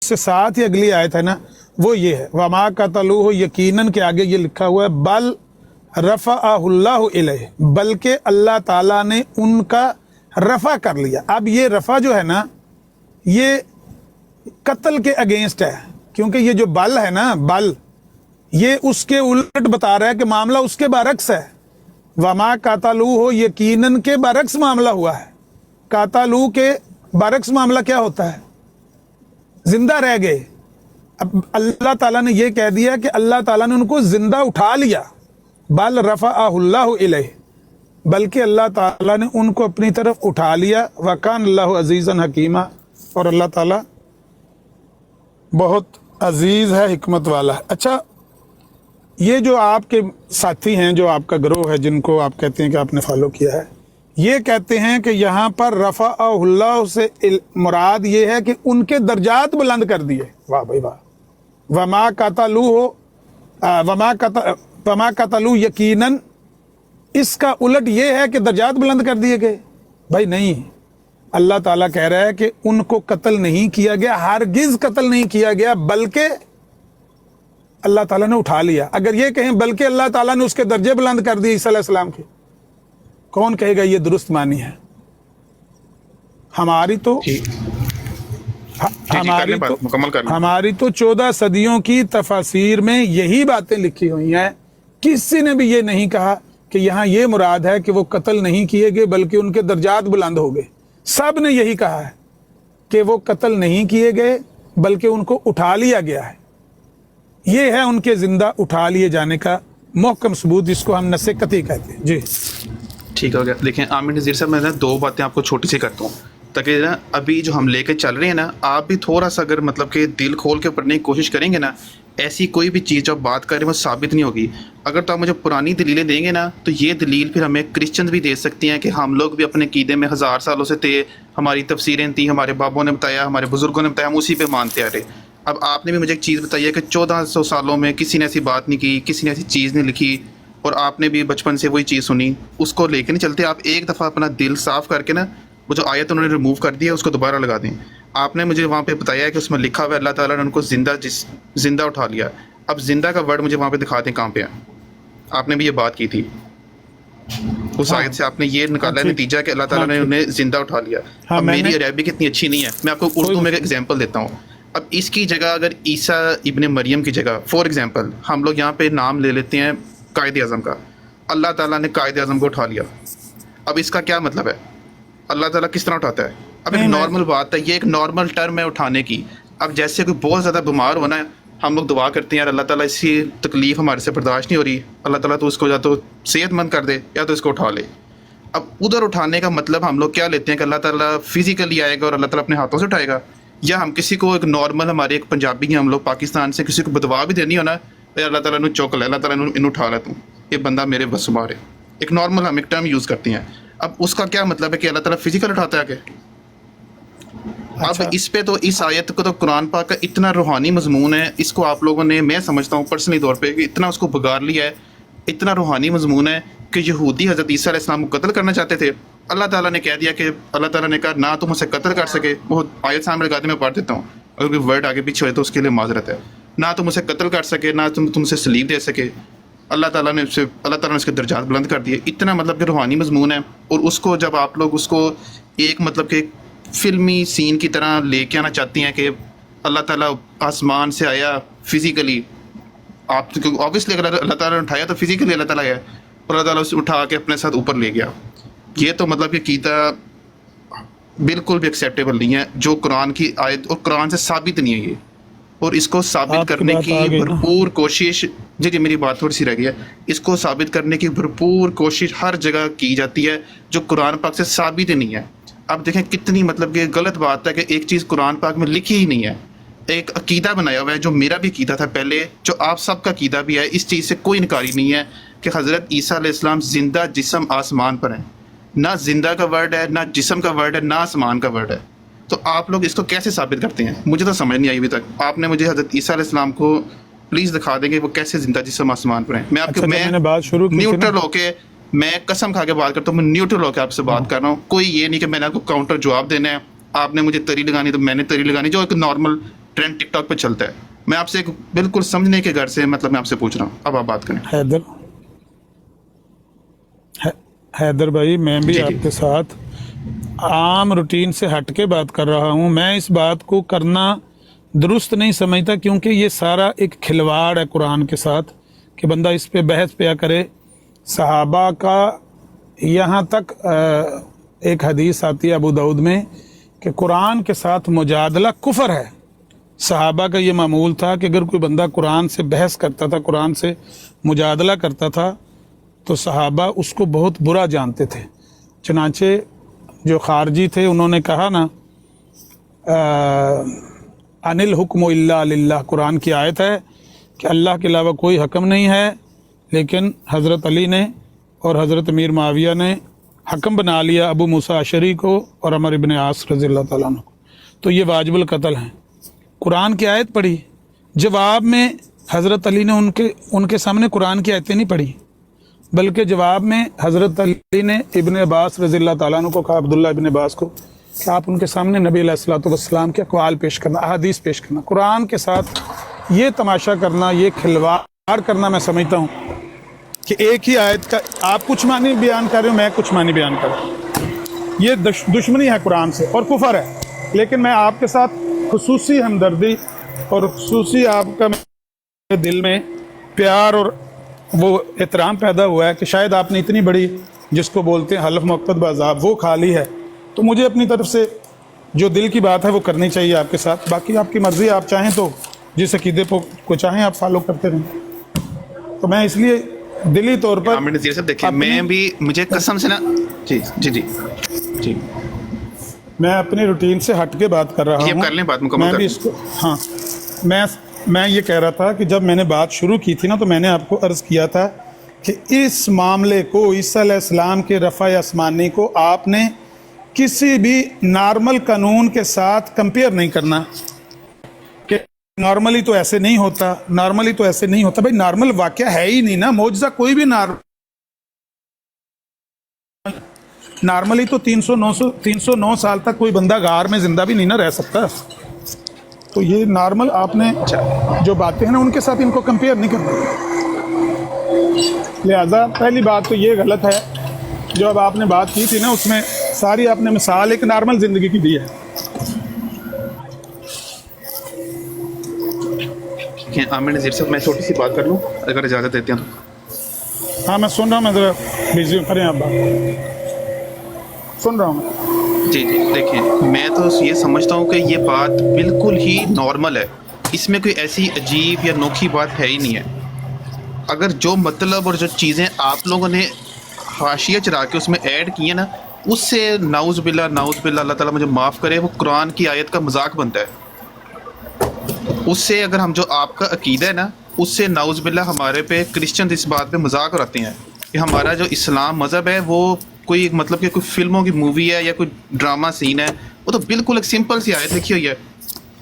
سے ساتھ ہی اگلی آیت ہے نا وہ یہ ہے وما قتلوہ یقیناً کے آگے یہ لکھا ہوا ہے بل رفعہ اللہ الیہ بلکہ اللہ تعالیٰ نے ان کا رفع کر لیا. اب یہ رفع جو ہے نا یہ قتل کے اگینسٹ ہے کیونکہ یہ جو بل ہے نا بل یہ اس کے الٹ بتا رہا ہے کہ معاملہ اس کے برعکس ہے. وما قتلوہ یقیناً کے برعکس معاملہ ہوا ہے. قتلوہ کے برعکس معاملہ کیا ہوتا ہے؟ زندہ رہ گئے. اب اللہ تعالیٰ نے یہ کہہ دیا کہ اللہ تعالیٰ نے ان کو زندہ اٹھا لیا. بل رفعہ اللہ الیہ بلکہ اللہ تعالیٰ نے ان کو اپنی طرف اٹھا لیا. وکان اللہ عزیزا حکیمہ اور اللہ تعالیٰ بہت عزیز ہے حکمت والا ہے. اچھا یہ جو آپ کے ساتھی ہیں جو آپ کا گروہ ہے جن کو آپ کہتے ہیں کہ آپ نے فالو کیا ہے یہ کہتے ہیں کہ یہاں پر رفع اللہ سے مراد یہ ہے کہ ان کے درجات بلند کر دیے. واہ بھائی واہ. وما قتلوہ یقیناً اس کا الٹ یہ ہے کہ درجات بلند کر دیے گئے. بھائی نہیں, اللہ تعالیٰ کہہ رہا ہے کہ ان کو قتل نہیں کیا گیا, ہرگز قتل نہیں کیا گیا بلکہ اللہ تعالیٰ نے اٹھا لیا. اگر یہ کہیں بلکہ اللہ تعالیٰ نے اس کے درجے بلند کر دیے عیسیٰ علیہ السلام کے, کون کہے گا یہ درست معنی ہے؟ ہماری تو 14 صدیوں کی تفاسیر میں یہی باتیں لکھی ہوئی ہیں. کسی نے بھی یہ نہیں کہا کہ یہاں یہ مراد ہے کہ وہ قتل نہیں کیے گئے بلکہ ان کے درجات بلند ہو گئے. سب نے یہی کہا ہے کہ وہ قتل نہیں کیے گئے بلکہ ان کو اٹھا لیا گیا ہے. یہ ہے ان کے زندہ اٹھا لیے جانے کا محکم ثبوت جس کو ہم نص قطعی کہتے ہیں. جی ٹھیک ہو گیا. دیکھیں عامر نذیر صاحب میں 2 باتیں آپ کو چھوٹی سی کرتا ہوں تاکہ نا ابھی جو ہم لے کے چل رہے ہیں نا آپ بھی تھوڑا سا اگر مطلب کہ دل کھول کے پڑھنے کی کوشش کریں گے نا ایسی کوئی بھی چیز جو آپ بات کر رہے ہیں وہ ثابت نہیں ہوگی. اگر تو آپ مجھے پرانی دلیلیں دیں گے نا تو یہ دلیل پھر ہمیں کرسچنز بھی دے سکتی ہیں کہ ہم لوگ بھی اپنے عقیدے میں 1000 سالوں سے تھے, ہماری تفسیریں تھیں, ہمارے بابوں نے بتایا, ہمارے بزرگوں نے بتایا, ہم اسی پہ مانتے آ رہے. اب آپ نے بھی مجھے ایک چیز بتائی ہے کہ 1400 سالوں میں کسی نے ایسی بات نہیں کی, کسی نے ایسی چیز نہیں لکھی اور آپ نے بھی بچپن سے وہی چیز سنی. اس کو لے کے نہیں چلتے. آپ ایک دفعہ اپنا دل صاف کر کے نا وہ جو آیت انہوں نے ریموو کر دی ہے اس کو دوبارہ لگا دیں. آپ نے مجھے وہاں پہ بتایا ہے کہ اس میں لکھا ہوا ہے اللہ تعالیٰ نے ان کو زندہ اٹھا لیا. اب زندہ کا ورڈ مجھے وہاں پہ دکھا دیں کہاں پہ ہے. آپ نے بھی یہ بات کی تھی اس آیت سے, آپ نے یہ نکالا نتیجہ کہ اللہ تعالیٰ نے انہیں زندہ اٹھا لیا. اب میری عربک اتنی اچھی نہیں ہے, میں آپ کو اردو میں ایک ایگزامپل دیتا ہوں. اب اس کی جگہ اگر عیسیٰ ابن مریم کی جگہ فار ایگزامپل ہم لوگ یہاں پہ نام لے لیتے ہیں قائد اعظم کا, اللہ تعالیٰ نے قائد اعظم کو اٹھا لیا. اب اس کا کیا مطلب ہے؟ اللہ تعالیٰ کس طرح اٹھاتا ہے؟ اب ایک نارمل بات ہے, یہ ایک نارمل ٹرم ہے اٹھانے کی. اب جیسے کوئی بہت زیادہ بیمار ہونا ہے ہم لوگ دعا کرتے ہیں یار اللہ تعالیٰ اس کی تکلیف ہمارے سے برداشت نہیں ہو رہی, اللہ تعالیٰ تو اس کو یا تو صحت مند کر دے یا تو اس کو اٹھا لے. اب ادھر اٹھانے کا مطلب ہم لوگ کیا لیتے ہیں کہ اللہ تعالیٰ فزیکلی آئے گا اور اللہ تعالیٰ اپنے ہاتھوں سے اٹھائے گا, یا ہم کسی کو ایک نارمل ہمارے ایک پنجابی ہیں ہم لوگ پاکستان سے کسی کو بدوا بھی دینی ہونا ہے اللہ تعالیٰ نے چوک لے, اللہ تعالیٰ نے انہوں اٹھا لا, تم یہ بندہ میرے بس مار ہے. ایک نارمل ہم ایک ٹرم یوز کرتے ہیں. اب اس کا کیا مطلب ہے کہ اللہ تعالیٰ فزیکل اٹھاتا ہے کہ اب اس پہ تو اس آیت کو تو قرآن پاک کا اتنا روحانی مضمون ہے, اس کو آپ لوگوں نے میں سمجھتا ہوں پرسنلی طور پہ کہ اتنا اس کو بگاڑ لیا ہے, اتنا روحانی مضمون ہے کہ یہودی حضرت عیسیٰ علیہ السلام کو قتل کرنا چاہتے تھے. اللہ تعالیٰ نے کہہ دیا کہ اللہ تعالیٰ نے کہا نہ تم اسے قتل کر سکے. وہ آیت سامنے لگا دے میں پڑھ دیتا ہوں, اگر کوئی ورڈ آگے پیچھے ہوئے تو اس کے لیے معذرت ہے. نہ تم اسے قتل کر سکے نہ تم اسے سلیب دے سکے. اللہ تعالیٰ نے اس کے درجات بلند کر دیے. اتنا مطلب کہ روحانی مضمون ہے. اور اس کو جب آپ لوگ اس کو ایک مطلب کہ فلمی سین کی طرح لے کے آنا چاہتی ہیں کہ اللہ تعالیٰ آسمان سے آیا فزیکلی, آپ آبویسلی اگر اللہ تعالیٰ نے اٹھایا تو فزیکلی اللہ تعالیٰ آیا اور اللہ تعالیٰ اسے اٹھا کے اپنے ساتھ اوپر لے گیا. یہ تو مطلب کہ عقیدہ بالکل بھی ایکسیپٹیبل نہیں ہے جو قرآن کی آیت اور قرآن سے ثابت نہیں ہے یہ, اور اس کو ثابت کرنے کی بھرپور کوشش جی میری بات تھوڑی سی رہ گئی ہے, اس کو ثابت کرنے کی بھرپور کوشش ہر جگہ کی جاتی ہے جو قرآن پاک سے ثابت ہی نہیں ہے. اب دیکھیں کتنی مطلب کہ غلط بات ہے کہ ایک چیز قرآن پاک میں لکھی ہی نہیں ہے. ایک عقیدہ بنایا ہوا ہے جو میرا بھی عقیدہ تھا پہلے, جو آپ سب کا عقیدہ بھی ہے, اس چیز سے کوئی انکاری نہیں ہے کہ حضرت عیسیٰ علیہ السلام زندہ جسم آسمان پر ہیں. نہ زندہ کا ورڈ ہے, نہ جسم کا ورڈ ہے, نہ آسمان کا ورڈ ہے. تو آپ لوگ اس کو کیسے ثابت کرتے ہیں؟ مجھے تو سمجھ نہیں آئی ابھی تک. آپ نے مجھے حضرت عیسیٰ علیہ السلام کو پلیز دکھا دیں گے وہ کیسے زندہ جسم آسمان پر ہیں. میں آپ کے میں نیوٹرل ہو کے میں قسم کھا کے بات کرتا ہوں, میں نیوٹرل ہو کے آپ سے بات کر رہا ہوں. کوئی یہ نہیں کہ میں نے آپ کو کاؤنٹر جواب دینا ہے, آپ نے مجھے تری لگانی تو میں نے تری لگانی, جو ایک نارمل ٹرینڈ ٹک ٹاک پہ چلتا ہے. میں آپ سے ایک بالکل سمجھنے کے گھر سے مطلب میں آپ سے پوچھ رہا ہوں, اب آپ بات کریں. حیدر بھائی میں بھی جی آپ کے ساتھ عام روٹین سے ہٹ کے بات کر رہا ہوں. میں اس بات کو کرنا درست نہیں سمجھتا کیونکہ یہ سارا ایک کھلواڑ ہے قرآن کے ساتھ کہ بندہ اس پہ بحث پیا کرے. صحابہ کا یہاں تک ایک حدیث آتی ہے ابو داؤد میں کہ قرآن کے ساتھ مجادلہ کفر ہے. صحابہ کا یہ معمول تھا کہ اگر کوئی بندہ قرآن سے بحث کرتا تھا, قرآن سے مجادلہ کرتا تھا, تو صحابہ اس کو بہت برا جانتے تھے. چنانچہ جو خارجی تھے انہوں نے کہا نا ان الحکم الا للہ, قرآن کی آیت ہے کہ اللہ کے علاوہ کوئی حکم نہیں ہے, لیکن حضرت علی نے اور حضرت امیر معاویہ نے حکم بنا لیا ابو موسیٰ اشعری کو اور عمر ابن عاص رضی اللہ تعالیٰ عنہ کو, تو یہ واجب القتل ہیں. قرآن کی آیت پڑھی, جواب میں حضرت علی نے ان کے سامنے قرآن کی آیتیں نہیں پڑھی, بلکہ جواب میں حضرت علی نے ابن عباس رضی اللہ تعالیٰ عنہ کو کہا, عبداللہ ابن عباس کو, کہ آپ ان کے سامنے نبی علیہ الصلوۃ والسلام کے اقوال پیش کرنا, احادیث پیش کرنا. قرآن کے ساتھ یہ تماشا کرنا, یہ کھلواڑ کرنا میں سمجھتا ہوں کہ ایک ہی آیت کا آپ کچھ معنی بیان کر رہے ہو, میں کچھ معنی بیان کر رہا ہوں. یہ دشمنی ہے قرآن سے اور کفر ہے. لیکن میں آپ کے ساتھ خصوصی ہمدردی اور خصوصی آپ کا میرے دل میں پیار اور وہ احترام پیدا ہوا ہے کہ شاید آپ نے اتنی بڑی جس کو بولتے ہیں حلف مقتد بعذاب وہ کھا لی ہے, تو مجھے اپنی طرف سے جو دل کی بات ہے وہ کرنی چاہیے آپ کے ساتھ. باقی آپ کی مرضی, آپ چاہیں تو جس عقیدے کو چاہیں آپ فالو کرتے رہیں. تو میں اس لیے دلی طور پر عامر نذیر صاحب دیکھیں, میں بھی مجھے قسم سے نا جی جی جی جی میں اپنی روٹین سے ہٹ کے بات کر رہا ہوں. کر لیں بات مکمل میں کر بھی اس کو ہاں میں یہ کہہ رہا تھا کہ جب میں نے بات شروع کی تھی نا تو میں نے آپ کو عرض کیا تھا کہ اس معاملے کو, عیسیٰ علیہ السلام کے رفع آسمانی کو آپ نے کسی بھی نارمل قانون کے ساتھ کمپیئر نہیں کرنا کہ نارملی تو ایسے نہیں ہوتا, نارملی تو ایسے نہیں ہوتا. بھائی نارمل واقعہ ہے ہی نہیں نا, معجزہ کوئی بھی نارملی تو 309 سال تک کوئی بندہ غار میں زندہ بھی نہیں نہ رہ سکتا. تو یہ نارمل آپ نے جو باتیں ہیں نا ان کے ساتھ ان کو کمپیئر نہیں کرنا. لہذا پہلی بات تو یہ غلط ہے جو اب آپ نے بات کی تھی نا, اس میں ساری آپ نے مثال ایک نارمل زندگی کی دی ہے. عامر نذیر صاحب میں چھوٹی سی بات کر لوں اگر اجازت دیتے ہیں. ہاں میں سن رہا ہوں, میں ذرا بزی ہوں, کریں آپ بات, سن رہا ہوں میں. جی جی دیکھیں, میں تو یہ سمجھتا ہوں کہ یہ بات بالکل ہی نارمل ہے, اس میں کوئی ایسی عجیب یا نوکھی بات ہے ہی نہیں ہے. اگر جو مطلب اور جو چیزیں آپ لوگوں نے حاشیہ چرا کے اس میں ایڈ کی ہیں نا, اس سے نعوذ باللہ اللہ تعالیٰ مجھے معاف کرے, وہ قرآن کی آیت کا مذاق بنتا ہے. اس سے اگر ہم جو آپ کا عقیدہ ہے نا, اس سے نعوذ باللہ ہمارے پہ کرسچن اس بات پہ مذاق اڑاتے ہیں کہ ہمارا جو اسلام مذہب ہے وہ کوئی مطلب کہ کوئی فلموں کی مووی ہے یا کوئی ڈرامہ سین ہے. وہ تو بالکل ایک سمپل سی آیت لکھی ہوئی ہے.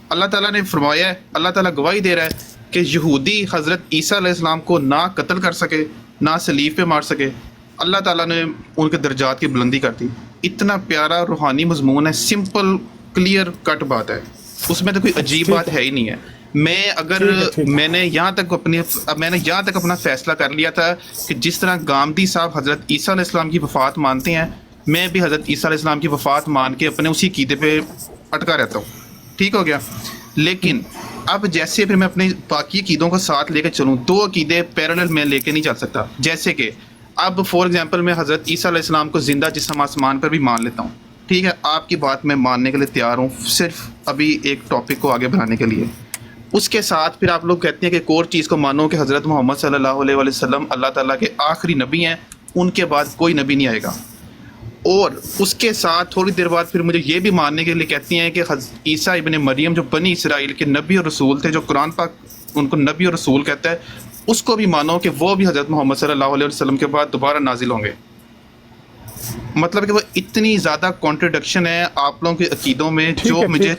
اللہ تعالیٰ نے فرمایا ہے, اللہ تعالیٰ گواہی دے رہا ہے کہ یہودی حضرت عیسیٰ علیہ السلام کو نہ قتل کر سکے نہ صلیب پہ مار سکے, اللہ تعالیٰ نے ان کے درجات کی بلندی کر دی. اتنا پیارا روحانی مضمون ہے, سمپل کلیئر کٹ بات ہے, اس میں تو کوئی عجیب بات ہے ہی نہیں ہے. میں نے یہاں تک اپنا فیصلہ کر لیا تھا کہ جس طرح گامدی صاحب حضرت عیسیٰ علیہ السلام کی وفات مانتے ہیں, میں بھی حضرت عیسیٰ علیہ السلام کی وفات مان کے اپنے اسی عقیدے پہ اٹکا رہتا ہوں. ٹھیک ہو گیا. لیکن اب جیسے پھر میں اپنے باقی عقیدوں کو ساتھ لے کے چلوں, دو عقیدے پیرالل میں لے کے نہیں چل سکتا. جیسے کہ اب فار ایگزامپل میں حضرت عیسیٰ علیہ السلام کو زندہ جسم آسمان پر بھی مان لیتا ہوں. ٹھیک ہے, آپ کی بات میں ماننے کے لیے تیار ہوں, صرف ابھی ایک ٹاپک کو آگے بڑھانے کے لیے. اس کے ساتھ پھر آپ لوگ کہتے ہیں کہ ایک اور چیز کو مانو کہ حضرت محمد صلی اللہ علیہ وسلم اللہ تعالیٰ کے آخری نبی ہیں, ان کے بعد کوئی نبی نہیں آئے گا. اور اس کے ساتھ تھوڑی دیر بعد پھر مجھے یہ بھی ماننے کے لیے کہتی ہیں کہ عیسیٰ ابن مریم جو بنی اسرائیل کے نبی اور رسول تھے, جو قرآن پاک ان کو نبی اور رسول کہتا ہے, اس کو بھی مانو کہ وہ بھی حضرت محمد صلی اللہ علیہ وسلم کے بعد دوبارہ نازل ہوں گے. مطلب کہ وہ اتنی زیادہ کانٹرڈکشن ہے آپ لوگوں کے عقیدوں میں, جو مجھے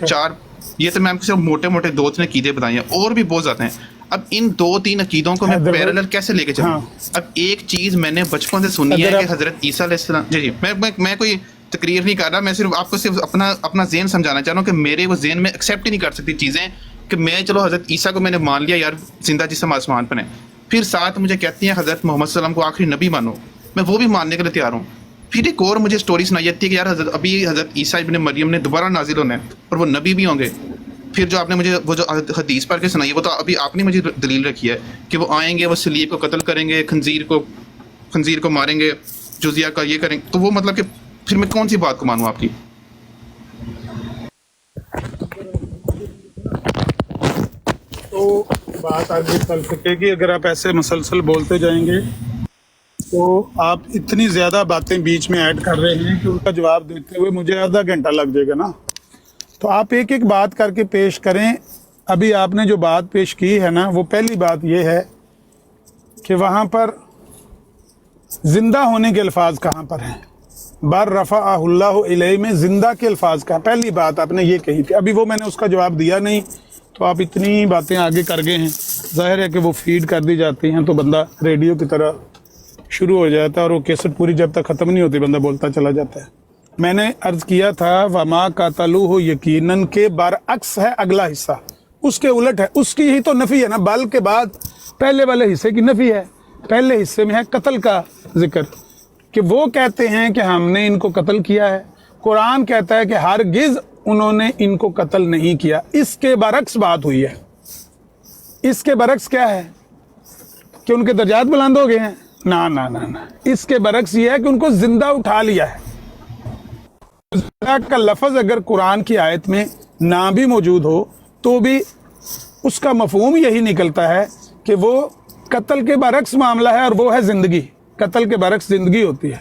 یہ تو میں آپ کو صرف موٹے موٹے 2-3 عقیدے بتائیں, اور بھی بہت زیادہ ہیں. اب ان 2-3 عقیدوں کو میں پیرالل کیسے لے کے چلوں؟ اب ایک چیز میں نے بچپن سے سنی ہے کہ حضرت عیسیٰ علیہ السلام, جی میں کوئی تقریر نہیں کر رہا, میں صرف آپ کو صرف اپنا ذہن سمجھانا چاہ رہا ہوں کہ میرے وہ ذہن میں ایکسیپٹ ہی نہیں کر سکتی چیزیں کہ میں چلو حضرت عیسیٰ کو میں نے مان لیا یار زندہ جسم آسمان پر ہے، پھر ساتھ مجھے کہتی ہیں حضرت محمد صلی اللہ علیہ وسلم کو آخری نبی مانو، میں وہ بھی ماننے کے لیے تیار ہوں. پھر ایک اور مجھے سٹوری سنائی جاتی ہے کہ یار ابھی حضرت عیسیٰ ابن مریم نے دوبارہ نازل ہونا ہے اور وہ نبی بھی ہوں گے. پھر جو آپ نے مجھے وہ جو حدیث پڑھ کے سنائی ہے وہ تو ابھی آپ نے مجھے دلیل رکھی ہے کہ وہ آئیں گے، وہ صلیب کو قتل کریں گے، خنزیر کو ماریں گے، جزیہ کا یہ کریں گے. تو وہ مطلب کہ پھر میں کون سی بات کو مانوں آپ کی؟ تو بات آگے چل سکے گی اگر آپ ایسے مسلسل بولتے جائیں گے تو آپ اتنی زیادہ باتیں بیچ میں ایڈ کر رہے ہیں کہ ان کا جواب دیتے ہوئے مجھے آدھا گھنٹہ لگ جائے گا نا. تو آپ ایک ایک بات کر کے پیش کریں. ابھی آپ نے جو بات پیش کی ہے نا، وہ پہلی بات یہ ہے کہ وہاں پر زندہ ہونے کے الفاظ کہاں پر ہیں؟ بر رفعہ اللہ الیہ میں زندہ کے الفاظ کا پہلی بات آپ نے یہ کہی تھی. ابھی وہ میں نے اس کا جواب دیا نہیں تو آپ اتنی باتیں آگے کر گئے ہیں. ظاہر ہے کہ وہ فیڈ کر دی جاتی ہیں تو بندہ ریڈیو کی طرح شروع ہو جاتا ہے اور وہ کیسٹ پوری جب تک ختم نہیں ہوتی بندہ بولتا چلا جاتا ہے. میں نے عرض کیا تھا وما قاتلوہ یقیناً کے برعکس ہے اگلا حصہ، اس کے الٹ ہے، اس کی ہی تو نفی ہے نا. بل کے بعد پہلے والے حصے کی نفی ہے. پہلے حصے میں ہے قتل کا ذکر کہ وہ کہتے ہیں کہ ہم نے ان کو قتل کیا ہے. قرآن کہتا ہے کہ ہرگز انہوں نے ان کو قتل نہیں کیا. اس کے برعکس بات ہوئی ہے. اس کے برعکس کیا ہے کہ ان کے درجات بلند ہو گئے ہیں؟ نہ. اس کے برعکس یہ ہے کہ ان کو زندہ اٹھا لیا ہے. زندہ کا لفظ اگر قرآن کی آیت میں نہ بھی موجود ہو تو بھی اس کا مفہوم یہی نکلتا ہے کہ وہ قتل کے برعکس معاملہ ہے اور وہ ہے زندگی. قتل کے برعکس زندگی ہوتی ہے.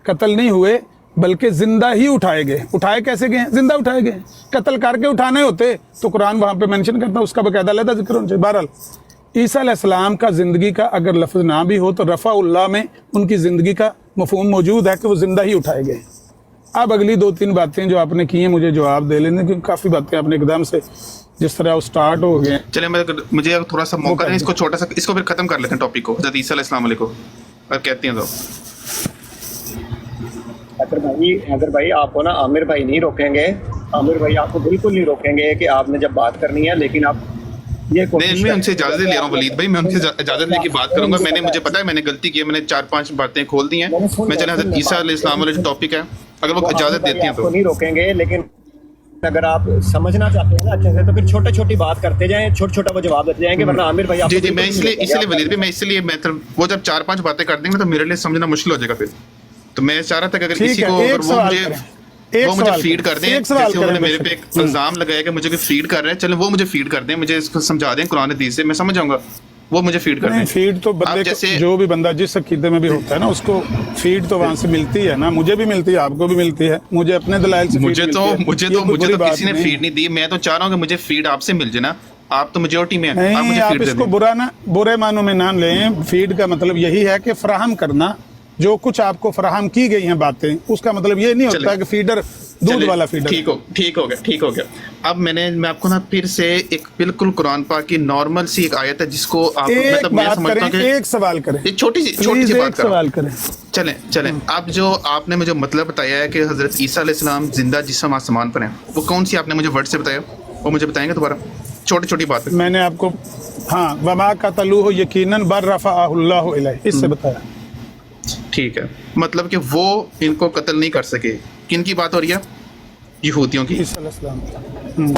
قتل نہیں ہوئے بلکہ زندہ ہی اٹھائے گئے. اٹھائے کیسے گئے ہیں؟ زندہ اٹھائے گئے. قتل کر کے اٹھانے ہوتے تو قرآن وہاں پہ مینشن کرتا، اس کا باقاعدہ علیحدہ ذکر ہونا چاہیے. بہرحال عیسیٰ علیہ السلام کا زندگی کا اگر لفظ نہ بھی ہو تو رفع اللہ میں ان کی زندگی کا مفہوم موجود ہے کہ وہ زندہ ہی اٹھائے گئے. اب اگلی دو تین باتیں جو آپ نے کی ہیں مجھے جواب دے لینے، کیونکہ کافی باتیں آپ نے ایک دم سے جس طرح وہ سٹارٹ ہو گئے. چلیں مجھے تھوڑا سا موقع دیں، اس کو چھوٹا سا اس کو پھر ختم کر لیتے ہیں ٹاپک کو. حضرت عیسیٰ علیہ السلام علیہ کو اگر کہتے ہیں تو اگر بھائی آپ کو نا عامر بھائی نہیں روکیں گے، عامر بھائی آپ کو بالکل نہیں روکیں گے کہ آپ نے جب بات کرنی ہے، لیکن آپ یہ نہیں، میں ان سے اجازت لے رہا ہوں ولید بھائی، میں ان سے اجازت لے کے بات کروں گا. میں نے مجھے پتا ہے میں نے غلطی کی ہے، میں نے 4-5 باتیں کھول دی ہیں. میں چلیں حضرت عیسیٰ علیہ السلام علیہ جو ٹاپک ہے اگر وہ اجازت دیتے ہیں آپ تو کو نہیں روکیں گے، لیکن اگر آپ سمجھنا چاہتے ہیں نا اچھے سے تو پھر چھوٹی چھوٹی بات کرتے جائیں، چھوٹا وہ جواب دیتے جائیں گے، ورنہ عامر بھائی آپ جی میں اس لیے ولید بھائی، میں اس لیے وہ جب 4-5 باتیں کر دیں گے تو میرے لیے سمجھنا مشکل ہو جائے گا. پھر تو میں چاہ رہا تھا کہ اگر کسی کو وہ مجھے فیڈ کر دیں، جیسے انہوں نے میرے پہ ایک الزام لگایا کہ مجھے فیڈ کر رہے ہیں، چلیں وہ مجھے فیڈ کر دیں، مجھے اس کو سمجھا دیں قرآن حدیث سے، میں سمجھ جاؤں گا. وہ مجھے فیڈ کر دیں. فیڈ تو بندے جو بھی بندہ جس عقیدے میں بھی ہوتا ہے نا اس کو فیڈ تو وہاں سے ملتی ہے نا. مجھے بھی ملتی ہے، آپ کو بھی ملتی ہے، مجھے اپنے دلائل سے مجھے تو کسی نے فیڈ نہیں دی. میں تو چاہ رہا ہوں کہ مجھے فیڈ آپ سے مل جائے نا. آپ تو میجورٹی میں ہیں، آپ مجھے آپ فیڈ اس دے کو دیں. برے معنوں میں نہ لیں. فیڈ کا مطلب یہی ہے کہ فراہم کرنا. جو کچھ آپ کو فراہم کی گئی ہیں باتیں، اس کا مطلب یہ نہیں ہوتا کہ فیڈر دودھ والا فیڈر. ٹھیک ہو گیا. اب میں آپ کو نا پھر سے ایک بالکل قرآن پاک کی نارمل سی ایک آیت ہے جس کو آپ مطلب میں سمجھتا ہوں کہ ایک سوال کریں، ایک چھوٹی سی بات سوال کریں. چلیں اب جو آپ نے مجھے مطلب بتایا ہے کہ حضرت عیسیٰ علیہ السلام زندہ جسم آسمان پر ہیں، وہ کون سی آپ نے مجھے ورڈ سے بتایا، وہ مجھے بتائیں گے دوبارہ؟ چھوٹی بات ہے. میں نے آپ کو وما قتلوہ یقیناً بر رفعہ اللہ الیہ اس سے بتایا. ٹھیک ہے، مطلب کہ وہ ان کو قتل نہیں کر سکے. کن کی بات ہو رہی ہے؟ یہودیوں کی. عیسیٰ علیہ السلام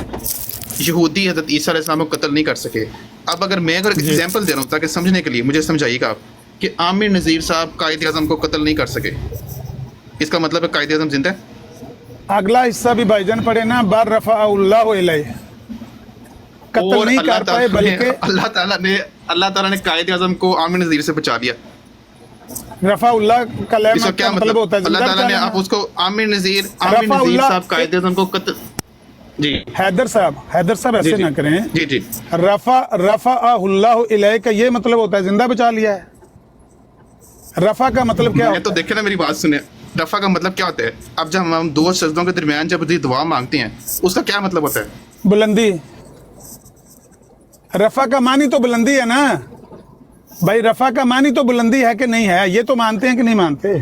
یہودی حضرت عیسیٰ علیہ السلام کو قتل نہیں کر سکے. اب اگر میں ایگزامپل دے رہا ہوں تاکہ سمجھنے کے لیے مجھے سمجھائیے گا آپ کہ عامر نذیر صاحب قائد اعظم کو قتل نہیں کر سکے، اس کا مطلب ہے قائد اعظم زندہ ہے. اگلا حصہ بھی بھائی جان پڑھے نا، بر رفعہ اللہ الیہ. قتل نہیں کر پائے بلکہ اللہ تعالیٰ نے قائد اعظم کو عامر نذیر سے بچا لیا. رفع اللہ کا اس کا کیا مطلب ہوتا ہے؟ اللہ تعالیٰ نے آپ اس کو عامر نذیر صاحب قائد اعظم کو قتل. جی حیدر صاحب ایسے نہ کریں. جی رفع اللہ الیہ کا یہ مطلب ہوتا ہے زندہ بچا لیا ہے. رفع کا مطلب کیا ہوتا ہے؟ تو دیکھیں نا میری بات سنیں، رفع کا مطلب کیا ہوتا ہے؟ اب جب ہم دو سجدوں کے درمیان جب دعا مانگتے ہیں اس کا کیا مطلب ہوتا ہے؟ بلندی. رفع کا معنی تو بلندی ہے نا بھائی. رفع کا معنی تو بلندی ہے کہ نہیں ہے؟ یہ تو مانتے ہیں کہ نہیں مانتے؟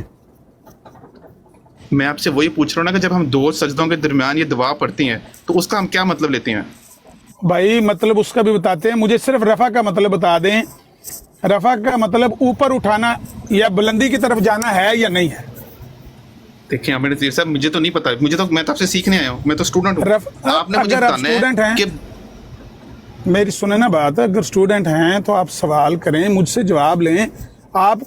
میں آپ سے وہی پوچھ رہا ہوں نا کہ جب ہم دو سجدوں کے درمیان یہ دعا پڑھتے ہیں تو اس کا ہم کیا مطلب لیتے ہیں؟ भाई मतलब उसका भी बताते हैं, मुझे सिर्फ रफ़ा का मतलब बता दें। रफ़ा का मतलब ऊपर उठाना या बुलंदी की तरफ जाना है या नहीं है? देखिए आमिर नज़ीर साहब, मुझे तो नहीं पता, मैं तो आपसे सीखने आया हूँ, मैं तो स्टूडेंट हूँ। आपने मुझे अगर आप बताना है स्टूडेंट हैं, कि मेरी सुने ना बात, अगर स्टूडेंट हैं तो आप सवाल करें, मुझसे जवाब लें। आप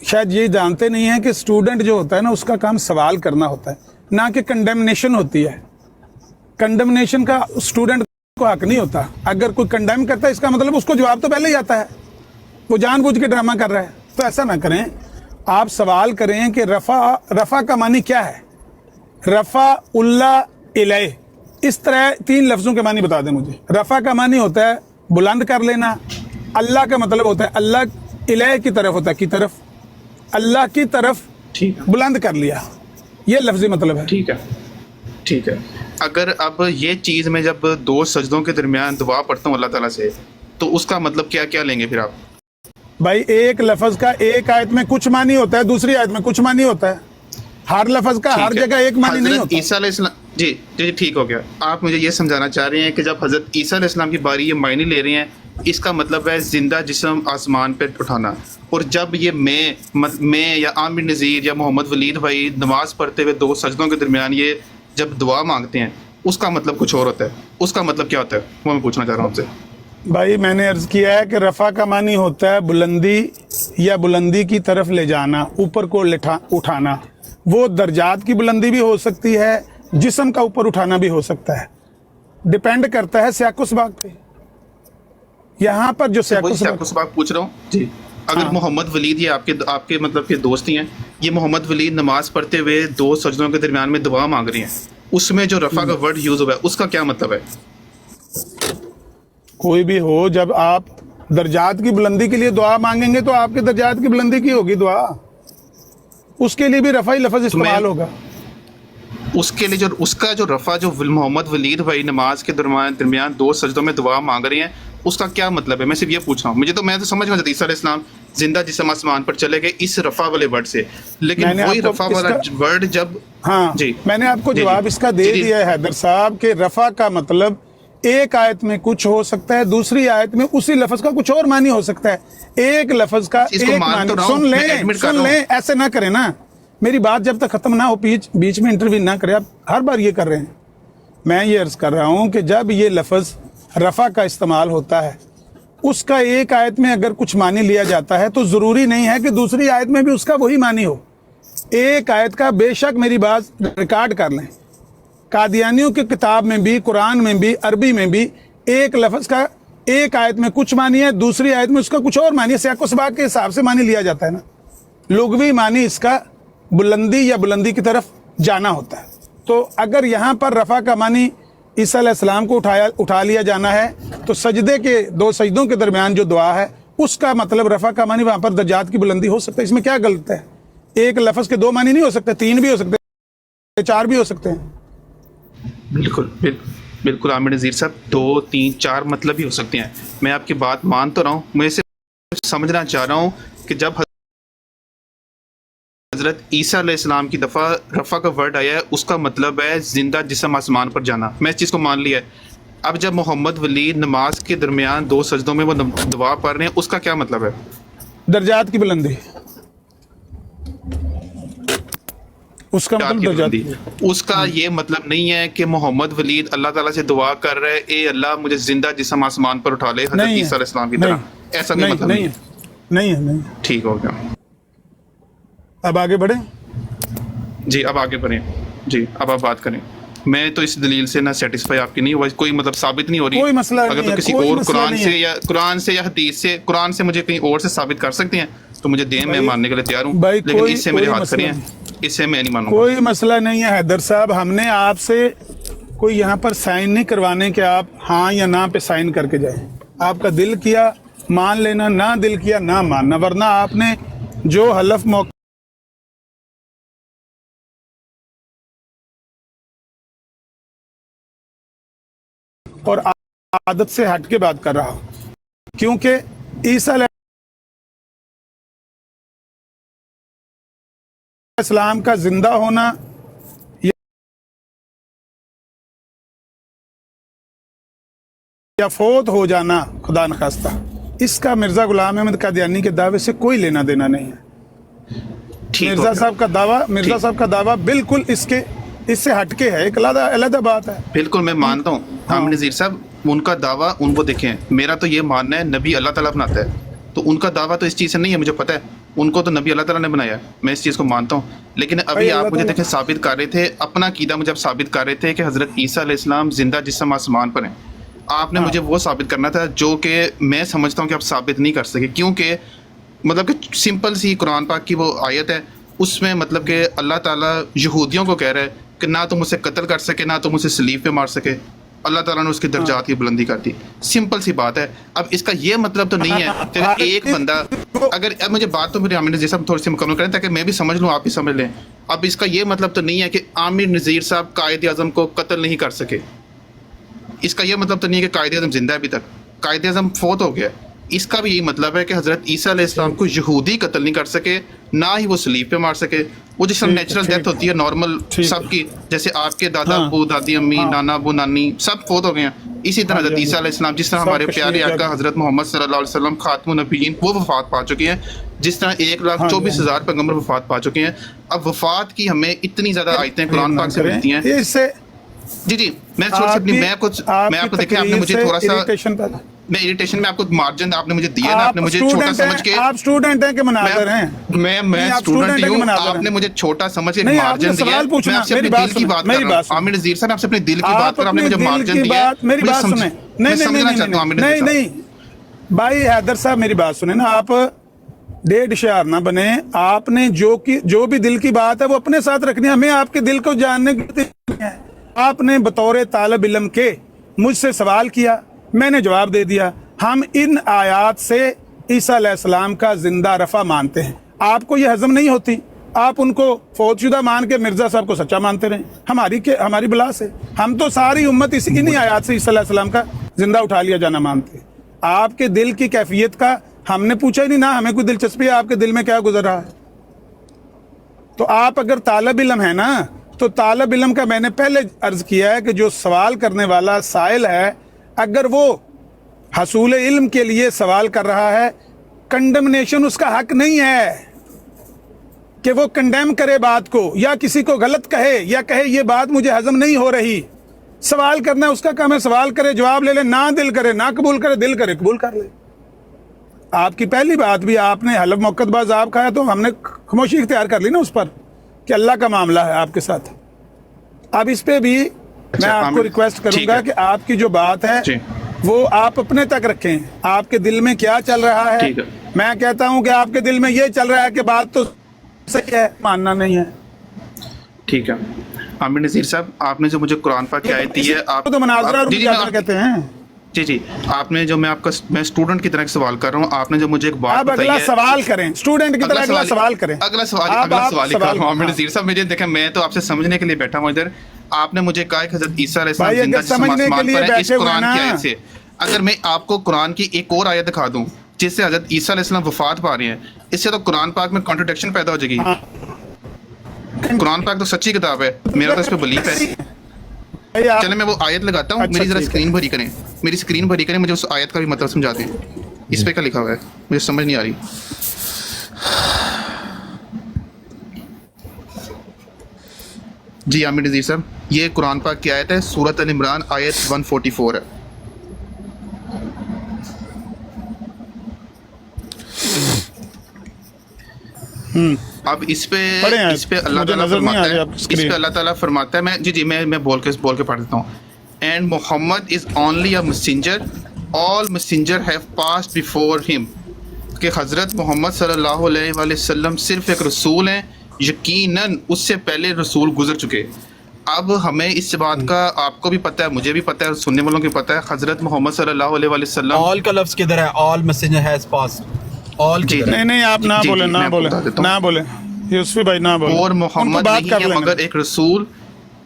शायद ये जानते नहीं हैं कि स्टूडेंट जो होता है ना, उसका काम सवाल करना होता है, ना कि कंडेमनेशन होती है। कंडेमनेशन का स्टूडेंट को हक नहीं होता। अगर कोई कंडेम करता है, इसका मतलब उसको जवाब तो पहले ही आता है, वो जानबूझ के ड्रामा कर रहा है। तो ऐसा ना करें, आप सवाल करें कि रफ़ा का मानी क्या है। रफ़ा उल्ला इलैह, इस तरह 3 लफ्ज़ों के मानी बता दें मुझे। रफ़ा का मानी होता है बुलंद कर लेना, अल्लाह का मतलब होता है अल्लाह, इलैह की तरफ होता है, की तरफ, अल्लाह की तरफ ठीक है, बुलंद कर लिया, ये लफ्ज़ी मतलब है। ठीक है, ठीक है। अगर अब ये चीज़ मैं जब 2 सजदों के दरमियान दुआ पढ़ता हूँ अल्लाह ताला से, तो उसका मतलब क्या क्या लेंगे फिर आप? भाई एक लफ्ज़ का एक आयत में कुछ मानी होता है, दूसरी आयत में कुछ मानी होता है। हर लफ्ज़ का हर ठीक है। जगह एक मानी नहीं हज़रत होता। ईसा अलैहिस्सलाम, जी जी जी, ठीक हो गया। आप मुझे ये समझाना चाह रहे हैं कि जब हज़रत ईसा अलैहिस्सलाम की बारी ये मायने ले रहे हैं, इसका मतलब है जिंदा जिस्म आसमान पे उठाना। और जब ये मैं या आमिर नज़ीर या मोहम्मद वलीद भाई नमाज पढ़ते हुए 2 सजदों के दरमियान ये जब दुआ मांगते हैं, उसका मतलब कुछ और होता है। उसका मतलब क्या होता है, वो मैं पूछना चाह रहा हूँ आपसे। भाई मैंने अर्ज किया है कि रफ़ा का मानी होता है बुलंदी या बुलंदी की तरफ ले जाना, ऊपर को उठाना। वो दर्जात की बुलंदी भी हो सकती है, जिस्म का ऊपर उठाना भी हो सकता है, डिपेंड करता है सियाकुसबाग पे। यहाँ पर जो वही से सियाकुसबाग, आपको सवाल पूछ रहा हूँ जी। अगर हाँ, मोहम्मद वलीद, ये आपके आपके मतलब के दोस्त ही हैं, ये मोहम्मद वलीद नमाज पढ़ते हुए 2 सजदों के दरमियान में दुआ मांग रहे हैं, उसमें जो रफ़ा का वर्ड यूज़ हुआ है उसका क्या मतलब है? कोई भी हो, जब आप दर्जात की बुलंदी के लिए दुआ मांगेंगे तो आपके दर्जात की बुलंदी की होगी दुआ, उसके लिए भी रफ़ाई लफ्ज़ तो मैं इस्तेमाल होगा। उसके लिए जो उसका जो रफ़ा जो मोहम्मद वलीद भाई नमाज के दरमियान 2 सजदों में दुआ मांग रहे हैं, उसका क्या मतलब है? मैं सिर्फ ये पूछ रहा हूँ। मैं तो समझ गया हज़रत ईसा अलैहिस्सलाम जिंदा जिस्म आसमान पर चले गए इस रफ़ा वाले वर्ड से, लेकिन मैंने वही आपको रफ़ा वाला इसका, वर्ड जब, हाँ, जी मैंने आपको जी जी जवाब इसका दे जी जी, दिया है हैदर साहब कि रफ़ा का मतलब एक आयत में कुछ हो सकता है, दूसरी आयत में उसी लफ्ज़ का कुछ और मानी हो सकता है। एक लफ्ज़ का इसको एक मान तो मानी, रहा हूँ, सुन मैं लें एडमिट कर सुन रहा हूँ। लें, ऐसे ना करें ना, मेरी बात जब तक खत्म ना हो बीच बीच में इंटरव्यू ना करें। आप हर बार ये कर रहे हैं। मैं ये अर्ज कर रहा हूँ कि जब ये लफ्ज़ रफ़ा का इस्तेमाल होता है, उसका एक आयत में अगर कुछ मानी लिया जाता है तो ज़रूरी नहीं है कि दूसरी आयत में भी उसका वही मानी हो। एक आयत का, बेशक मेरी बात रिकॉर्ड कर लें, कादियानियों की किताब में भी, कुरान में भी, अरबी में भी एक लफ्ज़ का एक आयत में कुछ मानी है, दूसरी आयत में उसका कुछ और मानी है। सियाकुसबाग के हिसाब से मानी लिया जाता है ना। लुग़वी मानी इसका बुलंदी या बुलंदी की तरफ जाना होता है। तो अगर यहाँ पर रफ़ा का मानी ईसा अलैहिस्सलाम को उठा लिया जाना है, तो सजदे के 2 सजदों के दरमियान जो दुआ है उसका मतलब रफ़ा का मानी वहाँ पर दर्जात की बुलंदी हो सकता है। इसमें क्या गलत है? एक लफ्ज़ के 2 मानी नहीं हो सकते, 3 भी हो सकते हैं, 4 भी हो सकते हैं। बिल्कुल आमिर नज़ीर साहब, 2 3 4 मतलब भी हो सकते हैं। मैं आपकी बात मान तो रहा हूँ, मैं सिर्फ समझना चाह रहा हूँ कि जब हज़रत ईसा अलैहिस्सलाम की दफ़ा रफ़ा का वर्ड आया है, उसका मतलब है जिंदा जिस्म आसमान पर जाना। मैं इस चीज़ को मान लिया है। अब जब मोहम्मद वलीद नमाज के दरमियान 2 सजदों में वो दुआ पढ़ रहे हैं, उसका क्या मतलब है? दर्जात की बुलंदी, उसका चार मतलब की दर्जात बुलंदी, की। उसका ये मतलब नहीं है कि मोहम्मद वलीद अल्लाह ताला से दुआ कर रहे हैं, ए अल्लाह मुझे जिंदा जिस्म आसमान पर उठा ले हज़रत नहीं है, ईसा अलैहिस्सलाम की नहीं, तरह। ऐसा कोई नहीं, मतलब नहीं नहीं है, है। नहीं है, नहीं है। ठीक हो गया अब आगे बढ़े। जी, अब आगे बढ़ें। जी, अब आप बात करें। मैं तो इस दलील से ना सेटिस्फाई आपकी नहीं हुआ, कोई मतलब साबित नहीं हो रही। कोई मसला अगर नहीं तो है, किसी कोई और मसला नहीं है कुरान से या हदीस से, कुरान से मुझे कहीं और से साबित कर सकते हैं तो मुझे दें, मैं भाई। मानने के लिए तैयार हूँ। भाई लेकिन कोई इससे मेरे कोई हाथ खड़े मसला हैं, नहीं, इससे मैं नहीं मानूंगा। कोई मसला नहीं है हैदर साहब। हमने आपसे कोई यहाँ पर साइन नहीं करवाने कि आप हाँ या ना पे साइन करके जाएं। आपका दिल किया मान लेना, ना दिल किया ना मानना, वरना आपने जो हलफ मौका और आदत से हट के बात कर रहा हूँ, क्योंकि ईसा अलैहिस्सलाम का जिंदा होना या फौत हो जाना खुदा नखास्ता, इसका मिर्ज़ा गुलाम अहमद कादियानी के दावे से कोई लेना देना नहीं है। ठीक हो मिर्ज़ा गया। साहब का दावा बिल्कुल इससे हटके है, एक अलग बात है। बिल्कुल मैं मानता हूँ आमिर नज़ीर साहब, उनका दावा उनको देखें, मेरा तो ये मानना है नबी अल्लाह ताला बनाता है, तो उनका दावा तो इस चीज़ से नहीं है, मुझे पता है उनको तो नबी अल्लाह ताला ने बनाया है, मैं इस चीज़ को मानता हूँ। लेकिन अभी आप मुझे देखें साबित कर रहे थे, अपना अकीदा मुझे आप साबित कर रहे थे कि हज़रत ईसा अलैहिस्सलाम जिंदा जिस्म आसमान पर हैं। आपने मुझे वो साबित करना था जो कि मैं समझता हूँ कि आप साबित नहीं कर सके, क्योंकि मतलब कि सिंपल सी कुरान पाक की वो आयत है, उसमें मतलब कि अल्लाह ताला यहूदियों को कह रहा है कि ना तुम उसे कत्ल कर सके, ना तुम उसे सलीब पे मार सके, अल्लाह ताला ने उसकी दर्जात की बुलंदी कर दी। सिंपल सी बात है। अब इसका ये मतलब तो नहीं है कि एक बंदा, अगर अब मुझे बात तो मेरे आमिर नज़ीर साहब थोड़ी सी मुकम्मल करें ताकि मैं भी समझ लूँ, आप भी समझ लें। अब इसका ये मतलब तो नहीं है कि आमिर नज़ीर साहब कायद आज़म को कत्ल नहीं कर सके, इसका ये मतलब तो नहीं है कि कायद आज़म जिंदा है, अभी तक कायद आज़म फौत हो गया। इसका भी यही मतलब है कि हज़रत ईसा अलैहिस्सलाम को यहूदी कत्ल नहीं कर सके, ना ही वो सलीब पे मार सके। वो जिस नेचुरल डेथ होती है नॉर्मल सबकी, जैसे आपके दादा अबू, दादी अम्मी, नाना अबू, नानी सब फौत हो गए हैं, इसी तरह हज़रत ईसा अलैहिस्सलाम, जिस तरह हमारे प्यारे आका हज़रत मोहम्मद सल्लल्लाहु अलैहि वसल्लम खातमुन नबीयीन वो वफ़ात पा चुके हैं, जिस तरह 1,24,000 पैगंबर वफ़ात पा चुके हैं। अब वफ़ात की हमें इतनी ज़्यादा आयतें कुरान पाक से मिलती हैं। जी मैं आपको देखें, आपने मुझे थोड़ा सा, मैं इरिटेशन में आपको मार्जिन आपने मुझे दिया ना, आपने मुझे छोटा समझ के, आप स्टूडेंट हैं कि मुनाज़िर हैं? मैं स्टूडेंट ही हूं, आपने मुझे छोटा समझ के मार्जिन दिया। मैं आपसे अपने दिल की बात कर रहा हूं आमिर नज़ीर साहब, आपसे अपने दिल की बात कर, आपने मुझे मार्जिन दिया। मेरी बात सुने, नहीं भाई हैदर साहब मेरी बात सुने ना, आप डेढ़ शार ना बने। आपने जो भी दिल की बात है वो अपने साथ रखनी है, हमें आपके दिल को जानने की है। आपने बतौर तालिब इल्म के मुझसे सवाल किया, मैंने जवाब दे दिया। हम इन आयात से ईसा अलैहिस्सलाम का जिंदा रफा मानते हैं, आपको ये हजम नहीं होती, आप उनको फौतशुदा मान के मिर्जा साहब को सच्चा मानते रहे। हमारी बला से हम तो सारी उम्मत इन्हीं आयात से ईसा अलैहिस्सलाम का जिंदा उठा लिया जाना मानते। आपके दिल की कैफियत का हमने पूछा ही नहीं ना, हमें कोई दिलचस्पी है आपके दिल में क्या गुजर रहा है। तो आप अगर तालिब इल्म है ना, तो तालिब इल्म का मैंने पहले अर्ज किया है कि जो सवाल करने वाला साइल है, अगर वो हसूल इल्म के लिए सवाल कर रहा है, कंडमनेशन उसका हक नहीं है कि वो कंडेम करे बात को, या किसी को गलत कहे, या कहे ये बात मुझे हजम नहीं हो रही। सवाल करना उसका काम है, सवाल करे जवाब ले ले, ना दिल करे ना कबूल करे, दिल करे कबूल कर ले। आपकी पहली बात भी आपने हलफ मुक़द्दस आप खाया तो हमने खामोशी इख्तियार कर ली ना उस पर कि अल्लाह का मामला है आपके साथ। अब इस पे भी मैं आपको रिक्वेस्ट करूंगा कि आपकी जो बात है वो आप अपने तक रखें, आपके दिल में क्या चल रहा है। मैं कहता हूं कि आपके दिल में ये चल रहा है कि बात तो सही है, मानना नहीं है। ठीक है आमिर नज़ीर साहब, आपने जो मुझे कुरान पाक की आयत दी है, आप तो मुनाज़रा कहते हैं। जी आपने जो मैं स्टूडेंट की तरह सवाल कर रहा हूँ, आपने जो मुझे एक बात बताई है, सवाल करें स्टूडेंट की तरह, अगला सवाल करें। अगला सवाल ही कर रहा हूँ आमिर नज़ीर साहब, मुझे देखें मैं तो आपसे समझने के लिए बैठा हूँ इधर। आपने मुझे कहा कि हज़रत ईसा अलैहिस्सलाम जिंदा जिस्म आसमान पर है, इस कुरान की आयत से अगर मैं आपको कुरान की एक और आयत दिखा दूं जिससे हज़रत ईसा अलैहिस्सलाम वफात पा रहे हैं, इससे तो कुरान पाक में कॉन्ट्रडिक्शन पैदा हो जाएगी। कुरान पाक तो सच्ची किताब है, मेरा तो इस पे बिलीफ है। चले मैं वो आयत लगाता हूँ, मेरी जरा स्क्रीन भरी करें, मेरी स्क्रीन भरी करें, मुझे उस आयत का भी मतलब समझा दें। इस पे क्या लिखा हुआ है मुझे समझ नहीं आ रही। जी आमिर नज़ीर साहब, ये कुरान पाक की आयत है, सूरत अल इमरान आयत 144 है। अब इस पे अल्लाह ताला फरमाता है, मैं बोल के पढ़ देता हूँ। And Muhammad is only a messenger, all messenger have passed before him, कि हज़रत मोहम्मद सल्लल्लाहु अलैहि वसल्लम सिर्फ एक रसूल हैं, यकीनन उससे पहले रसूल गुजर चुके। अब हमें इस बात का आपको भी पता है, मुझे भी पता है, सुनने वालों को पता है, हज़रत मोहम्मद सल्लल्लाहु अलैहि वसल्लम, ऑल का लफ्ज़ किधर है? All messenger has passed, all नहीं आप ना बोले यूसुफ भाई ना बोले। और मोहम्मद नहीं है मगर एक रसूल,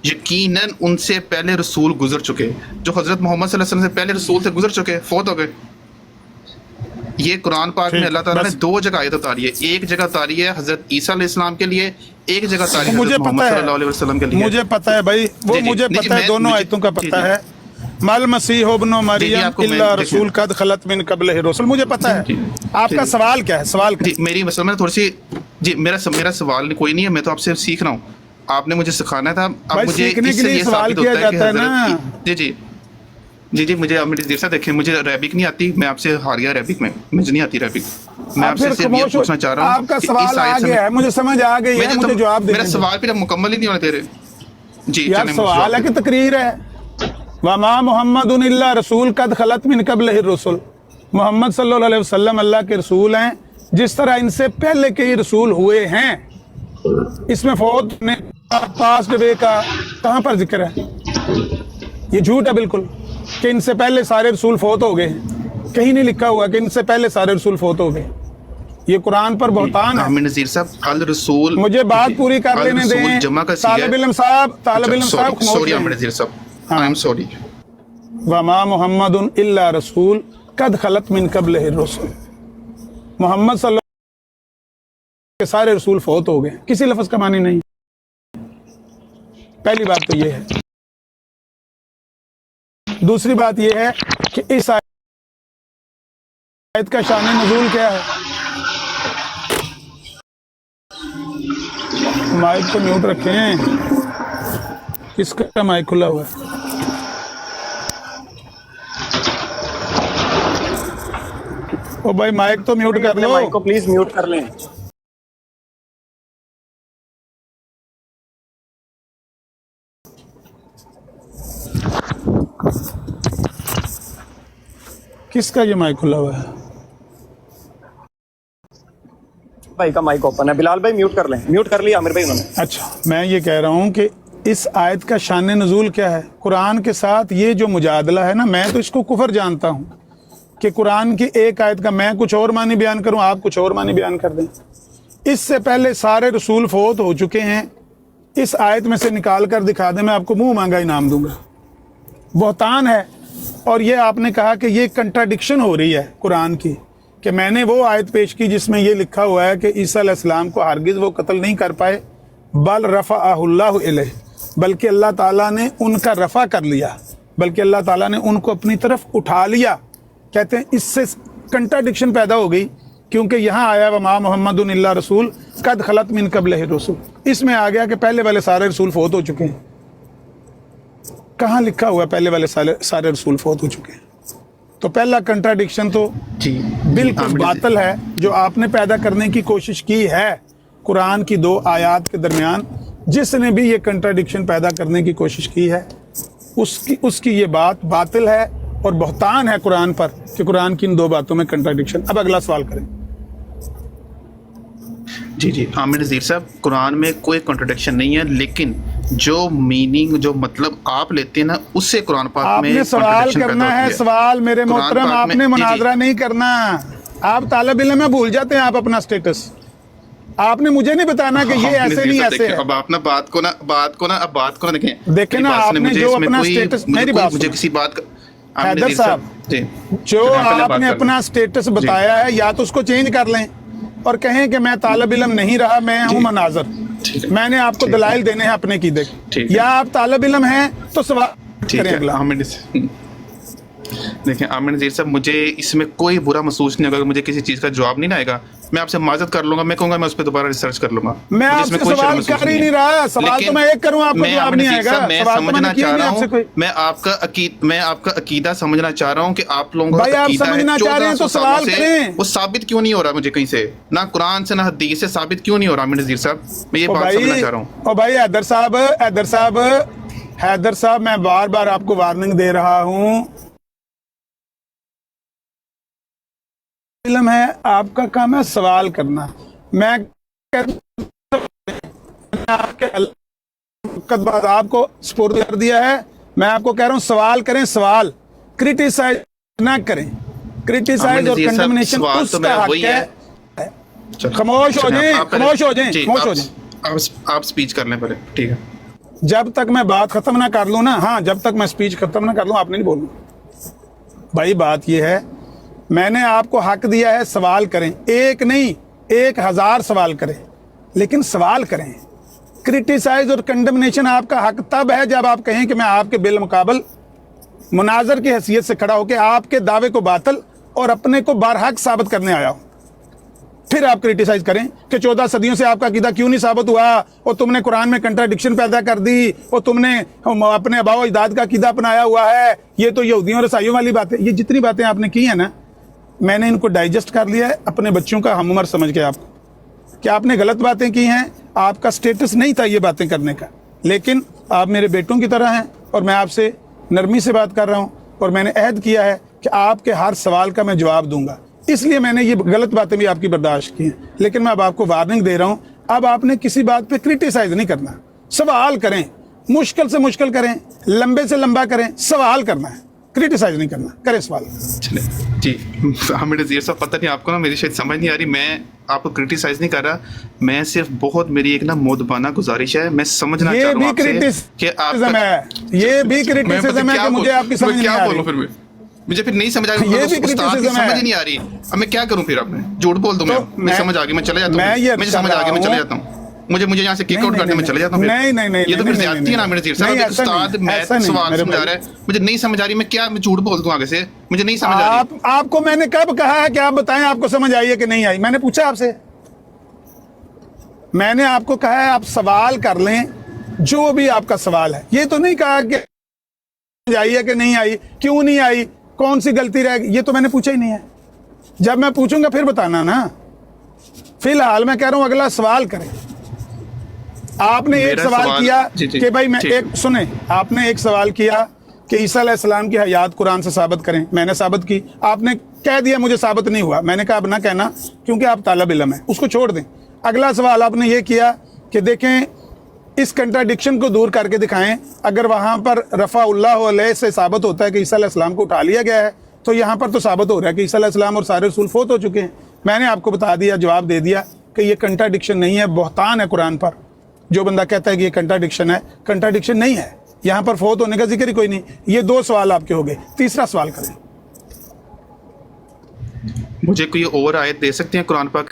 यकीनन उनसे पहले रसूल गुजर चुके, जो हज़रत मोहम्मद सल्लल्लाहु अलैहि वसल्लम से पहले रसूल से गुजर चुके, फौत हो गए। ये कुरान पाक में अल्लाह ताला ने दो जगह आयत उतारी है, एक जगह उतारी है हज़रत ईसा अलैहिस्सलाम के लिए, एक जगह उतारी है हज़रत मोहम्मद सल्लल्लाहु अलैहि वसल्लम के लिए। मुझे पता है भाई, वो मुझे पता है, दोनों आयतों का पता है। मल मसीह इब्न जी, मरियम आपको मैं- इल्ला देखिए। रसूल कद खलत मिन क़ब्लिही रुsul। मुझे पता है जी, आपका जी। सवाल क्या है, सवाल जी मेरी मतलब मैं थोड़ी सी जी मेरा सवाल कोई नहीं है, मैं तो आपसे सीख रहा हूँ, आपने मुझे सिखाना था। अब भाई, मुझे सीखने के इससे लिए ये सवाल साबित किया होता है कि जाता है हज़रत ना। जी जी जी जी मुझे आमिर नज़ीर साहब देखें, मुझे अरेबिक नहीं आती, मैं आपसे हार गया अरेबिक में, मुझे नहीं आती अरेबिक। मैं आप आपसे फिर सिर्फ ये खामोश हो। पूछना चाह रहा हूँ आपका कि सवाल इस आ आयत से गया है, मुझे समझ आ गई है, मुझे जवाब मेरा देने दो। सवाल फिर मुकम्मल ही नहीं होना तेरे। जी यार चलें, सवाल है कि तकरीर है। वमा मुहम्मदुन इल्ला रसूल कद खलत मिन क़ब्लिही रुsul। मोहम्मद सल्लल्लाहु अलैहि वसल्लम अल्लाह के रसूल हैं जिस तरह इनसे पहले के ही रसूल हुए हैं। इसमें फौत ने पास्ट वे का कहाँ पर जिक्र है? ये झूठ है बिल्कुल कि इनसे पहले सारे रसूल फौत हो गए हैं। कहीं नहीं लिखा हुआ कि इनसे पहले सारे रसूल फौत हो गए। ये कुरान पर बहुतान है। आमिर नज़ीर साहब अल रसूल, मुझे बात पूरी कर लेने दें। जमा का तालिब इल्म साहब, तालिब इल्म साहब खामोश सॉरी रहें। आमिर नज़ीर साहब, आई एम सॉरी। वमा मुहम्मदुन इल्ला रसूल कद खलत मिन क़ब्लिही रुsul। मोहम्मद सल्लल्लाहु के सारे रसूल फौत हो गए, किसी लफ्ज का मानी नहीं। पहली बात तो ये है। दूसरी बात ये है कि इस आयत का शान नुज़ूल क्या है? माइक को म्यूट रखें। किसका माइक खुला हुआ है? ओ भाई माइक तो म्यूट कर अपने लो। माइक को प्लीज म्यूट कर लें। किसका ये माइक खुला हुआ है? भाई का माइक ओपन है, बिलाल भाई म्यूट कर लें। म्यूट कर लिया आमिर भाई उन्होंने। अच्छा, मैं ये कह रहा हूँ कि इस आयत का शान नुज़ूल क्या है? कुरान के साथ ये जो मुजादला है ना, मैं तो इसको कुफर जानता हूँ कि कुरान की एक आयत का मैं कुछ और मानी बयान करूँ, आप कुछ और मानी बयान कर दें। इससे पहले सारे रसूल फौत हो चुके हैं, इस आयत में से निकाल कर दिखा दें, मैं आपको मुंह मांगा इनाम दूंगा। बहुतान है। और ये आपने कहा कि ये कंट्राडिक्शन हो रही है कुरान की, कि मैंने वो आयत पेश की जिसमें ये लिखा हुआ है कि ईसा अलैहिस्सलाम को हरगिज़ वो कत्ल नहीं कर पाए, बल रफ़अहुल्लाहु इलैह, बल्कि अल्लाह ताला ने उनका रफ़ा कर लिया, बल्कि अल्लाह ताला ने उनको अपनी तरफ उठा लिया। कहते हैं इससे कंट्राडिक्शन पैदा हो गई, क्योंकि यहाँ आया वमा मुहम्मदुन इल्ला रसूल कद खलत मिन क़ब्लिही रुsul। इसमें आ गया कि पहले वाले सारे रसूल फौत हो चुके हैं। कहाँ लिखा हुआ है पहले वाले सारे रसूल फौत हो चुके हैं? तो पहला कंट्राडिक्शन तो जी बिल्कुल बातिल है जो आपने पैदा करने की कोशिश की है कुरान की दो आयत के दरमियान। जिसने भी ये कंट्राडिक्शन पैदा करने की कोशिश की है उसकी ये बात बातिल है और बहुतान है कुरान पर कि कुरान की इन दो बातों में कंट्राडिक्शन। अब अगला सवाल करें। जी जी आमिर नज़ीर साहब, कुरान में कोई कॉन्ट्रडिक्शन नहीं है, लेकिन जो मीनिंग जो मतलब आप लेते हैं ना, उससे कुरान पाक में आपने सवाल contradiction पैदा करना होती है, सवाल मेरे कुरान मोहतरम, पाक में- आपने जी, जी। मुनाजरा नहीं करना। आप तालिब इल्म में भूल जाते हैं आप अपना स्टेटस। आपने मुझे नहीं बताना कि ये आमिर ऐसे नज़ीर नहीं साहब, ऐसे देखिए, है। अब आप ना बात को ना देखें। देखें मेरी ना, बात सुने, आपने मुझे जो इसमें अपना कोई- स्टेटस- मुझे मेरी कोई- बात मुझे सुनो। किसी बात का आमिर हैदर नज़ीर साहब, जी, जो मैं पहले बात आपने कर अपना लूं। स्टेटस बताया है, या तो उसको चेंज कर लें और कहें कि मैं तालिब इल्म नहीं रहा, मैं हूं मनाजर। ठीक है। मैंने आपको ठीक है। दलाइल देने हैं अपने कीदे के। ठीक है। या आप तालिब इल्म हैं तो सवाल ठीक करें है अगला। आमिर देखिए आमिर नज़ीर साहब, मुझे इसमें कोई बुरा महसूस नहीं होगा। मुझे किसी चीज़ का जवाब नहीं आएगा, मैं आपसे माजत कर लूंगा, मैं कहूँगा मैं उस पर दोबारा रिसर्च कर लूंगा। मैं मुझे आपसे इसमें कोई सवाल शर्म महसूस कर ही नहीं रहा। सवाल लेकिन तो मैं एक करूं, आपको मैं जवाब आमिर नहीं नज़ीर आएगा। साहब, मैं सवाल तो समझना मैंने किया चाह नहीं रहा आपसे कोई। हूँ, मैं आपका अकीदा समझना चाह रहा हूँ कि आप लोगों का भाई, आप अकीदा है समझना चाह रहे हैं तो 1400 सालों सवाल से, करें। वो साबित क्यों नहीं हो रहा मुझे कहीं से, ना कुरान से ना हदीस से साबित क्यों नहीं हो रहा आमिर नज़ीर साहब? मैं ये ओ बात भाई, समझना चाह रहा हूँ। ओ भाई हैदर साहब, मैं बार बार आपको वार्निंग दे रहा हूँ। इल्म है, आपका काम है सवाल करना। मैं आपके बाद आपको स्पुर्द कर दिया है। मैं आपको कह रहा हूँ सवाल करें, सवाल क्रिटिसाइज ना करें। क्रिटिसाइज और कंडेमनेशन उसका हक है। खामोश हो जाएं, खामोश हो जाएं, खामोश हो जाएं। आप स्पीच करने पड़े, ठीक है। जब तक मैं बात खत्म ना कर लूँ ना, हाँ, जब तक मैं स्पीच खत्म ना कर लूँ, आपने नहीं बोलना। भाई बात ये है, मैंने आपको हक दिया है सवाल करें, एक नहीं 1000 सवाल करें, लेकिन सवाल करें। क्रिटिसाइज और कंडेमनेशन आपका हक तब है जब आप कहें कि मैं आपके बिल मुकाबल मुनाजर की हैसियत से खड़ा होकर आपके दावे को बातिल और अपने को बारहक साबित करने आया हूं। फिर आप क्रिटिसाइज करें कि 14 सदियों से आपका अकीदा क्यों नहीं साबित हुआ, और तुमने कुरान में कंट्राडिक्शन पैदा कर दी, और तुमने अपने आबाओ अजदाद का अकीदा अपनाया हुआ है, ये तो यहूदियों और ईसाइयों वाली बातें। ये जितनी बातें आपने की हैं ना, मैंने इनको डाइजेस्ट कर लिया है अपने बच्चों का हम उम्र समझ के आपको, कि आपने गलत बातें की हैं, आपका स्टेटस नहीं था ये बातें करने का, लेकिन आप मेरे बेटों की तरह हैं और मैं आपसे नरमी से बात कर रहा हूँ, और मैंने अहद किया है कि आपके हर सवाल का मैं जवाब दूंगा, इसलिए मैंने ये गलत बातें भी आपकी बर्दाश्त की हैं। लेकिन मैं अब आपको वार्निंग दे रहा हूँ, अब आपने किसी बात पे क्रिटिसाइज नहीं करना, सवाल करें, मुश्किल से मुश्किल करें, लंबे से लंबा करें, सवाल करना है, क्रिटिसाइज नहीं करना, करें सवाल। चले जी, हामिद नज़ीर साहब, पता नहीं आपको ना मेरी शायद समझ नहीं आ रही, मैं आपको क्रिटिसाइज नहीं कर रहा, मैं सिर्फ बहुत मेरी एक ना मोदबाना गुजारिश है, मैं समझना चाह रहा हूँ आपसे कि क्रिटिसिज्म है, ये भी क्रिटिसिज्म है कि मुझे आपकी समझ नहीं आ रही। मुझे फिर नहीं समझ आ रही, ये भी उस्ताद की समझ ही नहीं आ रही, अब मैं क्या करूं? फिर आपने झूठ बोल दूं मैं समझ आ गई, मैं चले जाता हूं, मुझे समझ आ गई, मैं चले जाता हूं, मुझे यहाँ से किक आउट करने में चले जाता हूं। नहीं, ये तो फिर ज्यादती है ना मेरे साहब, एक उस्ताद मैं सवाल समझा रहा है, मुझे नहीं समझ आ रही, मैं क्या मैं झूठ बोल दूं आगे से? मुझे नहीं समझ आ रही। आपको मैंने कब कहा है कि आप बताएं आपको समझ आई है कि नहीं आई? मैंने पूछा आपसे, मैंने आपको कहा है आप सवाल कर लें, जो भी आपका सवाल है। ये तो नहीं कहा कि समझ आई है कि नहीं आई, क्यों नहीं आई, कौन सी गलती रह गई, ये तो मैंने पूछा ही नहीं है। जब मैं पूछूंगा फिर बताना ना। फिलहाल मैं कह रहा हूं अगला सवाल करें। आपने एक सवाल किया कि भाई मैं एक सुने, आपने एक सवाल किया कि ईसा अलैहिस्सलाम की हयात कुरान से साबित करें, मैंने साबित की, आपने कह दिया मुझे साबित नहीं हुआ, मैंने कहा अब ना कहना क्योंकि आप तालिब इल्म है, उसको छोड़ दें। अगला सवाल आपने ये किया कि देखें इस कंट्राडिक्शन को दूर करके दिखाएं, अगर वहाँ पर रफ़ाउल्लाहु अलैहि से साबित होता है कि ईसा अलैहिस्सलाम को उठा लिया गया है, तो यहाँ पर तो साबित हो रहा है कि ईसा अलैहिस्सलाम और सारे रसूल फौत हो चुके हैं। मैंने आपको बता दिया, जवाब दे दिया कि ये कंट्राडिक्शन नहीं है, बहतान है कुरान पर। जो बंदा कहता है कि ये कंट्राडिक्शन है, कंट्राडिक्शन नहीं है, यहाँ पर फौत होने का जिक्र ही कोई नहीं। ये 2 सवाल आपके हो गए, तीसरा सवाल करें। मुझे कोई और आयत दे सकते हैं कुरान पाक?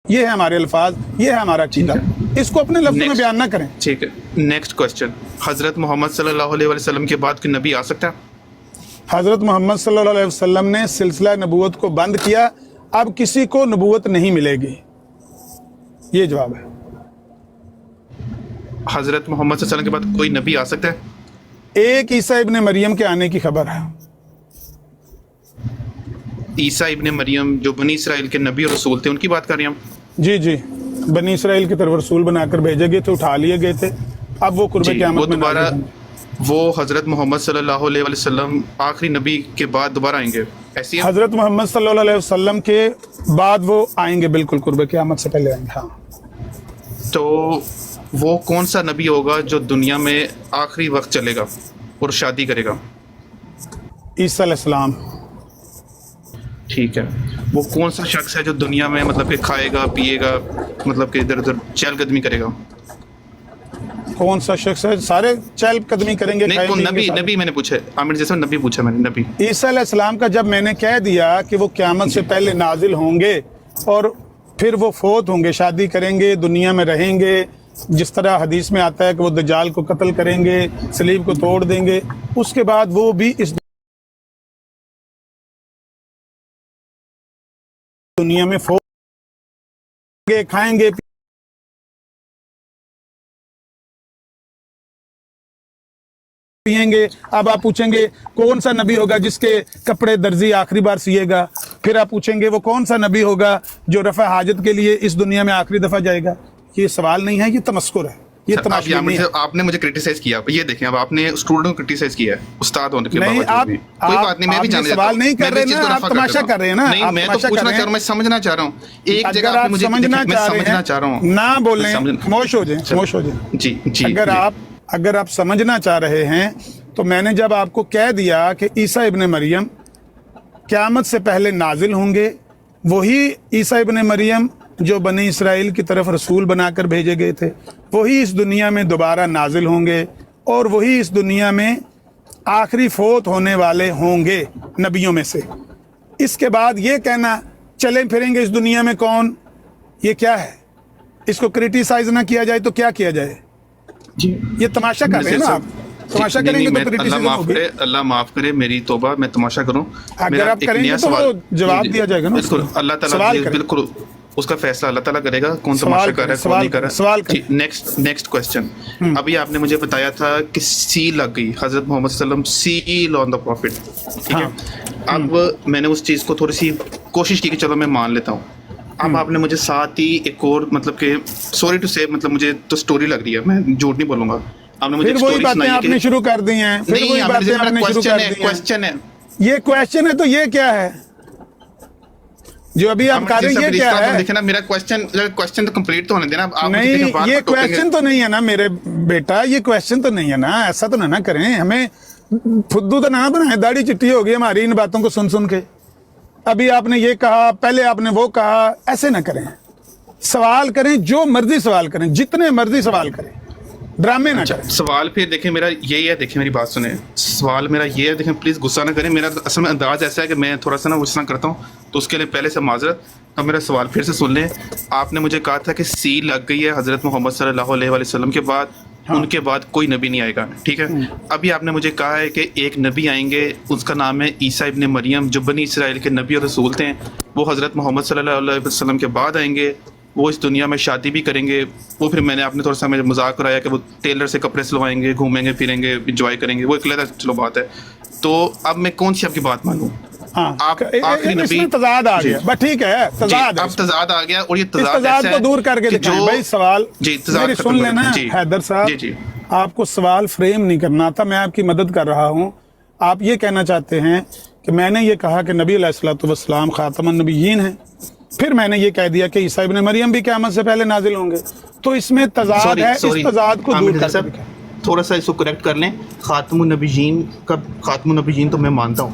ये है हमारे अल्फाज, ये है हमारा अकीदा, इसको अपने लफ्ज़ों में बयान ना करें। ठीक है, नेक्स्ट क्वेश्चन, हज़रत मोहम्मद सल्लल्लाहु अलैहि वसल्लम के बाद कोई नबी आ सकता है? हज़रत मोहम्मद सल्लल्लाहु अलैहि वसल्लम ने सिलसिला नबूवत को बंद किया, अब किसी को नबूवत नहीं मिलेगी, ये जवाब है। हज़रत मोहम्मद सल्लल्लाहु अलैहि वसल्लम के बाद कोई नबी आ सकता है? एक ईसा इब्ने मरियम के आने की खबर है। ईसा इब्ने मरियम जो बनी इसराइल के नबी और रसूल थे, उनकी बात कर रहे हैं हम? जी जी, बनी इसराइल की तरफ रसूल बनाकर भेजे गए थे, उठा लिए गए थे, अब वो कुर्बे क़यामत में दोबारा वो हज़रत मोहम्मद सल्लल्लाहु अलैहि वसल्लम आखिरी नबी के बाद दोबारा आएंगे, ऐसी है? हज़रत मोहम्मद सल्लल्लाहु अलैहि वसल्लम के बाद वो आएंगे, बिल्कुल कुर्बे क़यामत से पहले आएंगे। हाँ, तो वो कौन सा नबी होगा जो दुनिया में आखिरी वक्त चलेगा और शादी करेगा? ईसा अलैहिस्सलाम। ठीक है, वो कौन सा शख्स है जो दुनिया में मतलब कि खाएगा पिएगा, मतलब कि इधर उधर चहलकदमी करेगा? कौन सा शख्स है? सारे चहलकदमी करेंगे। नहीं, कौन नबी? नबी मैंने पूछा, आमिर जैसा नबी पूछा मैंने, नबी। ईसा अलैहिस्सलाम का जब मैंने कह दिया कि वो क़यामत से पहले नाजिल होंगे और फिर वो फौत होंगे, शादी करेंगे, दुनिया में रहेंगे, जिस तरह हदीस में आता है कि वो दज्जाल को कत्ल करेंगे, सलीब को तोड़ देंगे, उसके बाद वो भी इस दुनिया में फोड़ेंगे, खाएंगे, पिएंगे। अब आप पूछेंगे कौन सा नबी होगा जिसके कपड़े दर्जी आखिरी बार सिएगा, फिर आप पूछेंगे वो कौन सा नबी होगा जो रफा हाजत के लिए इस दुनिया में आखिरी दफा जाएगा। ये सवाल नहीं है, ये तमस्कुर है, ये तमाशा नहीं है। आपने मुझे क्रिटिसाइज किया, ये देखें अब आपने स्टूडेंट को क्रिटिसाइज किया है उस्ताद होने के नहीं, बावजूद भी। कोई बात नहीं, मैं भी जान सवाल नहीं कर रहे ना, आप तमाशा कर रहे हैं ना। नहीं, मैं तो पूछना चाह रहा हूँ, मैं समझना चाह रहा हूँ। एक जगह अगर आप आप मुझे समझना चाह रहा हूँ ना बोलें, खामोश हो जाएं, खामोश हो जाएं। जी जी। अगर आप समझना चाह रहे हैं तो मैंने जब आपको कह दिया कि ईसा इब्ने मरियम क़यामत से पहले नाजिल होंगे, वही ईसा इब्ने मरियम जो बनी इसराइल की तरफ रसूल बनाकर भेजे गए थे, वही इस दुनिया में दोबारा नाजिल होंगे और वही इस दुनिया में आखिरी फोत होने वाले होंगे नबियों में से। इसके बाद ये कहना चले फिरेंगे इस दुनिया में कौन, ये क्या है? इसको क्रिटिसाइज ना किया जाए तो क्या किया जाए? ये तमाशा कर रहे हैं ना आप, तमाशा करेंगे तो क्रिटिसिज्म होगी। अल्लाह माफ करे, मेरी तौबा, मैं तमाशा करूं। अगर आप करेंगे तो वो जवाब दिया जाएगा ना, बिल्कुल अल्लाह ताला बिल्कुल उसका फैसला अल्लाह ताला करेगा, कौन तमाशा कर रहा है कौन नहीं कर रहा है। नेक्स्ट क्वेश्चन, अभी आपने मुझे बताया था कि सील लग गई, हजरत मोहम्मद सल्लल्लाहु अलैहि वसल्लम सील ऑन द प्रॉफिट, ठीक है। अब मैंने उस चीज को थोड़ी सी कोशिश की कि चलो मैं मान लेता हूँ। अब आपने मुझे साथ ही एक और मतलब कि सॉरी टू से, मतलब मुझे तो स्टोरी लग रही है, मैं झूठ नहीं बोलूंगा। आपने मुझे वही बातें आपने शुरू कर दी हैं, फिर वही बातें आपने शुरू कर दी हैं। क्वेश्चन है, ये क्वेश्चन है तो ये क्या है जो अभी आप कर रहे हैं, ये क्या है? देखिए ना, मेरा क्वेश्चन तो कंप्लीट तो होने देना। नहीं, ये क्वेश्चन तो नहीं है ना मेरे बेटा, ये क्वेश्चन तो नहीं है ना, ऐसा तो ना करें, हमें फुद्दू तो ना बनाए, दाढ़ी चिट्ठी होगी हमारी इन बातों को सुन सुन के। अभी आपने ये कहा, पहले आपने वो कहा, ऐसे ना करें। सवाल करें, जो मर्जी सवाल करें, जितने मर्जी सवाल करें, ड्रामे ना करें। सवाल फिर देखें मेरा यही है, देखें मेरी बात सुने, सवाल मेरा ये है, देखें प्लीज़ गुस्सा ना करें, मेरा असल में अंदाज ऐसा है कि मैं थोड़ा सा ना गुस्सा करता हूँ, तो उसके लिए पहले से माजरत। अब मेरा सवाल फिर से सुन लें। आपने मुझे कहा था कि सील लग गई है हज़रत मोहम्मद सल्लल्लाहु अलैहि वसल्लम के बाद, उनके बाद कोई नबी नहीं आएगा, ठीक है। अभी आपने मुझे कहा है कि एक नबी आएंगे, उसका नाम है ईसा इब्ने मरियम, जो बनी इसराइल के नबी और रसूल थे, वो हज़रत मोहम्मद सल्लल्लाहु अलैहि वसल्लम के बाद आएंगे, वो इस दुनिया में शादी भी करेंगे। वो फिर मैंने आपने थोड़ा सा मेरे मजाक कराया कि वो टेलर से कपड़े सिलवाएंगे, घूमेंगे फिरेंगे, इंजॉय करेंगे, वो एक अलग चलो बात है। तो अब मैं कौन सी आपकी बात मानूं? हाँ, आप आखिरी नबी, इसमें तजाद आ गया, बस ठीक है, तजाद अब तजाद आ गया, और ये तजाद को दूर करके दिखाएं भाई। सवाल जी मेरी सुन लेना हैदर साहब, आपको सवाल फ्रेम नहीं करना था, मैं आपकी मदद कर रहा हूँ। आप ये कहना चाहते हैं कि मैंने ये कहा कि नबी अलैहिस्सलातु वस्सलाम खातमुन नबिय्यीन हैं, फिर मैंने ये कह दिया कि ईसा इब्ने मरियम भी क़यामत से पहले नाजिल होंगे, तो इसमें तजाद है। इस तजाद को दूर कर सकते, थोड़ा सा इसको करेक्ट कर लें। खातमुन नबिय्यीन का खातमुन नबिय्यीन तो मैं मानता हूँ,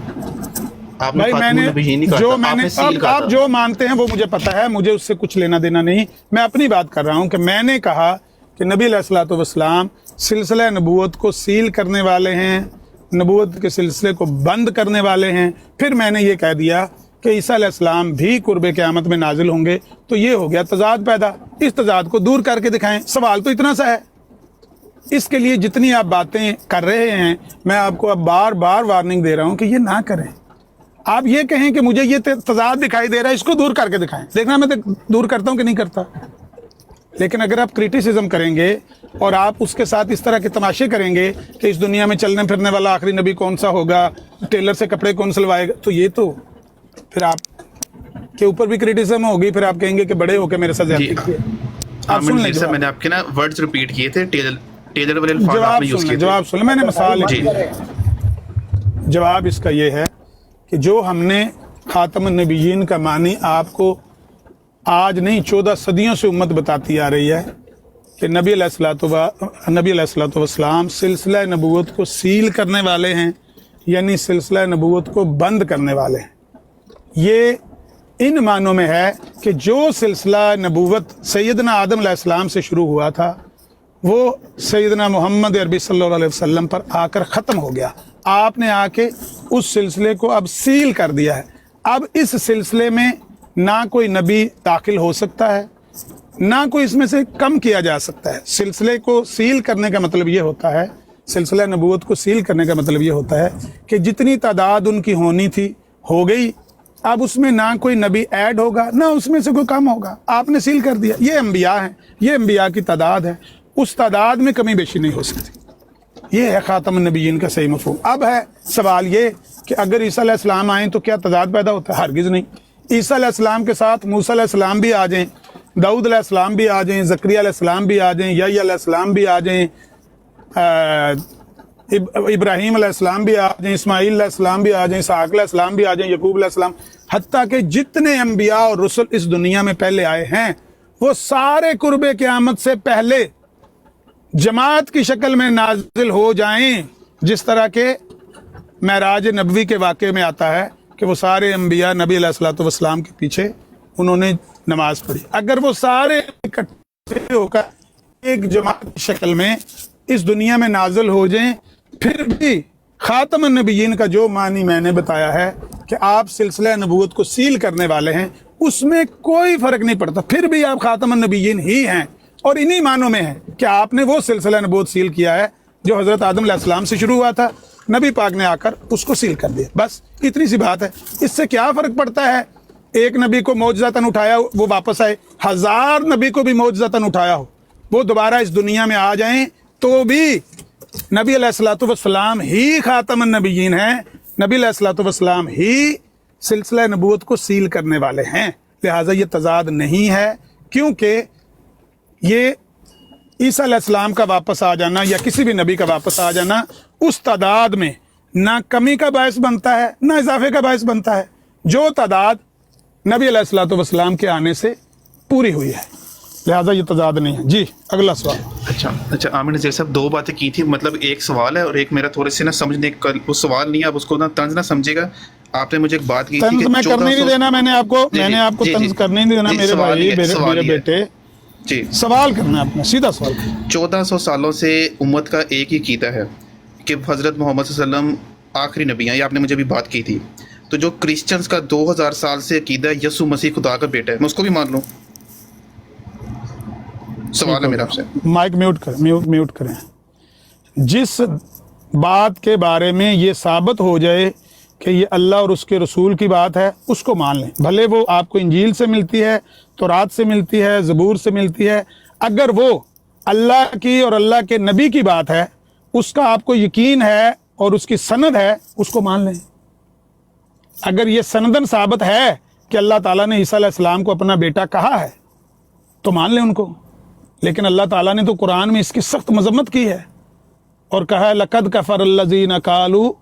भाई मैंने आप जो मानते हैं वो मुझे पता है, मुझे उससे कुछ लेना देना नहीं। मैं अपनी बात कर रहा हूँ कि मैंने कहा कि नबी अलैहिस्सलातु वस्सलाम सिलसिला नबूवत को सील करने वाले हैं, नबूवत के सिलसिले को बंद करने वाले हैं। फिर मैंने ये कह दिया कि ईसा अलैहिस्सलाम भी कुर्बे क़यामत में नाजिल होंगे, तो ये हो गया तजाद पैदा। इस तजाद को दूर करके दिखाएं। सवाल तो इतना सा है, इसके लिए जितनी आप बातें कर रहे हैं, मैं आपको अब बार बार वार्निंग दे रहा हूं कि ये ना करें। आप ये कहें कि मुझे ये तजाद दिखाई दे रहा है, इसको दूर करके दिखाएं, देखना मैं दूर करता हूं कि नहीं करता। लेकिन अगर आप क्रिटिसिज्म करेंगे और आप उसके साथ इस तरह के तमाशे करेंगे कि इस दुनिया में चलने फिरने वाला आखिरी नबी कौन सा होगा, टेलर से कपड़े कौन सिलवाएगा, तो ये तो फिर आप के ऊपर भी क्रिटिसिज्म होगी, फिर आप कहेंगे कि बड़े होके मेरे साथ ज्यादती किए। आप सुन लें, मैंने आपके ना वर्ड्स रिपीट किए थे, टेलर वाले अल्फाज आपने यूज किए थे। जवाब सुन, मैंने मिसाल जवाब इसका ये है कि जो हमने खातमुन नबिय्यीन का मानी आपको आज नहीं 14 सदियों से उम्मत बताती आ रही है कि नबी अलैहिस्सलातु वस्सलाम सिलसिला नबूवत को सील करने वाले हैं, यानी सिलसिला नबूवत को बंद करने वाले हैं। ये इन मानों में है कि जो सिलसिला नबूवत सैयदना आदम अलैहिस्सलाम से शुरू हुआ था, वो सैयदना मोहम्मद अरबी सल्लल्लाहु अलैहि वसल्लम पर आकर ख़त्म हो गया। आपने आके उस सिलसिले को अब सील कर दिया है। अब इस सिलसिले में ना कोई नबी दाखिल हो सकता है, ना कोई इसमें से कम किया जा सकता है। सिलसिले को सील करने का मतलब ये होता है, सिलसिला नबूवत को सील करने का मतलब ये होता है कि जितनी तादाद उनकी होनी थी हो गई, अब उसमें ना कोई नबी ऐड होगा ना उसमें से कोई कम होगा, आपने सील कर दिया। ये अंबिया हैं, ये अंबिया की तादाद है, उस तादाद में कमी बेशी नहीं हो सकती। ये है ख़ातमुन नबिय्यीन का सही मफ़हूम। अब है सवाल ये कि अगर ईसा अलैहिस्सलाम आएँ तो क्या तादाद पैदा होता है? हरगिज़ नहीं। ईसा अलैहिस्सलाम के साथ मूसा अलैहिस्सलाम भी आ जाएं, दाऊद अलैहिस्सलाम भी आ जाएं, ज़करिया अलैहिस्सलाम भी आ जाएं, यहया अलैहिस्सलाम भी आ जाएं, इब्राहीम अलैहिस्सलाम भी आ जाएं, इस्माईल अलैहिस्सलाम भी आ जाएं, इसहाक़ अलैहिस्सलाम भी आ जाएं, यकूब अलैहिस्सलाम, हत्ता कि जितने अंबिया और रसूल इस दुनिया में पहले आए हैं वो सारे कुर्बे क़यामत से पहले जमात की शक्ल में नाजिल हो जाएं, जिस तरह के महराज नबवी के वाक़े में आता है कि वो सारे अंबिया नबी अलैहिस्सलातु वस्सलाम के पीछे उन्होंने नमाज पढ़ी। अगर वो सारे इकट्ठे होकर एक जमात की शक्ल में इस दुनिया में नाजिल हो जाएं, फिर भी ख़ातमुन नबिय्यीन का जो मानी मैंने बताया है कि आप सिलसिला नबूवत को सील करने वाले हैं, उसमें कोई फ़र्क नहीं पड़ता, फिर भी आप ख़ातमुन नबिय्यीन ही हैं। और इन्हीं मानों में है कि आपने वो सिलसिला नबूवत सील किया है जो हज़रत आदम अलैहिस्सलाम से शुरू हुआ था, नबी पाक ने आकर उसको सील कर दिया। बस इतनी सी बात है। इससे क्या फ़र्क पड़ता है? एक नबी को मौजज़तन उठाया वो वापस आए, 1000 नबी को भी मौजज़तन उठाया हो वो दोबारा इस दुनिया में आ जाएं, तो भी नबी अलैहिस्सलातु वस्सलाम ही ख़ातमुन नबिय्यीन हैं, नबी अलैहिस्सलातु वस्सलाम ही सिलसिला नबूवत को सील करने वाले हैं। लिहाजा ये तज़ाद नहीं है, क्योंकि ये ईसा अलैहिस्सलाम का वापस आ जाना या किसी भी नबी का वापस आ जाना उस तादाद में ना कमी का बायस बनता है ना इजाफे का बायस बनता है, जो तादाद नबी अलैहिस्सलातु वस्सलाम के आने से पूरी हुई है। लिहाजा ये तजाद नहीं है। जी अगला सवाल। अच्छा आमिर नज़ीर साहब, दो बातें की थी, मतलब एक सवाल है और एक मेरा थोड़े से ना समझने का वो सवाल नहीं है, आप उसको ना तंज ना समझिएगा। आपने मुझे एक बात की थी कि मैं करने नहीं देना, मैंने आपको तंज करने नहीं देना मेरे भाई, मेरे बेटे जी। सवाल करना है अपना, सीधा सवाल। 1400 सालों से उम्मत का एक ही कीदा है कि हज़रत मोहम्मद सल्लल्लाहु अलैहि वसल्लम आखिरी नबी हैं, ये आपने मुझे अभी बात की थी। तो जो क्रिश्चियंस का 2000 साल से अकीदा है यसु मसीह खुदा का बेटा है, मैं उसको भी मान लूँ? सवाल है मेरा आपसे। माइक म्यूट करें। जिस बात के बारे में ये साबित हो जाए कि ये अल्लाह और उसके रसूल की बात है उसको मान लें, भले वो आपको इंजील से मिलती है, तौरात से मिलती है, ज़बूर से मिलती है। अगर वो अल्लाह की और अल्लाह के नबी की बात है, उसका आपको यकीन है और उसकी सनद है, उसको मान लें। अगर ये सनदन साबित है कि अल्लाह ताला ने ईसा अलैहिस्सलाम को अपना बेटा कहा है तो मान लें उनको। लेकिन अल्लाह ताला ने तो कुरान में इसकी सख्त मजम्मत की है और कहा है लक़द कफ़रल्लज़ीना क़ालू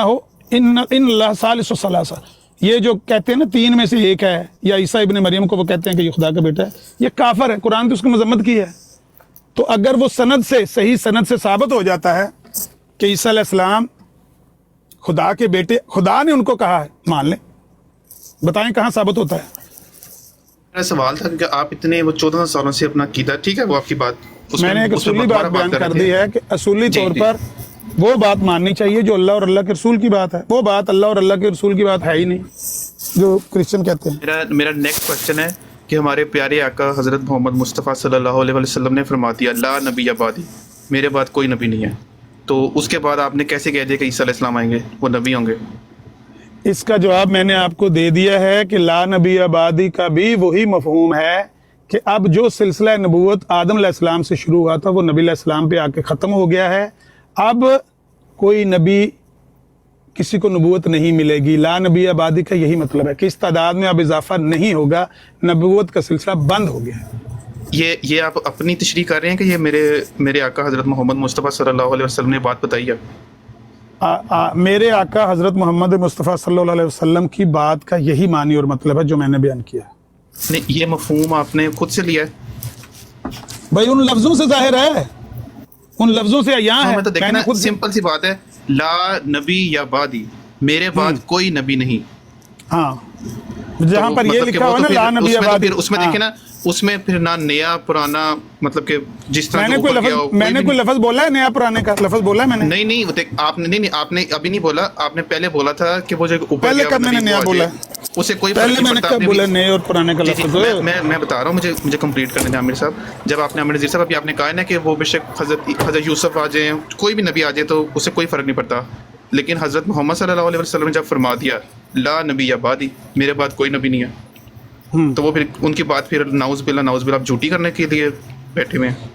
इन्नल्लाह सालिसु सलासा। ये जो कहते हैं ना तीन में से एक है, या ईसा इब्न मरियम को वो कहते हैं कि ये खुदा का बेटा है, ये काफिर है। कुरान तो उसकी मजम्मत की है। तो अगर वो सनद से, सही सनद से साबित हो जाता है कि ईसा अलैहिस्सलाम खुदा के बेटे, खुदा ने उनको कहा है, मान लें। बताएं कहाँ साबित होता है? मेरा सवाल था कि आप इतने वो 14 सालों से अपना कीदा, ठीक है वो आपकी बात, मैंने एक असूली बात बयान कर दी है कि असूली तौर पर वो बात माननी चाहिए जो अल्लाह और अल्लाह के रसूल की बात है। वो बात अल्लाह और अल्लाह के रसूल की बात है ही नहीं जो क्रिश्चियन कहते हैं। मेरा नेक्स्ट क्वेश्चन है कि हमारे प्यारे आका हज़रत मोहम्मद मुस्तफ़ा सल्लल्लाहु अलैहि वसल्लम ने फरमा दिया ला नबी अबादी, मेरे बाद कोई नबी नहीं है, तो उसके बाद आपने कैसे कह दिया कि ईसा अलैहिस्सलाम आएंगे, वो नबी होंगे? इसका जवाब मैंने आपको दे दिया है कि ला नबी आबादी का भी वही मफहूम है कि अब जो सिलसिला नबूवत आदम अलैहिस्सलाम से शुरू हुआ था वो नबी अलैहिस्सलाम पे आके ख़त्म हो गया है। अब कोई नबी, किसी को नबूवत नहीं मिलेगी। ला नबी आबादी का यही मतलब है कि इस तादाद में अब इजाफा नहीं होगा, नबूवत का सिलसिला बंद हो गया है। ये आप अपनी तशरीह कर रहे हैं कि ये मेरे आका हज़रत मोहम्मद मुस्तफ़ा सल्लल्लाहु अलैहि वसल्लम ने बात बताई है? मेरे आका हज़रत मोहम्मद मुस्तफ़ा सल्लल्लाहु अलैहि वसल्लम की बात का यही मानी और मतलब है जो मैंने बयान किया। नहीं, ये मफहूम आपने खुद से लिया है भाई? उन लफ्ज़ों से जाहिर है, उन लफ्ज़ों से यहाँ है। तो मैंने खुद सिंपल सी बात है, ला नबी या बादी, मेरे बाद कोई नबी नहीं। हाँ, जहाँ पर ये लिखा हुआ ना ला नबी आबादी, उसमें देखे ना, उसमें फिर ना नया पुराना, मतलब कि जिस तरह मैंने कोई लफ्ज़ बोला है नया पुराने का लफ्ज़ बोला है मैंने? नहीं आपने अभी नहीं बोला, आपने पहले बोला था कि वो जो ऊपर पहले कब मैंने नया बोला है? اسے کوئی پہلے فرق نہیں میں نے پڑتا کب اپنے بولا نئے اور پرانے کا جی جی لفظ؟ میں بتا رہا ہوں، مجھے کمپلیٹ کرنے دیں عامر صاحب. جب آپ نے عامر نذیر صاحب ابھی آپ نے کہا ہے نا کہ وہ بے شک حضرت یوسف آ جائیں، کوئی بھی نبی آ جائے تو اسے کوئی فرق نہیں پڑتا، لیکن حضرت محمد صلی اللہ علیہ وسلم نے جب فرما دیا لا نبی بعدی، میرے بعد کوئی نبی نہیں ہے، تو وہ پھر ان کی بات پھر نعوذ باللہ آپ جھوٹی کرنے کے لیے بیٹھے ہوئے ہیں.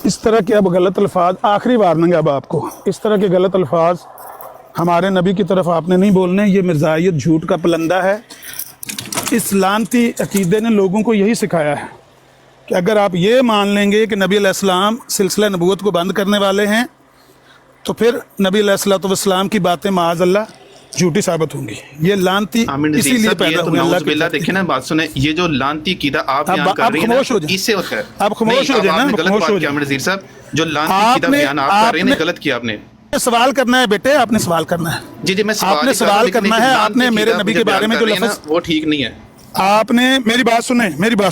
اس طرح کے اب غلط الفاظ، آخری وارننگ اب آپ کو، اس طرح کے غلط الفاظ ہمارے نبی کی طرف آپ نے نہیں بولنے. یہ مرزائیت جھوٹ کا پلندہ ہے. اس لعنتی عقیدے نے لوگوں کو یہی سکھایا ہے کہ اگر آپ یہ مان لیں گے کہ نبی علیہ السلام سلسلہ نبوت کو بند کرنے والے ہیں تو پھر نبی علیہ السلام کی باتیں معاذ اللہ جھوٹی ثابت ہوں گی. یہ لعنتی عامر اسی نذیر لیے صاحب یہ پیدا تو ہوئے نعوذ اللہ کی باللہ، طرف. دیکھیں نا بات سنیں، یہ جو لعنتی عقیدہ آپ بیان کر رہی ہیں خاموش ہو نا، جائیں. اس سے ہوتا ہے. آپ خاموش نہیں، ہو جائیں آپ نا، نے غلط خاموش بات ہو کیا جائیں. عامر نذیر صاحب، جو لعنتی آپ عقیدہ نے- بیان آپ کر رہے ہیں آپ نا، نے- غلط کیا آپ نے. سوال کرنا ہے بیٹے، آپ نے سوال کرنا ہے. جی میں آپ نے ہی کر رہا سوال ہوں، لیکن کرنا ہے. لعنتی آپ نے میرے عقیدہ نبی مجھے کے بارے بیان میں کر جو رہی ہیں نا، لفظ، وہ ٹھیک نہیں ہے. آپ نے میری بات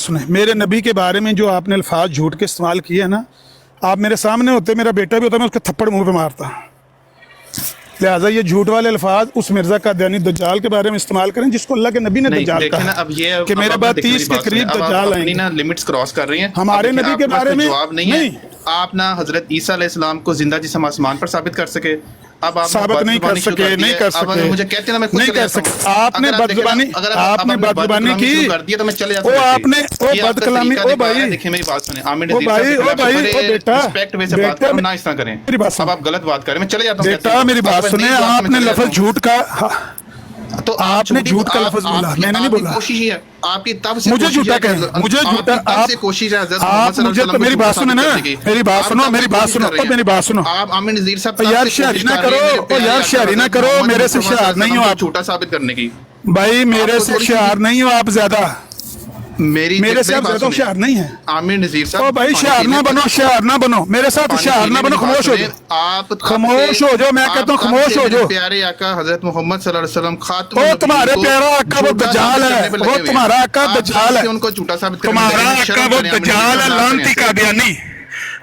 سنیں، میرے نبی کے بارے میں جو آپ نے الفاظ جھوٹ کے استعمال کیے ہیں نا، آپ میرے سامنے ہوتے، میرا بیٹا بھی ہوتا، میں اس کے تھپڑ منہ پہ مارتا. لہٰذا یہ جھوٹ والے الفاظ اس مرزا قادیانی دجال کے بارے میں استعمال کریں جس کو اللہ کے نبی نے نہیں دجال دیکھیں نا، کہا اب یہ کہ میرے بعد 30 کے قریب دجال آئیں اپنی گے. نا لمٹس کراس کر رہی ہیں. ہمارے اب دیکھیں، نبی آپ کے پاس بارے کوئی میں جواب نہیں ہے. آپ نا حضرت عیسیٰ علیہ السلام کو زندہ جسم آسمان پر ثابت کر سکے. اب آپ ثابت نہیں کر سکے، نہیں کر اب اگر سکے، مجھے کہتے ہیں نا میں خود نہیں چلے کر جاتا ہوں. سکے. آپ نے اگر دیکھیں نا، بدزبانی، اگر آپ نے بدزبانی کی، کر دیا تو میں چلے جاتا او ہوں. آپ نے او یہ آپ کا بدکلامی، طریقہ او دکھا ہے. بھائی، دیکھیں میری بات سنیں، عامر او نذیر صاحب بھائی، کے او خلاف بھائی، بڑے او بیٹا، رسپیکٹ وے سے بات بیٹا، کرو، نہ اس طرح کریں. میری بات سن. اب آپ غلط بات کریں، میں چلے جاتا ہوں. بیٹا میری بات سنیں. آپ نے لفظ جھوٹ کا، تو آپ نے جھوٹ کا لفظ بولا، میں نے نہیں بولا. کوشش ہی ہے آپ کی، تب سے مجھے کوشش جھوٹا ہے کہ کہیں، مجھے جھوٹا، تب سے کوشش ہے حضرت محمد آپ صلی اللہ مجھے علیہ تو وسلم میری کو بات سنیں نا، ثابت کرنے کی. میری بات سنو، میری بات سنو، او میری بات سنو. آپ عامر نذیر صاحب او یار شہری نہ کرو، او یار شہری نہ کرو، میرے سے شعار نہیں ہو آپ. جھوٹا ثابت کرنے کی بھائی میرے سے شعار نہیں ہو آپ زیادہ، میرے سے آپ زیادہ ہوشیار نہیں ہیں. عامر نذیر صاحب، او بھائی شعار نہ بنو، شعار نہ بنو میرے ساتھ، شعار نہ بنو. خاموش ہو جاؤ، آپ خاموش ہو جاؤ، میں کہتا ہوں خاموش ہو جاؤ. پیارے آقا حضرت محمد صلی اللہ علیہ وسلم خاتم وہ النبیین تمہارے کو پیارا آقا وہ جھوٹا دجال ثابت ہے، کرنے پہ لگے وہ ہوئے ہیں. تمہارا آقا آپ دجال ہے، ان کو جھوٹا ثابت کرنے تمہارا میں آقا شرم وہ کریں. عامر نذیر دجال ہے، صاحب، لعنتی قادیانی،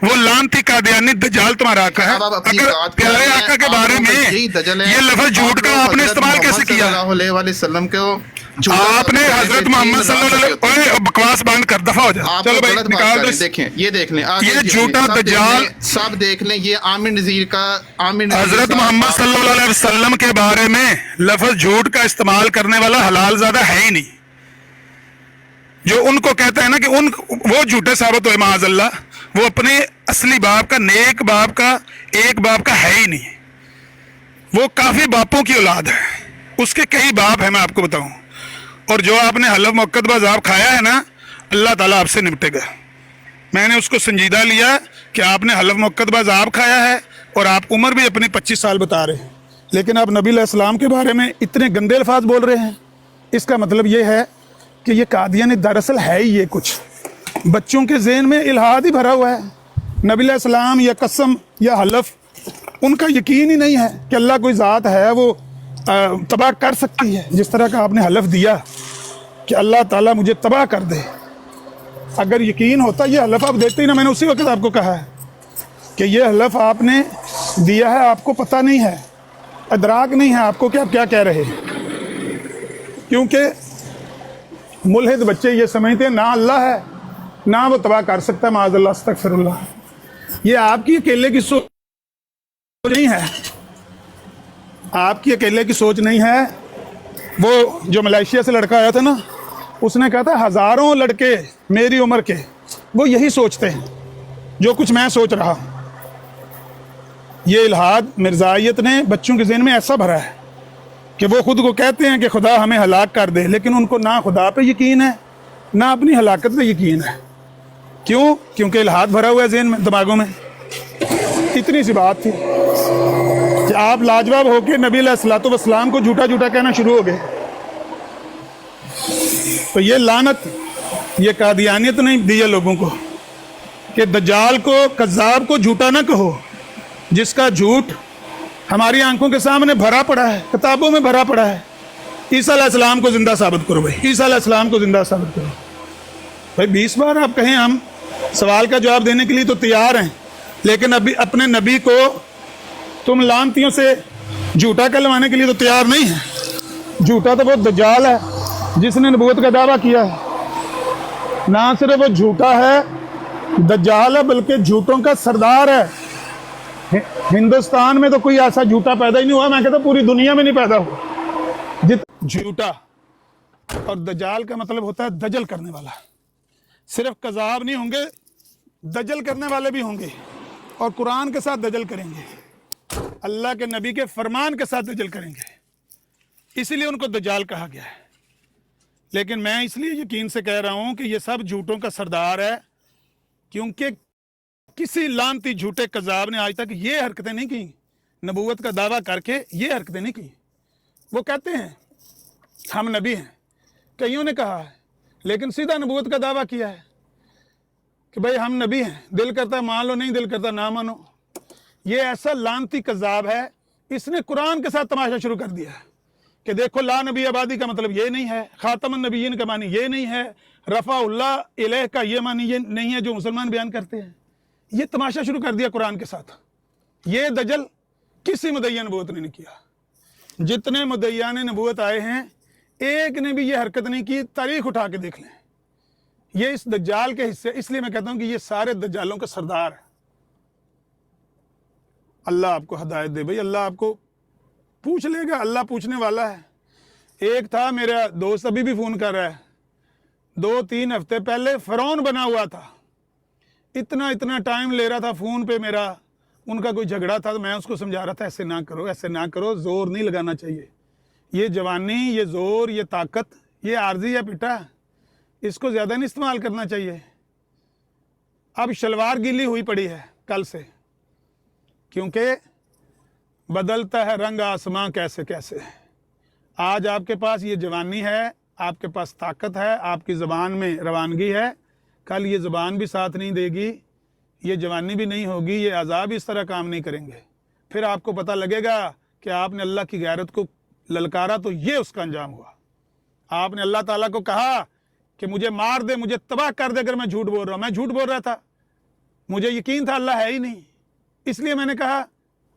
وہ لعنتی قادیانی دجال تمہارا آقا ہے. اب آپ اپنی اگر بات پیارے کر رہے ہیں، آقا کے آپ بارے لوگوں کا میں یہی دجل ہے. یہ لفظ جھوٹ کا آپ نے استعمال کیسے کیا؟ صلی اللہ علیہ وسلم کو آپ نے حضرت محمد صلی اللہ علیہ وسلم، بکواس بند کر، دفعہ ہو جائے. چلو بھائی نکال دو. دیکھیں یہ دیکھ لیں، یہ جھوٹا دجال، سب دیکھ لیں. یہ عامر نذیر کا، عامر نذیر حضرت صاحب، محمد صلی اللہ علیہ وسلم کے بارے میں لفظ جھوٹ کا استعمال کرنے والا حلال زیادہ ہے ہی نہیں. جو ان کو کہتے ہیں نا کہ وہ جھوٹے ثابت ہوئے معاذ اللہ، وہ اپنے اصلی باپ کا، نیک باپ کا، ایک باپ کا ہے ہی نہیں. وہ کافی باپوں کی اولاد ہے، اس کے کئی باپ ہیں، میں آپ کو بتاؤں. اور جو آپ نے حلف مقدمہ عذاب کھایا ہے نا، اللہ تعالیٰ آپ سے نپٹے گا. میں نے اس کو سنجیدہ لیا کہ آپ نے حلف مقدمہ عذاب کھایا ہے اور آپ عمر بھی اپنی 25 سال بتا رہے ہیں، لیکن آپ نبی علیہ السلام کے بارے میں اتنے گندے الفاظ بول رہے ہیں. اس کا مطلب یہ ہے کہ یہ قادیانی دراصل ہے ہی یہ کچھ بچوں کے ذہن میں الہاد ہی بھرا ہوا ہے. نبی علیہ السلام یا قسم یا حلف، ان کا یقین ہی نہیں ہے کہ اللہ کوئی ذات ہے وہ تباہ کر سکتی ہے. جس طرح کا آپ نے حلف دیا کہ اللہ تعالیٰ مجھے تباہ کر دے، اگر یقین ہوتا یہ حلف آپ دیتے ہی نا. میں نے اسی وقت آپ کو کہا ہے کہ یہ حلف آپ نے دیا ہے، آپ کو پتہ نہیں ہے، ادراک نہیں ہے آپ کو کہ آپ کیا کہہ رہے ہیں. کیونکہ ملحد بچے یہ سمجھتے ہیں نہ اللہ ہے نہ وہ تباہ کر سکتا ہے، معاذ اللہ، استغفر اللہ. یہ آپ کی اکیلے کی سوچ نہیں ہے، آپ کی اکیلے کی سوچ نہیں ہے. وہ جو ملائیشیا سے لڑکا آیا تھا نا، اس نے کہا تھا ہزاروں لڑکے میری عمر کے وہ یہی سوچتے ہیں جو کچھ میں سوچ رہا ہوں. یہ الہاد مرزائیت نے بچوں کے ذہن میں ایسا بھرا ہے کہ وہ خود کو کہتے ہیں کہ خدا ہمیں ہلاک کر دے، لیکن ان کو نہ خدا پہ یقین ہے نہ اپنی ہلاکت پہ یقین ہے. کیوں؟ کیونکہ الہاد بھرا ہوا ہے ذہن میں، دماغوں میں. اتنی سی بات تھی کہ آپ لاجواب ہو کے نبی علیہ الصلوۃ والسلام کو جھوٹا جھوٹا کہنا شروع ہو گئے. تو یہ لعنت، یہ قادیانیت نے دی ہے لوگوں کو کہ دجال کو، کذاب کو جھوٹا نہ کہو، جس کا جھوٹ ہماری آنکھوں کے سامنے بھرا پڑا ہے، کتابوں میں بھرا پڑا ہے. عیسیٰ علیہ السلام کو زندہ ثابت کرو بھائی، عیسیٰ علیہ السلام کو زندہ ثابت کرو بھائی. 20 بار آپ کہیں، ہم سوال کا جواب دینے کے لیے تو تیار ہیں، لیکن ابھی اپنے نبی کو تم لعنتیوں سے جھوٹا کہلوانے کے لیے تو تیار نہیں ہیں. झूठा तो वो दज्जाल है जिसने नबूवत का दावा किया है। ना सिर्फ वो झूठा है, दज्जाल है, बल्कि झूठों का सरदार है। हिंदुस्तान में तो कोई ऐसा झूठा पैदा ही नहीं हुआ, मैं कहता पूरी दुनिया में नहीं पैदा हुआ जित झूठा। और दज्जाल का मतलब होता है दजल करने वाला। सिर्फ कज़ाब नहीं होंगे, दजल करने वाले भी होंगे, और कुरान के साथ दजल करेंगे, अल्लाह के नबी के फरमान के साथ दजल करेंगे, इसलिए उनको दज्जाल कहा गया है। लेकिन मैं इसलिए यकीन से कह रहा हूं कि ये सब झूठों का सरदार है, क्योंकि किसी लानती झूठे कज़ाब ने आज तक ये हरकतें नहीं की, नबूवत का दावा करके ये हरकतें नहीं की। वो कहते हैं हम नबी हैं, कईयों ने कहा है, लेकिन सीधा नबूवत का दावा किया है कि भाई हम नबी हैं, दिल करता मान लो, नहीं दिल करता ना मानो। ये ऐसा लानती कज़ाब है, इसने कुरान के साथ तमाशा शुरू कर दिया है कि देखो ला नबी आबादी का मतलब ये नहीं है, खातमुन नबीयीन का मानी ये नहीं है, रफ़ाउल्लाह इलैह का ये मानी ये नहीं है जो मुसलमान बयान करते हैं। ये तमाशा शुरू कर दिया कुरान के साथ। ये दजल किसी मुदय्यन नबूवत ने नहीं किया। जितने मुदय्यान नबूवत आए हैं एक ने भी ये हरकत नहीं की, तारीख उठा के देख लें। ये इस दज्जाल के हिस्से, इसलिए मैं कहता हूं कि ये सारे दज्जालों का सरदार है। अल्लाह आपको हिदायत दे भाई, अल्लाह आपको पूछ लेगा, अल्लाह पूछने वाला है। एक था मेरा दोस्त, अभी भी फ़ोन कर रहा है, 2-3 हफ्ते पहले फ़िरौन बना हुआ था, इतना टाइम ले रहा था फ़ोन पे मेरा। उनका कोई झगड़ा था तो मैं उसको समझा रहा था ऐसे ना करो, ऐसे ना करो, ज़ोर नहीं लगाना चाहिए, ये जवानी, ये ज़ोर, ये ताकत, ये आर्जी है बेटा, इसको ज़्यादा नहीं इस्तेमाल करना चाहिए। अब शलवार गीली हुई पड़ी है कल से, क्योंकि बदलता है रंग आसमां कैसे कैसे। आज आपके पास ये जवानी है, आपके पास ताकत है, आपकी ज़बान में रवानगी है, कल ये ज़बान भी साथ नहीं देगी, ये जवानी भी नहीं होगी, ये अज़ाब इस तरह काम नहीं करेंगे। फिर आपको पता लगेगा कि आपने अल्लाह की गैरत को ललकारा तो ये उसका अंजाम हुआ। आपने अल्लाह ताला को कहा कि मुझे मार दे, मुझे तबाह कर दे अगर मैं झूठ बोल रहा हूँ। मैं झूठ बोल रहा था, मुझे यकीन था अल्लाह है ही नहीं, इसलिए मैंने कहा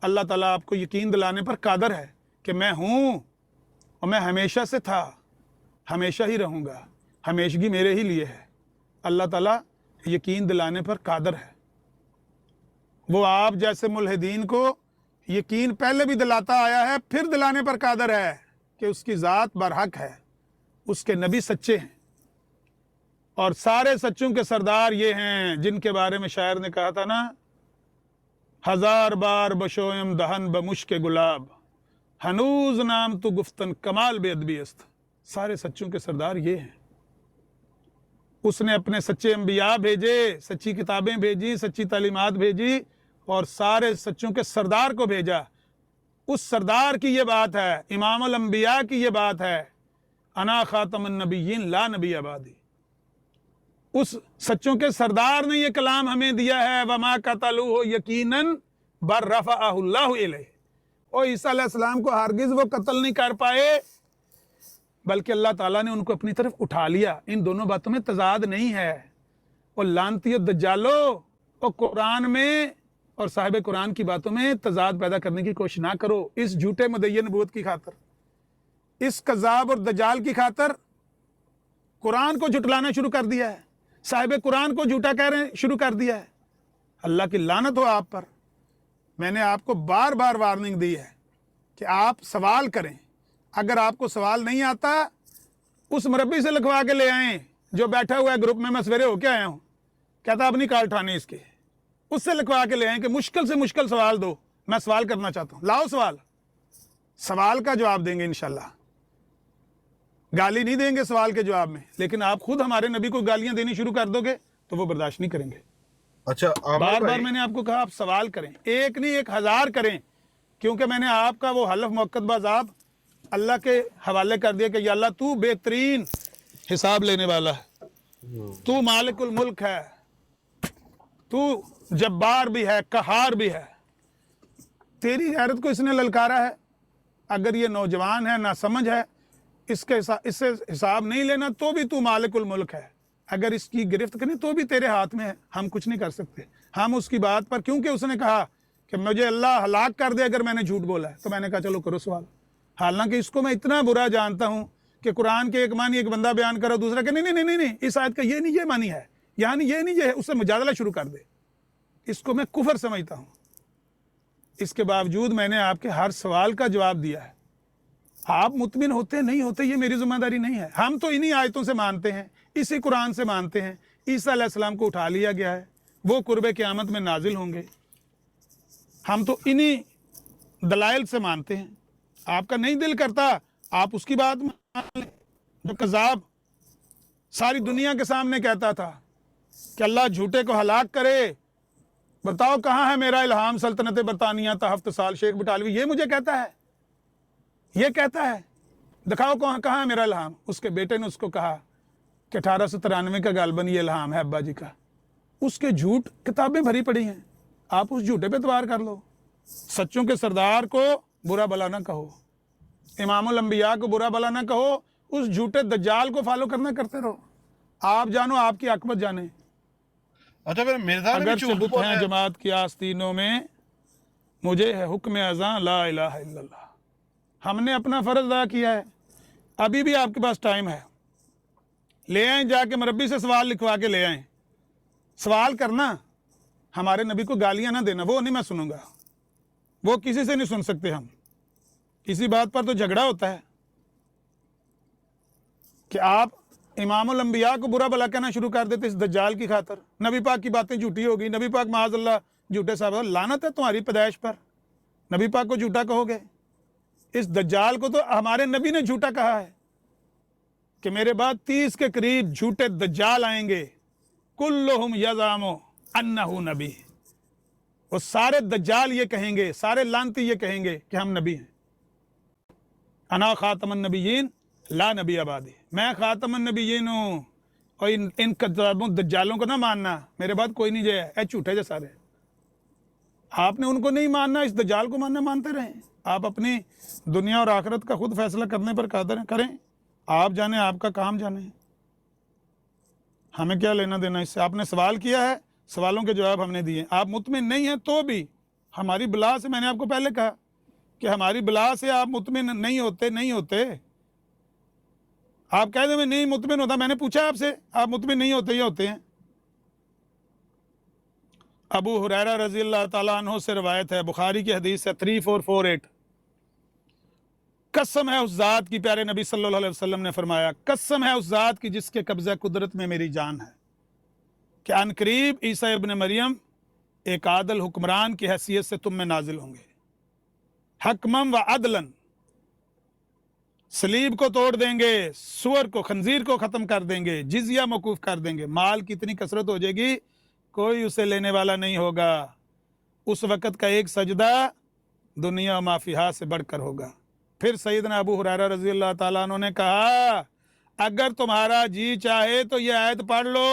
अल्लाह ताला आपको यकीन दिलाने पर कादर है कि मैं हूँ और मैं हमेशा से था, हमेशा ही रहूँगा, हमेशगी मेरे ही लिए है। अल्लाह ताला यकीन दिलाने पर कादर है। वो आप जैसे मुल्हिदीन को यकीन पहले भी दिलाता आया है, फिर दिलाने पर कादर है कि उसकी ज़ात बरहक है, उसके नबी सच्चे हैं, और सारे सच्चों के सरदार ये हैं जिनके बारे में शायर ने कहा था ना, 1000 बार बशोयम दहन बमुश्क गुलाब, हनूज नाम तो गुफ्तन कमाल बेअदबी अस्त। सारे सच्चों के सरदार ये हैं। उसने अपने सच्चे अंबिया भेजे, सच्ची किताबें भेजी, सच्ची तालीमात भेजी, और सारे सच्चों के सरदार को भेजा। उस सरदार की ये बात है, इमामुल अंबिया की ये बात है, अना खातमुन नबिय्यीन ला नबी आबादी। उस सच्चों के सरदार ने ये कलाम हमें दिया है, वमा कतलूहु यकीनन बर रफ़अहुल्लाहु इलैह। और ईसा अलैहिस्सलाम को हरगिज़ वो कत्ल नहीं कर पाए, बल्कि अल्लाह ताला ने उनको अपनी तरफ उठा लिया। इन दोनों बातों में तजाद नहीं है। और लानती दज्जालो और कुरान में और साहिब कुरान की बातों में तजाद पैदा करने की कोशिश ना करो। इस झूठे मुदय्यन नबूवत की खातर, इस कज़ाब और दज्जाल की खातर कुरान को झुटलाना शुरू कर दिया है, साहिब कुरान को झूठा कह रहे शुरू कर दिया है। अल्लाह की लानत हो आप पर। मैंने आपको बार बार वार्निंग दी है कि आप सवाल करें, अगर आपको सवाल नहीं आता उस मुरब्बी से लिखवा के ले आएं जो बैठा हुआ है ग्रुप में, मैं सवेरे होके आया हूँ, कहता अपनी काल उठाने इसके, उससे लिखवा के ले आएं कि मुश्किल से मुश्किल सवाल दो, मैं सवाल करना चाहता हूँ। लाओ सवाल, सवाल का जवाब देंगे इंशाल्लाह, गाली नहीं देंगे सवाल के जवाब में। लेकिन आप खुद हमारे नबी को गालियां देनी शुरू कर दोगे तो वो बर्दाश्त नहीं करेंगे। अच्छा, बार बार मैंने आपको कहा आप सवाल करें, एक नहीं 1000 करें, क्योंकि मैंने आपका वो हलफ मुअक्कद बाज़ाब अल्लाह के हवाले कर दिया कि या अल्लाह तू बेहतरीन हिसाब लेने वाला है, तू मालिकुल मुल्क है, तू जब्बार भी है, कहार भी है। तेरी गैरत को इसने ललकारा है। अगर ये नौजवान है, ना समझ है, इससे हिसाब नहीं लेना तो भी तू मालिकुल मुल्क है। अगर इसकी गिरफ्त करें तो भी तेरे हाथ में है, हम कुछ नहीं कर सकते। हम उसकी बात पर, क्योंकि उसने कहा कि मुझे अल्लाह हलाक कर दे अगर मैंने झूठ बोला है, तो मैंने कहा चलो करो सवाल। حالانکہ اس کو میں اتنا برا جانتا ہوں کہ قرآن کے ایک معنی ایک بندہ بیان کرو، دوسرا کہ نہیں نہیں نہیں نہیں اس آیت کا یہ نہیں یہ معنی ہے، یعنی یہ نہیں یہ ہے، اس سے مجادلہ شروع کر دے. اس کو میں کفر سمجھتا ہوں. اس کے باوجود میں نے آپ کے ہر سوال کا جواب دیا ہے. آپ مطمئن ہوتے نہیں ہوتے یہ میری ذمہ داری نہیں ہے. ہم تو انہی آیتوں سے مانتے ہیں، اسی قرآن سے مانتے ہیں. عیسیٰ علیہ السلام کو اٹھا لیا گیا ہے، وہ قرب قیامت میں نازل ہوں گے. ہم تو انہی دلائل سے مانتے ہیں. آپ کا نہیں دل کرتا آپ اس کی بات مان لیں. جو کذاب ساری دنیا کے سامنے کہتا تھا کہ اللہ جھوٹے کو ہلاک کرے، بتاؤ کہاں ہے میرا الہام سلطنت برطانیہ تا 7 سال، شیخ بٹالوی یہ مجھے کہتا ہے، یہ کہتا ہے دکھاؤ کہاں ہے میرا الہام. اس کے بیٹے نے اس کو کہا کہ 1893 کا غالباً یہ الہام ہے ابا جی کا. اس کے جھوٹ کتابیں بھری پڑی ہیں، آپ اس جھوٹے پہ اعتبار کر لو. سچوں کے سردار کو برا بلا نہ کہو، امام الانبیاء کو برا بلا نہ کہو، اس جھوٹے دجال کو فالو کرنا کرتے رہو. آپ جانو آپ کی عاقبت جانے. اچھا پھر مرزا نے بھی اگر جھوٹ بت بولا ہیں ہے. جماعت کی آستینوں میں، مجھے ہے حکم اذاں لا الہ الا اللہ. ہم نے اپنا فرض ادا کیا ہے. ابھی بھی آپ کے پاس ٹائم ہے، لے آئیں جا کے مربی سے سوال لکھوا کے لے آئیں. سوال کرنا، ہمارے نبی کو گالیاں نہ دینا، وہ نہیں میں سنوں گا، وہ کسی سے نہیں سن سکتے. ہم کسی بات پر تو جھگڑا ہوتا ہے کہ آپ امام الانبیاء کو برا بلا کہنا شروع کر دیتے اس دجال کی خاطر. نبی پاک کی باتیں جھوٹی ہوگی، نبی پاک معاذ اللہ جھوٹے صاحب، لعنت ہے تمہاری پیدائش پر. نبی پاک کو جھوٹا کہو گے. اس دجال کو تو ہمارے نبی نے جھوٹا کہا ہے کہ میرے بعد 30 کے قریب جھوٹے دجال آئیں گے، کلہم یزعم انہ نبی. وہ سارے دجال یہ کہیں گے، سارے لعنتی یہ کہیں گے کہ ہم نبی ہیں. انا خاتم النبیین لا نبی آبادی، میں خاتم النبیین ہوں. اور ان کذابوں دجالوں کو نہ ماننا، میرے بعد کوئی نہیں جائے، اے جھوٹے جے سارے. آپ نے ان کو نہیں ماننا، اس دجال کو ماننا، مانتے رہیں. آپ اپنی دنیا اور آخرت کا خود فیصلہ کرنے پر قادر ہیں، کریں. آپ جانیں، آپ کا کام جانیں، ہمیں کیا لینا دینا اس سے. آپ نے سوال کیا ہے، سوالوں کے جواب ہم نے دیے. آپ مطمئن نہیں ہیں تو بھی ہماری بلا سے، میں نے آپ کو پہلے کہا کہ ہماری بلا سے آپ مطمئن نہیں ہوتے. آپ کہہ دیں میں نہیں مطمئن ہوتا، میں نے پوچھا آپ سے، آپ مطمئن نہیں ہوتے، یہ ہوتے ہیں. ابو ہریرہ رضی اللہ تعالیٰ عنہ سے روایت ہے، بخاری کی حدیث ہے 3448. قسم ہے اس ذات کی، پیارے نبی صلی اللہ علیہ وسلم نے فرمایا، قسم ہے اس ذات کی جس کے قبضہ قدرت میں میری جان ہے، کہ ان قریب عیسیٰ ابن مریم ایک عادل حکمران کی حیثیت سے تم میں نازل ہوں گے، حکمم و عدلن، صلیب کو توڑ دیں گے، سور کو، خنزیر کو ختم کر دیں گے، جزیہ موقوف کر دیں گے. مال کی اتنی کثرت ہو جائے گی کوئی اسے لینے والا نہیں ہوگا. اس وقت کا ایک سجدہ دنیا و ما فیہا سے بڑھ کر ہوگا. پھر سیدنا ابو ہریرہ رضی اللہ تعالیٰ عنہ نے کہا، اگر تمہارا جی چاہے تو یہ آیت پڑھ لو،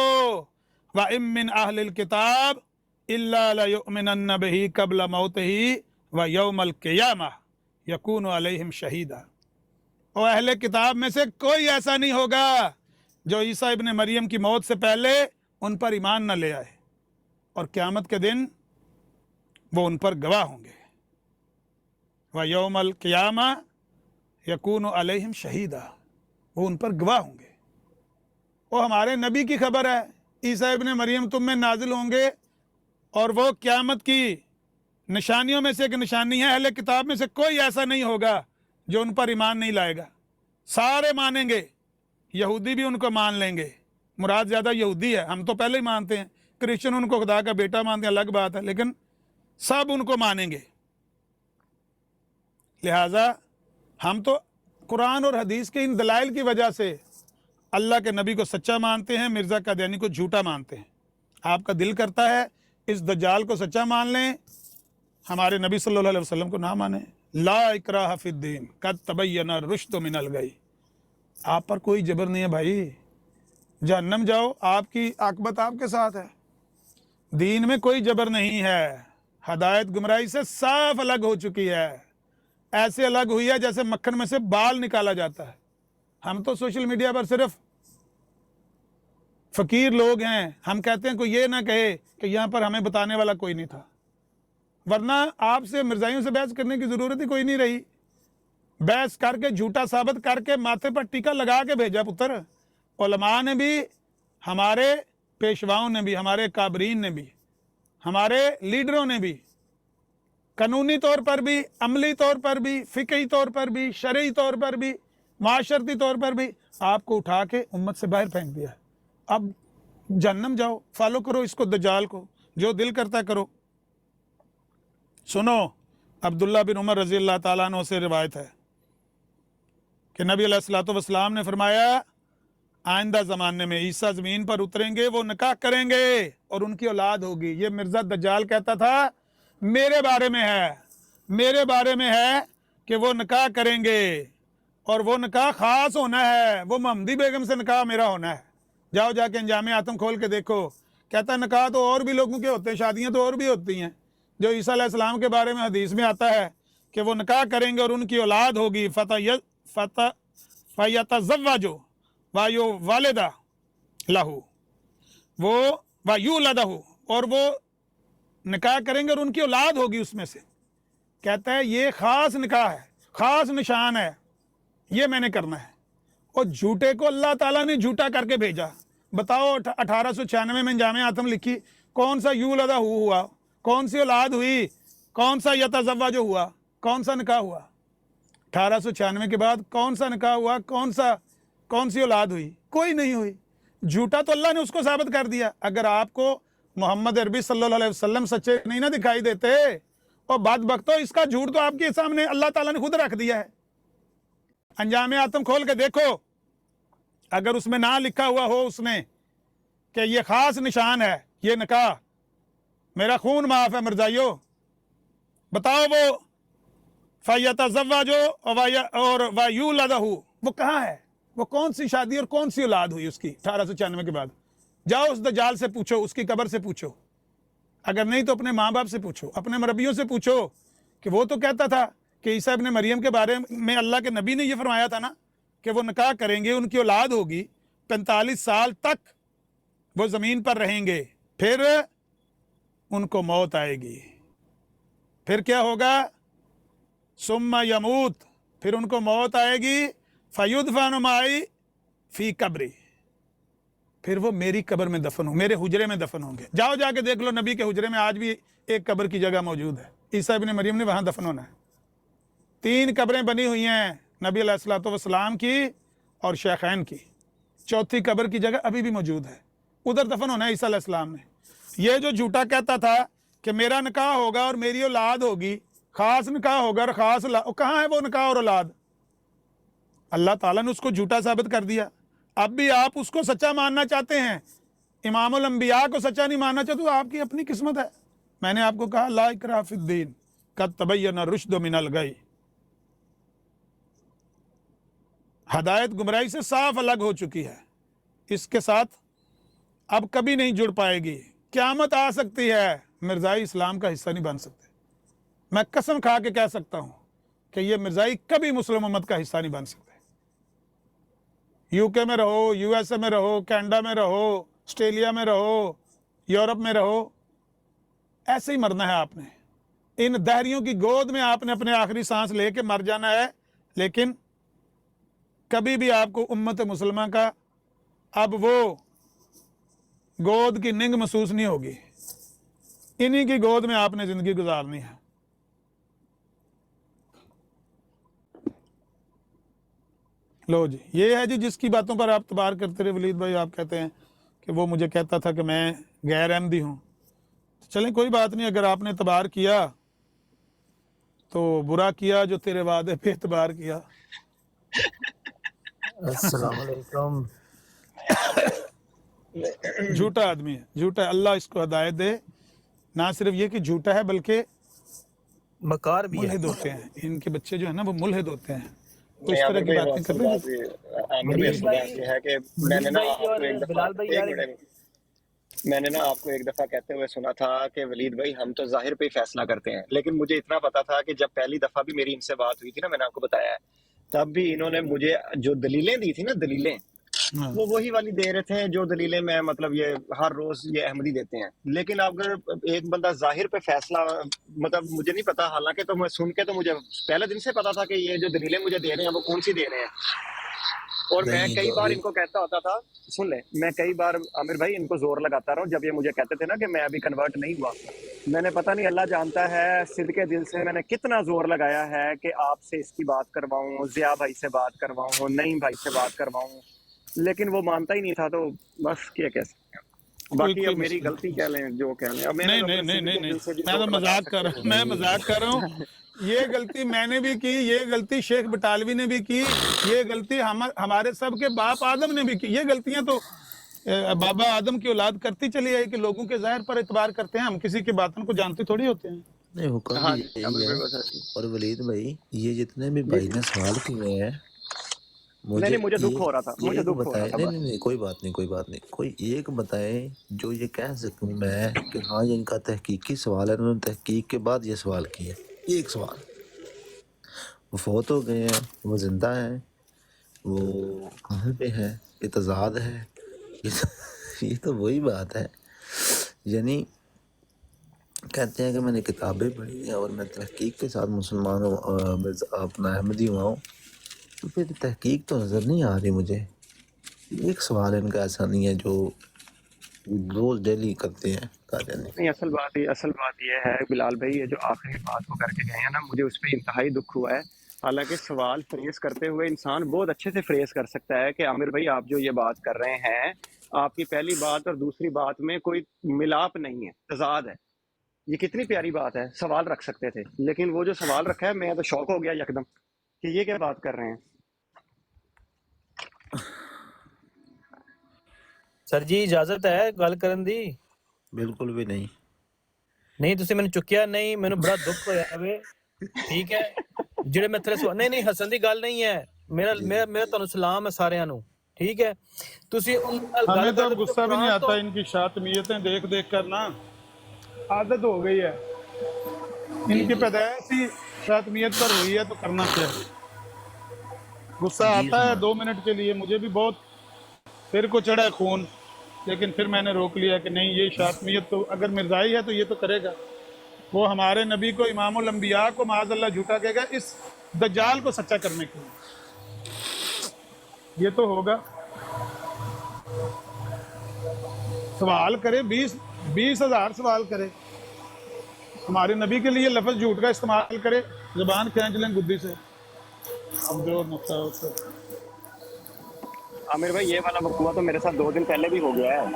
وَإِن مِّنْ أَهْلِ الْكِتَابِ إِلَّا لَيُؤْمِنَنَّ بِهِ قَبْلَ مَوْتِهِ وَيَوْمَ الْقِيَامَةِ يَكُونُ عَلَيْهِمْ شَهِيدًا. اور اہل کتاب میں سے کوئی ایسا نہیں ہوگا جو عیسیٰ ابن مریم کی موت سے پہلے ان پر ایمان نہ لے آئے، اور قیامت کے دن وہ ان پر گواہ ہوں گے. وَيَوْمَ الْقِيَامَةِ يَكُونُ عَلَيْهِمْ شَهِيدًا، وہ ان پر گواہ ہوں گے. وہ ہمارے نبی کی خبر ہے، عیسیٰ ابن مریم تم میں نازل ہوں گے، اور وہ قیامت کی نشانیوں میں سے ایک نشانی ہے. اہل کتاب میں سے کوئی ایسا نہیں ہوگا جو ان پر ایمان نہیں لائے گا. سارے مانیں گے، یہودی بھی ان کو مان لیں گے. مراد زیادہ یہودی ہے، ہم تو پہلے ہی مانتے ہیں. کرسچن ان کو خدا کا بیٹا مانتے ہیں، الگ بات ہے، لیکن سب ان کو مانیں گے. لہٰذا ہم تو قرآن اور حدیث کے ان دلائل کی وجہ سے اللہ کے نبی کو سچا مانتے ہیں، مرزا قادیانی کو جھوٹا مانتے ہیں. آپ کا دل کرتا ہے اس دجال کو سچا مان لیں، ہمارے نبی صلی اللہ علیہ وسلم کو نہ مانیں. لا اکراہ فی الدین قد تبین الرشد من الغی. آپ پر کوئی جبر نہیں ہے بھائی، جہنم جاؤ، آپ کی عاقبت آپ کے ساتھ ہے. دین میں کوئی جبر نہیں ہے. ہدایت گمراہی سے صاف الگ ہو چکی ہے، ایسے الگ ہوئی ہے جیسے مکھن میں سے بال نکالا جاتا ہے. ہم تو سوشل میڈیا پر صرف فقیر لوگ ہیں، ہم کہتے ہیں کوئی یہ نہ کہے کہ یہاں پر ہمیں بتانے والا کوئی نہیں تھا، ورنہ آپ سے مرزائیوں سے بحث کرنے کی ضرورت ہی کوئی نہیں رہی. बहस करके झूठा साबित करके माथे पर टीका लगा के भेजा पुत्र। उलमा ने भी, हमारे पेशवाओं ने भी, हमारे काबरीन ने भी, हमारे लीडरों ने भी कानूनी तौर पर भी, अमली तौर पर भी, फ़िक़ही तौर पर भी, शरई तौर पर भी, माशरती तौर पर भी आपको उठा के उम्मत से बाहर फेंक दिया। अब जहन्नम जाओ, फॉलो करो इसको, दज्जाल को, जो दिल करता करो। सुनो, अब्दुल्ला बिन उमर रज़ी अल्लाह ताला अन्हु से रिवायत है कि नबी अलैहिस्सलातु वस्सलाम ने फरमाया आइंदा ज़माने में ईसा ज़मीन पर उतरेंगे, वो निकाह करेंगे और उनकी औलाद होगी। ये मिर्ज़ा दज्जाल कहता था मेरे बारे में है, मेरे बारे में है कि वो निकाह करेंगे और वो निकाह ख़ास होना है, वो महमदी बेगम से निकाह मेरा होना है। जाओ जाके अंजाम आतम खोल के देखो। कहता है निकाह तो और भी लोगों के होते हैं, शादियाँ तो और भी होती हैं। जो ईसा अलैहिस्सलाम के बारे में हदीस में आता है कि वो निकाह करेंगे और उनकी औलाद होगी। फ़यतज़व्वजु वायु वालिदा लहू, वो वायु लदहू, और वो निकाह करेंगे और उनकी औलाद होगी उसमें से। कहता है ये ख़ास निकाह है, ख़ास निशान है, ये मैंने करना है। और झूठे को अल्लाह ताला ने झूठा करके भेजा। बताओ 1896 में अंजाम आतम लिखी, कौन सा यू लदा हुआ, कौन सी औलाद हुई, कौन सा यतज़व्वज जो हुआ, कौन सा निकाह हुआ 1896 के बाद, कौन सा निकाह हुआ, कौन सी औलाद हुई? कोई नहीं हुई। झूठा तो अल्लाह ने उसको साबित कर दिया। अगर आपको मोहम्मद अरबी सल्लल्लाहु अलैहि वसल्लम सच्चे नहीं ना दिखाई देते, और बदबख्तो इसका झूठ तो आपके सामने अल्लाह ताला ने खुद रख दिया है। अंजाम आतम खोल के देखो, अगर उसमें ना लिखा हुआ हो उसने कि ये ख़ास निशान है, ये निकाह, मेरा खून माफ़ है मिर्ज़ाइयों, बताओ वो फ़यतज़व्वजु और वायुलदहू वो कहाँ है? वो कौन सी शादी और कौन सी औलाद हुई उसकी 1896 के बाद? जाओ उस दज्जाल से पूछो, उसकी कब्र से पूछो, अगर नहीं तो अपने माँ बाप से पूछो, अपने मरबियों से पूछो कि वो तो कहता था कि ईसा इब्न मरियम के बारे में अल्लाह के नबी ने ये फरमाया था ना कि वो निकाह करेंगे, उनकी औलाद होगी, 45 साल तक वो ज़मीन पर रहेंगे, फिर उनको मौत आएगी। फिर क्या होगा? सुम्मा यमूत, फिर उनको मौत आएगी। फ़युदफ़नु माई फ़ी कब्री, फिर वो मेरी कब्र में दफन हो, मेरे हुजरे में दफन होंगे। जाओ जाके देख लो, नबी के हुजरे में आज भी एक कब्र की जगह मौजूद है, ईसा इब्न मरियम ने वहाँ दफन होना है। 3 कब्रें बनी हुई हैं, नबी अलैहिस्सलातु वस्सलाम की और शेखैन की। 4थी कब्र की जगह अभी भी मौजूद है, उधर दफन होना है ईसा अलैहिस्सलाम ने। ये जो झूठा कहता था कि मेरा निकाह होगा और मेरी औलाद होगी, ख़ास निकाह होगा और ख़ास औलाद, कहाँ है वो निकाह और औलाद? अल्लाह ताला ने उसको झूठा साबित कर दिया। अब भी आप उसको सच्चा मानना चाहते हैं, इमामुल अंबिया को सच्चा नहीं मानना चाहते, तो आपकी अपनी किस्मत है। मैंने आपको कहा ला इकराह फिद्दीन कद तबय्यना रुश्द मिनल गई। हदायत गुमराही से साफ अलग हो चुकी है, इसके साथ अब कभी नहीं जुड़ पाएगी। क़यामत आ सकती है, मिर्ज़ाई इस्लाम का हिस्सा नहीं बन सकते। मैं कसम खा के कह सकता हूँ कि ये मिर्ज़ाई कभी मुस्लिम उम्मत का हिस्सा नहीं बन सकते। यूके में रहो, यूएसए में रहो, कनाडा में रहो, ऑस्ट्रेलिया में रहो, यूरोप में रहो, ऐसे ही मरना है आपने। इन दहरियों की गोद में आपने अपने आखिरी सांस लेके मर जाना है, लेकिन कभी भी आपको उम्मत मुसलमा का अब वो गोद की निंग महसूस नहीं होगी। इन्हीं की गोद में आपने ज़िंदगी गुजारनी है। लो जी, ये है जी जिसकी बातों पर आप तबार करते रहे वलीद भाई। आप कहते हैं कि वो मुझे कहता था कि मैं गैर अहमदी हूँ। तो चलें कोई बात नहीं, अगर आपने तबार किया तो बुरा किया जो तेरे वादे पे एतबार किया। अस्सलाम वालेकुम। झूठा आदमी है, झूठा है। अल्लाह इसको हदायत दे। ना सिर्फ ये कि झूठा है बल्कि मकार भी है। मुल्हिद होते हैं, इनके बच्चे जो है ना वो मुल्हिद होते हैं, तो इस नहीं, तरह की बातें कर रहे हैं। है कि मैंने ना आपको एक दफा मैंने ना आपको एक दफा कहते हुए सुना था कि वलीद भाई हम तो जाहिर पे ही फैसला करते हैं, लेकिन मुझे इतना पता था कि जब पहली दफा भी मेरी इनसे बात हुई थी ना, मैंने आपको बताया है, तब भी इन्होंने मुझे जो दलीलें दी थी ना, दलीलें وہ وہی والی دے رہے تھے جو دلیلیں میں مطلب یہ ہر روز یہ احمدی دیتے ہیں. لیکن اگر ایک بندہ ظاہر پہ فیصلہ مطلب مجھے نہیں پتا، حالانکہ تو میں سن کے تو مجھے پہلے دن سے پتا تھا کہ یہ جو دلیلیں مجھے دے رہے ہیں وہ کون سی دے رہے ہیں. اور میں نہیں کئی تو بار ابھی ان کو کہتا ہوتا تھا، سن لیں، میں کئی بار عامر بھائی ان کو زور لگاتا رہا ہوں جب یہ مجھے کہتے تھے نا کہ میں ابھی کنورٹ نہیں ہوا. میں نے پتہ نہیں، اللہ جانتا ہے صدقے دل سے میں نے کتنا زور لگایا ہے کہ آپ سے اس کی بات کرواؤں، ضیاء بھائی سے بات کرواؤں، نعیم بھائی سے بات کرواؤں، لیکن وہ مانتا ہی نہیں تھا. تو بس کیا کہہ سکتے ہیں. باقی کوئی اب میری مسئلہ غلطی کہہ لیں جو کہہ لیں. اب میں نے نہیں تو نہیں اپنے نہیں نہیں صدقے نہیں دل سے بھی میں تو زور لگا مذاق کر سکتے رہا ہوں، تھے. میں نہیں مذاق کر رہا ہوں. یہ غلطی میں نے بھی کی، یہ غلطی شیخ بٹالوی نے بھی کی، یہ غلطی ہمارے سب کے باپ آدم نے بھی کی. یہ غلطیاں تو بابا آدم کی اولاد کرتی چلی آئی کہ لوگوں کے ظاہر پر اعتبار کرتے ہیں، ہم کسی کی باتوں کو جانتے تھوڑی ہوتے ہیں. نہیں، حکم بھی ہاں جی عامر یہی ہے. بھائی بس اور ولید بھائی، یہ جتنے بھی جی بھائی نے سوال کیے ہیں، نہیں مجھے نہیں، مجھے دکھ ہو رہا تھا، مجھے ایک دکھ ہو رہا بتائے. تھا نہیں بس. نہیں نہیں، کوئی بات نہیں، کوئی بات نہیں. کوئی ایک بتائے جو یہ کہہ سکوں میں کہ ہاں یہ ان کا تحقیقی سوال ہے، انہوں نے تحقیق کے بعد یہ سوال کیا. ایک سوال. وہ فوت ہو گئے ہیں، وہ زندہ ہیں، وہ کہاں پہ ہیں، یہ تضاد ہے. یہ تو وہی بات ہے. یعنی کہتے ہیں کہ میں نے کتابیں پڑھی ہیں اور میں تحقیق کے ساتھ مسلمان اپنا احمدی ہوا ہوں. تو پھر تحقیق تو نظر نہیں آ رہی مجھے. ایک سوال ان کا ایسا نہیں ہے جو روز ڈیلی کرتے ہیں قادیانی. نہیں، اصل بات یہ ہے بلال بھائی، یہ جو آخری بات وہ کر کے گئے ہیں نا، مجھے اس پہ انتہائی دکھ ہوا ہے. حالانکہ سوال فریز کرتے ہوئے انسان بہت اچھے سے فریز کر سکتا ہے کہ عامر بھائی آپ جو یہ بات کر رہے ہیں، آپ کی پہلی بات اور دوسری بات میں کوئی ملاپ نہیں ہے، تضاد ہے. یہ کتنی پیاری بات ہے، سوال رکھ سکتے تھے. لیکن وہ جو سوال رکھا ہے، میں تو شوق ہو گیا یکدم کہ یہ کیا بات کر رہے ہیں. سر جی اجازت ہے گل کرن دی؟ بالکل بھی نہیں. نہیں ਤੁਸੀਂ ਮੈਨੂੰ ਚੁੱਕਿਆ ਨਹੀਂ, ਮੈਨੂੰ ਬੜਾ ਦੁੱਖ ਹੋਇਆ ਵੇ. ਠੀਕ ਹੈ ਜਿਹੜੇ ਮੈਂ ਤੇਰੇ ਸਵਾਲ ਨਹੀਂ ਹੱਸਣ ਦੀ ਗੱਲ ਨਹੀਂ ਹੈ. ਮੇਰਾ جی ਮੇਰਾ ਮੇਰਾ ਤੁਹਾਨੂੰ ਸਲਾਮ ਹੈ ਸਾਰਿਆਂ ਨੂੰ. ਠੀਕ ہے ਤੁਸੀਂ ਉਹਨਾਂ ਨਾਲ ہمیں ਗੱਲ تو اب ਕਰਦੇ ਪਏ غصہ بھی نہیں ਕੁਰਾਨ آتا ਤੋਂ. ان کی شاطمیتیں دیکھ دیکھ کر نا، عادت ہو گئی ہے ان جی کی جی پیدائش ہی شاطمیت پر ہوئی ہے، تو کرنا کیا ہے. غصہ جی آتا ہے سنا. 2 منٹ کے لیے، مجھے بھی بہت پھر کو چڑھا ہے خون، لیکن پھر میں نے روک لیا کہ نہیں، یہ شاطمیت تو اگر مرزائی ہے تو یہ تو کرے گا. وہ ہمارے نبی کو، امام الانبیاء کو معاذ اللہ جھوٹا کہے گا اس دجال کو سچا کرنے کے لیے. یہ تو ہوگا. سوال کرے، 20,000 سوال کرے، ہمارے نبی کے لیے لفظ جھوٹ کا استعمال کرے، زبان کھینچ لیں گدی سے. اب جو نقطہ ہوتا ہے. عامر بھائی یہ والا وقوع تو میرے ساتھ 2 دن پہلے بھی ہو گیا ہے.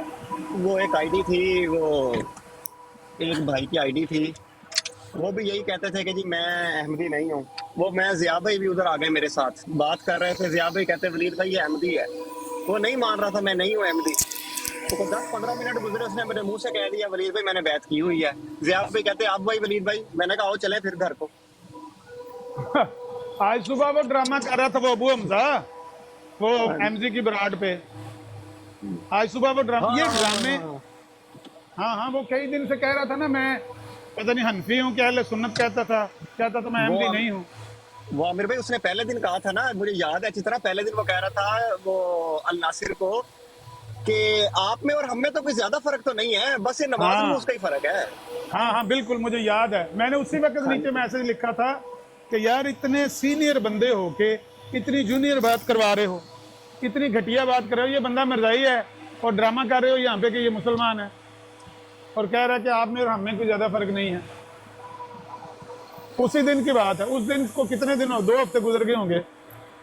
وہ ایک آئی ڈی تھی، وہ ایک بھائی کی آئی ڈی تھی، وہ بھی یہی کہتے تھے کہ جی میں احمدی نہیں ہوں. وہ میں ضیاء بھائی بھی ادھر آ گئے میرے ساتھ، بات کر رہے تھے. ضیاء بھائی کہتے ولید بھائی یہ احمدی ہے. وہ نہیں مان رہا تھا میں نہیں ہوں احمدی. تو 10-15 منٹ گزرے، اس نے میرے منہ سے کہہ دیا ولید بھائی میں نے بیعت کی ہوئی ہے. ضیاء بھائی کہتے اب بھائی ولید بھائی. میں نے کہا آؤ چلے پھر گھر کو. آج صبح وہ ڈرامہ کر رہا تھا وہ ابو حمزہ، وہ ہاں ایم جی کی براڈ پہ. آج صبح وہ ڈرامہ، یہ ڈرامے، ہاں ہاں وہ کئی دن سے کہہ رہا تھا نا میں پتہ نہیں حنفی ہوں کیا، اہل سنت کہتا تھا میں احمدی وہ نہیں ہوں. وہ عامر بھائی اس نے پہلے دن کہا تھا نا، مجھے یاد ہے اچھی طرح. پہلے دن وہ کہہ رہا تھا وہ الناصر کو کہ آپ میں اور ہم میں تو کوئی زیادہ فرق تو نہیں ہے، بس یہ نماز ہاں روز کا ہی فرق ہے. ہاں بالکل مجھے یاد ہے. میں نے اسی وقت ہاں نیچے میسج لکھا تھا کہ یار اتنے سینئر بندے ہو کے اتنی جونیئر بات کروا رہے ہو، اتنی گھٹیا بات کر رہے ہو. یہ بندہ مرزائی ہے اور ڈرامہ کر رہے ہو یہاں پہ کہ یہ مسلمان ہے، اور کہہ رہا ہے کہ آپ میں اور ہم میں کوئی زیادہ فرق نہیں ہے. اسی دن کی بات ہے. اس دن کو کتنے دن ہو، 2 ہفتے گزر گئے ہوں گے.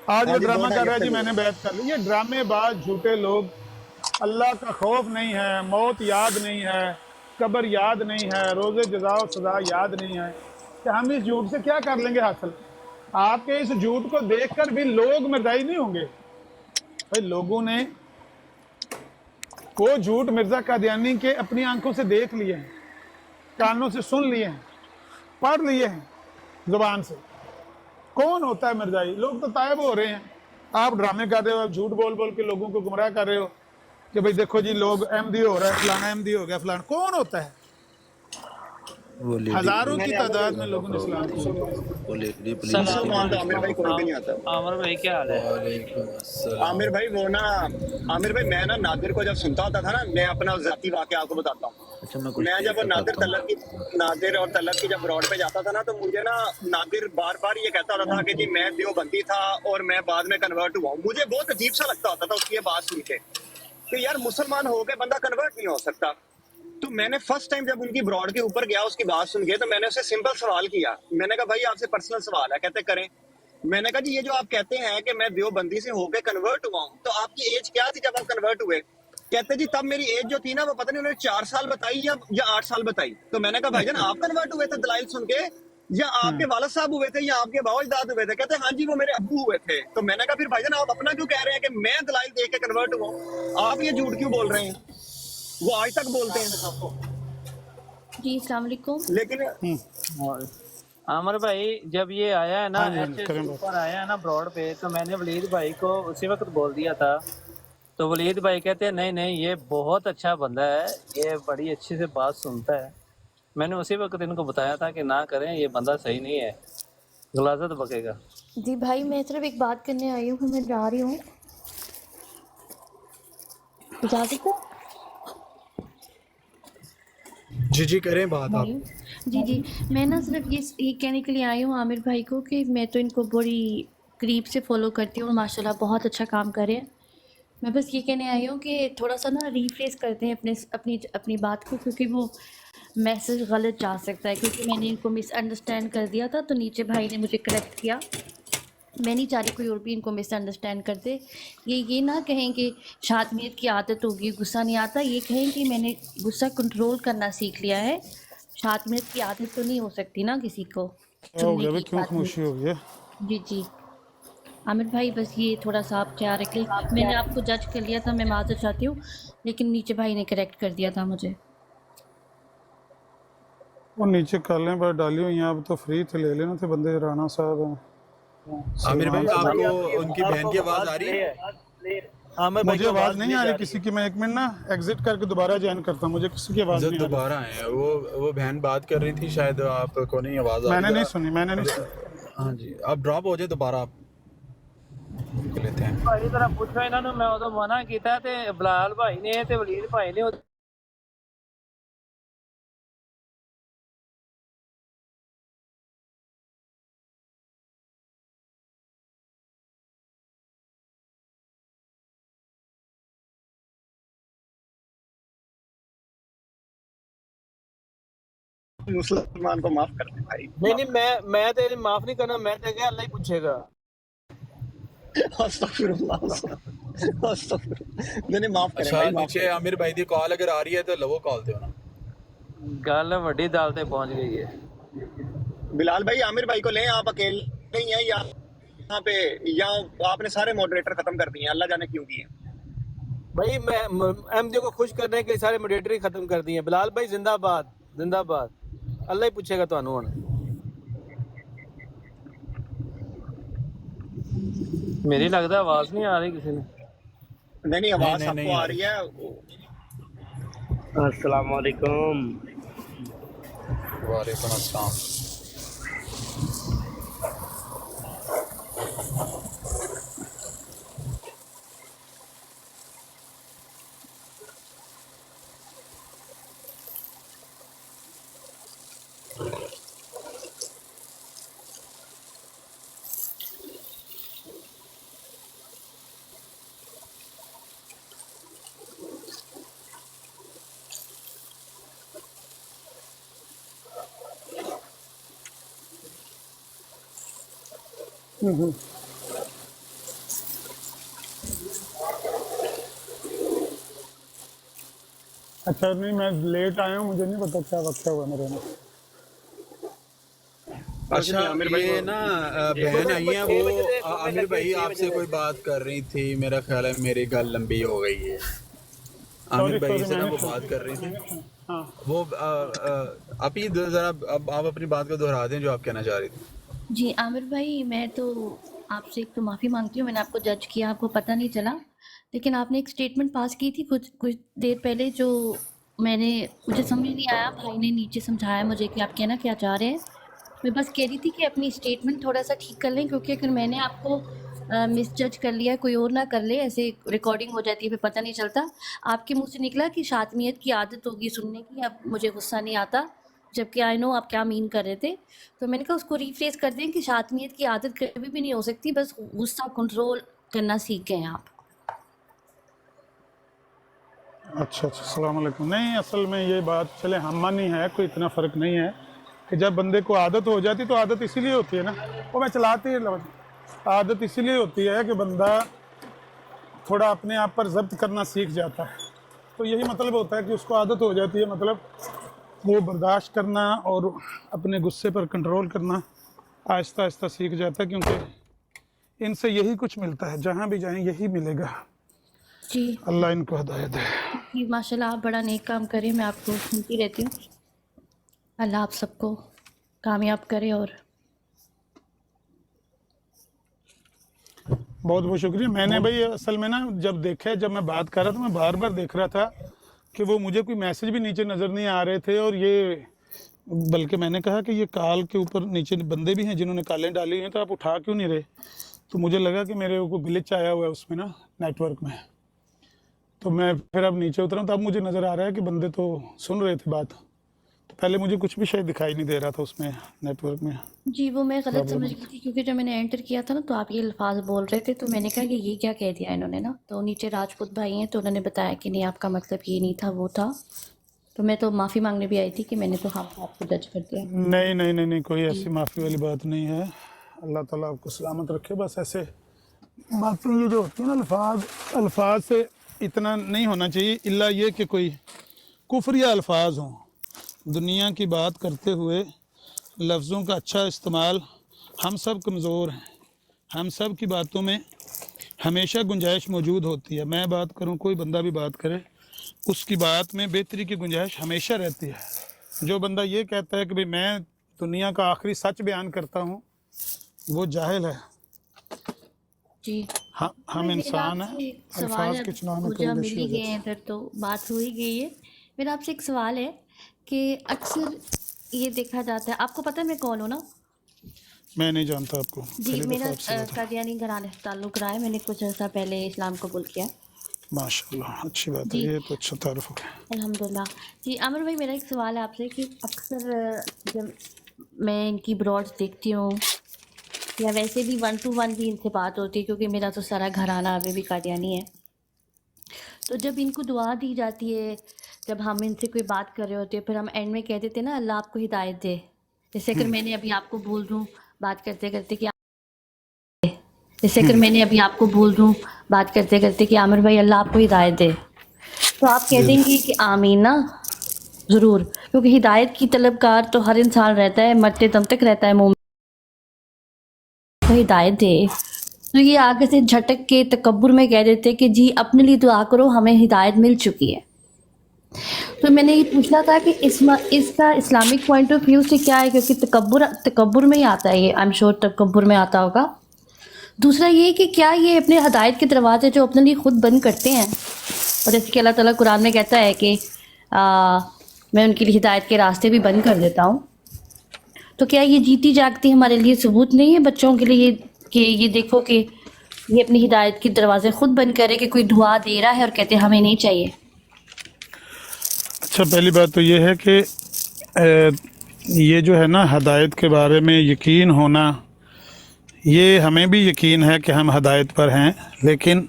آج ہاں وہ جی، ڈرامہ کر 2-2.5 رہا ہے ہفتے جی میں گزرے. نے بیعت کر لی. یہ ڈرامے باز جھوٹے لوگ. اللہ کا خوف نہیں ہے، موت یاد نہیں ہے، قبر یاد نہیں ہے، روز جزا و سزا یاد نہیں ہے، کہ ہم اس جھوٹ سے کیا کر لیں گے حاصل. آپ کے اس جھوٹ کو دیکھ کر بھی لوگ مرزائی نہیں ہوں گے. بھائی لوگوں نے وہ جھوٹ مرزا قادیانی کے اپنی آنکھوں سے دیکھ لیے ہیں، کانوں سے سن لیے ہیں، پڑھ لیے ہیں زبان سے. کون ہوتا ہے مرزائی؟ لوگ تو طائب ہو رہے ہیں. آپ ڈرامے کر رہے ہو، آپ جھوٹ بول بول کے لوگوں کو گمراہ کر رہے ہو کہ بھئی دیکھو جی لوگ احمدی ہو رہا ہے، فلانا احمدی ہو گیا، فلانا. کون ہوتا ہے؟ वो लेडी हजारों की मैंने तादाद में लोगों ने इस्लाम कबूल किया। वो लेडी पुलिस मुसलमान तो आमिर भाई कोई भी नहीं आता। आमिर भाई क्या हाल है? वालेकुम अस्सलाम। आमिर भाई वो ना, आमिर भाई मैं ना नादिर को जब सुनता होता था ना, मैं अपना जाती वाकया आपको बताता हूँ। अच्छा मैं कुछ मैं देर जब वो तक नादिर आता हूँ। नादिर और तलत की जब रोड पे जाता था ना, तो मुझे ना नादिर बार बार ये कहता होता था कि जी मैं देवबंदी था और मैं बाद में कन्वर्ट हुआ हूँ। मुझे बहुत अजीब सा लगता होता था उसकी ये बात सुन के कि यार मुसलमान हो के बंदा कन्वर्ट नहीं हो सकता। तो मैंने फर्स्ट टाइम जब उनकी ब्रॉड के ऊपर गया उसकी बात सुन के, तो मैंने उससे सिंपल सवाल किया। मैंने कहा भाई आपसे पर्सनल सवाल है। कहते करें। मैंने कहा जी ये जो आप कहते हैं कि मैं देवबंदी से होके कन्वर्ट हुआ हूँ, तो आपकी एज क्या थी जब आप कन्वर्ट हुए? कहते जी तब मेरी एज जो थी ना वो पता नहीं उन्होंने 4 साल बताई या 8 साल बताई। तो मैंने कहा भाईजान आप कन्वर्ट हुए थे दलाइल सुन के, या आपके वालिद साहब हुए थे, या आपके बाओजदाद हुए थे? कहते हाँ जी वो मेरे अब्बू हुए थे। तो मैंने कहा फिर भाईजान आप अपना क्यों कह रहे हैं कि मैं दलाइल देख के कन्वर्ट हुआ हूँ? आप ये झूठ क्यों बोल रहे हैं? वो आज तक बोलते हैं। जी अस्सलाम वालेकुम। लेकिन और आमिर भाई जब ये आया है ना हाँ जी, हाँ जी, एच करें बात। ऊपर आया है ना ब्रॉड पे, तो मैंने वलीद भाई को उसी वक्त बोल दिया था। तो वलीद भाई कहते हैं नहीं नहीं ये बहुत अच्छा बंदा है, ये बड़ी अच्छी से बात सुनता है। मैंने उसी वक्त इनको बताया था कि ना करें, ये बंदा सही नहीं है, गलाजत बकेगा। जी भाई मैं सिर्फ एक बात करने आई हूँ, मैं जा रही हूँ, इजाज़त है जी करें बात आप। भाई? जी जी, मैं ना सिर्फ ये कहने के लिए आई हूँ आमिर भाई को कि मैं तो इनको बड़ी करीब से फॉलो करती हूँ, माशाल्लाह बहुत अच्छा काम कर रहे हैं। मैं बस ये कहने आई हूँ कि थोड़ा सा ना रीफ्रेश करते हैं अपनी अपनी बात को, क्योंकि वो मैसेज गलत जा सकता है, क्योंकि मैंने इनको मिसअंडरस्टैंड कर दिया था, तो नीचे भाई ने मुझे करेक्ट किया। मैं नहीं चाह रही कोई और भी इनको मिसअंडरस्टैंड कर दे। ये ना कहें कि शादमियत की आदत होगी, गुस्सा नहीं आता। ये कहें कि मैंने गुस्सा कंट्रोल करना सीख लिया है। शादमियत की आदत तो नहीं हो सकती ना किसी को क्या हो चुनने गया भाई, की क्यों शादमियत। खामोशी हो गई है? जी जी आमिर भाई, बस ये थोड़ा सा आप ख्याल रखें। मैंने आपको जज कर लिया था, मैं माफ़ी चाहती हूँ, लेकिन नीचे भाई ने करेक्ट कर दिया था मुझे। वो नीचे कालें पर डाली हुई हैं, आप तो फ्री थे, ले लेना थे बंदे। राणा साहब हैं, आमिर भाई सलमान साहब। आपको उनकी बहन की आवाज आ रही है? आमिर भाई मुझे की आवाज नहीं आ रही जा किसी की। मैं एक मिनट ना एग्जिट करके दोबारा ज्वाइन करता हूँ, मुझे किसी की आवाज जब नहीं आ रही। दोबारा आए वो बहन बात कर रही थी, शायद आपको नहीं आवाज आ मैंने रही। नहीं सुनी, मैंने नहीं सुनी। हाँ जी, आप ड्रॉप हो जाए दोबारा आप देख लेते हैं। भाई जरा पूछो इन्होंने, मैं उदो मना किया ते बिलाल भाई ने ते वलीद भाई ने मुसलमान को माफ कर दे भाई। नहीं नहीं मैं तेरी माफ नहीं करना, मैं तो क्या अल्लाह ही पूछेगा। अस्तगफिरुल्लाह, मैंने माफ करें अच्छा भाई, माफ नीचे आमिर भाई की कॉल अगर आ रही है तो लवो कॉल दो ना। गल वड्डी दाल ते पहुंच गई है। करें। बिलाल भाई आमिर भाई को लें, आप अकेले नहीं हैं यहाँ पे, या आपने सारे मॉडरेटर खत्म कर दिए हैं, अल्लाह जाने क्यों किए। भाई मैं एमजे को खुश करने के लिए सारे मॉडरेटर ही खत्म कर दिए। बिलाल भाई जिंदाबाद जिंदाबाद, अल्लाह ही पूछेगा ਤੁਹਾਨੂੰ ਹੁਣ। मेरी लगता आवाज नहीं आ रही किसी ने। नहीं आवाज नहीं, सबको आ रही है। अस्सलाम वालेकुम। वालेकुम अस्सलाम। अच्छा नहीं, मैं लेट आया हूँ, मुझे नहीं पता क्या वक्त हुआ मेरे में। अच्छा आमिर भाई ये को- ना बहन आई है वो आमिर भाई आपसे कोई बात कर रही थी, मेरा ख्याल है मेरी गल लंबी हो गई है। आमिर भाई से ना वो बात कर रही थी, हाँ वो आप ही जरा अब आप अपनी बात को दोहरा दें जो आप कहना चाह रही थी। जी आमिर भाई, मैं तो आपसे एक तो माफ़ी मांगती हूँ, मैंने आपको जज किया, आपको पता नहीं चला। लेकिन आपने एक स्टेटमेंट पास की थी कुछ देर पहले, जो मुझे समझ नहीं आया, भाई ने नीचे समझाया मुझे कि आप कहना क्या चाह रहे हैं। मैं बस कह रही थी कि अपनी स्टेटमेंट थोड़ा सा ठीक कर लें, क्योंकि अगर मैंने आपको मिस जज कर लिया, कोई और ना कर ले, ऐसे रिकॉर्डिंग हो जाती है, फिर पता नहीं चलता। आपके मुंह से निकला कि शातमियत की आदत होगी सुनने की, अब मुझे गुस्सा नहीं आता, जबकि आई नो आप क्या मीन कर रहे थे। तो मैंने कहा उसको रीफ्रेज कर दें कि शातमियत की आदत कभी भी नहीं हो सकती, बस गुस्सा कंट्रोल करना सीख गए आप। अच्छा अच्छा, अस्सलाम वालेकुम। नहीं, असल में ये बात चले हम मानी है, कोई इतना फ़र्क नहीं है कि जब बंदे को आदत हो जाती तो आदत इसीलिए होती है ना, वो मैं चलाती है आदत इसीलिए होती है कि बंदा थोड़ा अपने आप पर ज़ब्त करना सीख जाता है। तो यही मतलब होता है कि उसको आदत हो जाती है, मतलब वो बर्दाश्त करना और अपने गुस्से पर कंट्रोल करना आहिस्ता आहिस्ता सीख जाता है, क्योंकि इनसे यही कुछ मिलता है, जहाँ भी जाएं यही मिलेगा। जी अल्लाह इनको हिदायत दे। जी, माशाल्लाह आप बड़ा नेक काम करें, मैं आपको सुनती रहती हूँ। अल्लाह आप सबको कामयाब करे। और बहुत बहुत शुक्रिया। मैंने भाई असल में ना जब देखा, जब मैं बात कर रहा था, मैं बार बार देख रहा था कि वो मुझे कोई मैसेज भी नीचे नज़र नहीं आ रहे थे, और ये बल्कि मैंने कहा कि ये कॉल के ऊपर नीचे बंदे भी हैं जिन्होंने कॉलें डाली हैं, तो आप उठा क्यों नहीं रहे। तो मुझे लगा कि मेरे को ग्लिच आया हुआ है उसमें ना, नेटवर्क में। तो मैं फिर अब नीचे उतरा, तो अब मुझे नज़र आ रहा है कि बंदे तो सुन रहे थे बात। तो पहले मुझे कुछ भी शायद दिखाई नहीं दे रहा था उसमें नेटवर्क में। जी, वो मैं गलत समझ गई थी, क्योंकि जब मैंने एंटर किया था ना तो आप ये अल्फाज बोल रहे थे, तो मैंने कहा कि ये क्या कह दिया इन्होंने ना। तो नीचे राजपूत भाई हैं, तो उन्होंने बताया कि नहीं आपका मतलब ये नहीं था, वो था। तो मैं तो माफ़ी मांगने भी आई थी कि मैंने तो आपको जज कर दिया। नहीं नहीं नहीं नहीं, कोई ऐसी माफ़ी वाली बात नहीं है। अल्लाह ताला आपको सलामत रखे। बस ऐसे बातें ये जो होती है ना, अल्फाज से इतना नहीं होना चाहिए, इल्ला ये कि कोई कुफरिया अल्फाज हों। दुनिया की बात करते हुए लफ्ज़ों का अच्छा इस्तेमाल, हम सब कमज़ोर हैं, हम सब की बातों में हमेशा गुंजाइश मौजूद होती है। मैं बात करूं, कोई बंदा भी बात करे, उसकी बात में बेहतरी की गुंजाइश हमेशा रहती है। जो बंदा ये कहता है कि भाई मैं दुनिया का आखिरी सच बयान करता हूँ, वो जाहिल है। जी हम इंसान हैं, अल्फाज के चुनाव में पूजा कमी मिल ही गए हैं, फिर तो बात हो ही गई है। मेरा आपसे एक सवाल है कि अक्सर ये देखा जाता है, आपको पता है मैं कौन हूँ ना? मैं नहीं जानता आपको। जी, पहली मेरा दफ़ा आपसे बात है। कादियानी घराने से ताल्लुक़ रहा है, मैंने कुछ अर्सा पहले इस्लाम कबूल किया। माशाल्लाह, अच्छी बात है, जी। ये तो अच्छा तारुफ हो गया। अल्हम्दुलिल्लाह। जी आमिर भाई, मेरा एक सवाल है आपसे कि अक्सर जब मैं इनकी ब्रॉड्स देखती हूँ या वैसे भी 1 to 1 भी इनसे बात होती है, क्योंकि मेरा तो सारा घराना अभी भी कादियानी है। तो जब इनको दुआ दी जाती है, जब हम इनसे कोई बात कर रहे होते हैं, फिर हम एंड में कह देते हैं ना अल्लाह आपको हिदायत दे। जैसे अगर मैंने अभी आपको बोल दूँ बात करते करते कि जैसे अगर मैंने अभी आपको बोल दूँ बात करते करते कि आमिर भाई अल्लाह आपको हिदायत दे, तो आप कह देंगे कि आमीन ना, ज़रूर, क्योंकि हिदायत की तलबगार तो हर इंसान रहता है, मरते दम तक रहता है। मोमिन को हिदायत दे, तो ये आगे से झटक के तकब्बुर में कह देते कि जी अपने लिए दुआ करो, हमें हिदायत मिल चुकी है। तो मैंने ये पूछना था कि इसका इस्लामिक पॉइंट ऑफ व्यू से क्या है, क्योंकि तकब्बुर में ही आता है ये, आई एम श्योर तकब्बुर में आता होगा। दूसरा ये कि क्या ये अपने हिदायत के दरवाजे जो अपने लिए खुद बंद करते हैं, और जैसे कि अल्लाह ताला कुरान में कहता है कि मैं उनके लिए हिदायत के रास्ते भी बंद कर देता हूँ, तो क्या ये जीती जागती हमारे लिए सबूत नहीं है बच्चों के लिए कि ये देखो कि ये अपनी हिदायत के दरवाजे खुद बंद करे, कि कोई दुआ दे रहा है और कहते हैं हमें नहीं चाहिए। अच्छा, पहली बात तो ये है कि ये जो है ना हदायत के बारे में यकीन होना, ये हमें भी यकीन है कि हम हदायत पर हैं, लेकिन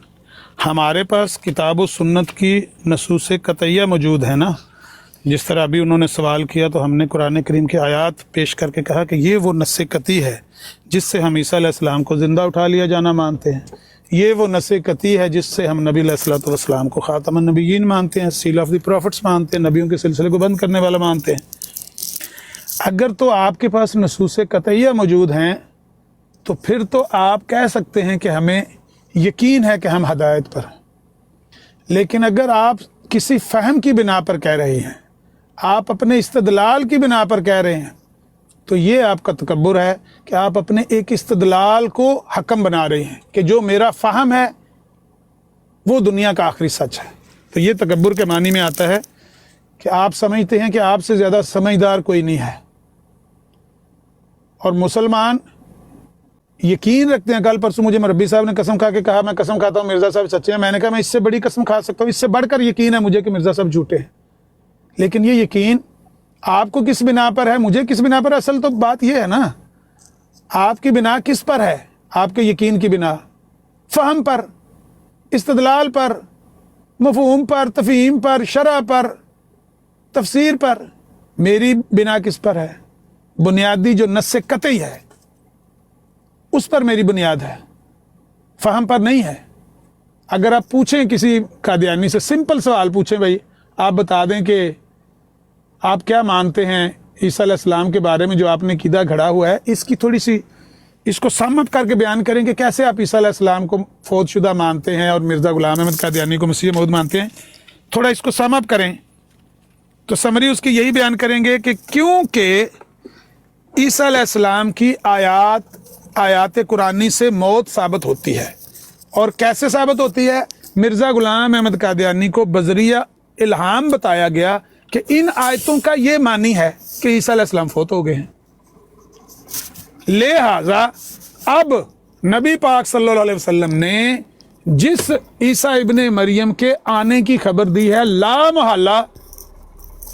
हमारे पास किताब व सुन्नत की नसूस कतइया मौजूद है ना। जिस तरह अभी उन्होंने सवाल किया, तो हमने कुरान करीम की आयत पेश करके कहा कि ये वो नस्से कती है जिससे हम ईसा अलैहिस्सलाम को ज़िंदा उठा लिया जाना मानते हैं। ये वो नस्से कती है जिससे हम नबी अलैहिस्सलाम को ख़ातमुन नबिय्यीन मानते हैं, सील ऑफ द प्रॉफिट्स मानते हैं, नबियों के सिलसिले को बंद करने वाला मानते हैं। अगर तो आपके पास नसूस कतइया मौजूद हैं, तो फिर तो आप कह सकते हैं कि हमें यकीन है कि हम हदायत पर। लेकिन अगर आप किसी फ़हम की बिना पर कह रहे हैं, आप अपने इस्तदलाल की बिना पर कह रहे हैं, तो ये आपका तकब्बुर है कि आप अपने एक इस्तदलाल को हकम बना रहे हैं कि जो मेरा फ़हम है वो दुनिया का आखिरी सच है। तो ये तकब्बुर के मानी में आता है کہ آپ سمجھتے ہیں کہ آپ سے زیادہ سمجھدار کوئی نہیں ہے، اور مسلمان یقین رکھتے ہیں. کل پرسوں مجھے مربی صاحب نے قسم کھا کے کہا، میں قسم کھاتا ہوں مرزا صاحب سچے ہیں. میں نے کہا میں اس سے بڑی قسم کھا سکتا ہوں، اس سے بڑھ کر یقین ہے مجھے کہ مرزا صاحب جھوٹے ہیں. لیکن یہ یقین آپ کو کس بنا پر ہے، مجھے کس بنا پر؟ اصل تو بات یہ ہے نا، آپ کی بنا کس پر ہے؟ آپ کے یقین کی بنا فہم پر، استدلال پر، مفہوم پر، تفہیم پر، شرع پر، تفسیر پر. میری بنا کس پر ہے؟ بنیادی جو نص قطعی ہے اس پر میری بنیاد ہے، فہم پر نہیں ہے. اگر آپ پوچھیں کسی قادیانی سے، سمپل سوال پوچھیں، بھائی آپ بتا دیں کہ آپ کیا مانتے ہیں عیسیٰ علیہ السلام کے بارے میں جو آپ نے عقیدہ گھڑا ہوا ہے، اس کی تھوڑی سی اس کو سم اپ کر کے بیان کریں کہ کیسے آپ عیسیٰ علیہ السلام کو فوت شدہ مانتے ہیں اور مرزا غلام احمد قادیانی کو مسیح موعود مانتے ہیں. تھوڑا اس کو سم اپ کریں تو سمری اس کی یہی بیان کریں گے کہ کیونکہ عیسیٰ علیہ السلام کی آیات قرآنی سے موت ثابت ہوتی ہے. اور کیسے ثابت ہوتی ہے؟ مرزا غلام احمد قادیانی کو بذریعہ الہام بتایا گیا کہ ان آیتوں کا یہ معنی ہے کہ عیسیٰ علیہ السلام فوت ہو گئے ہیں. لہذا اب نبی پاک صلی اللہ علیہ وسلم نے جس عیسیٰ ابن مریم کے آنے کی خبر دی ہے، لا محالہ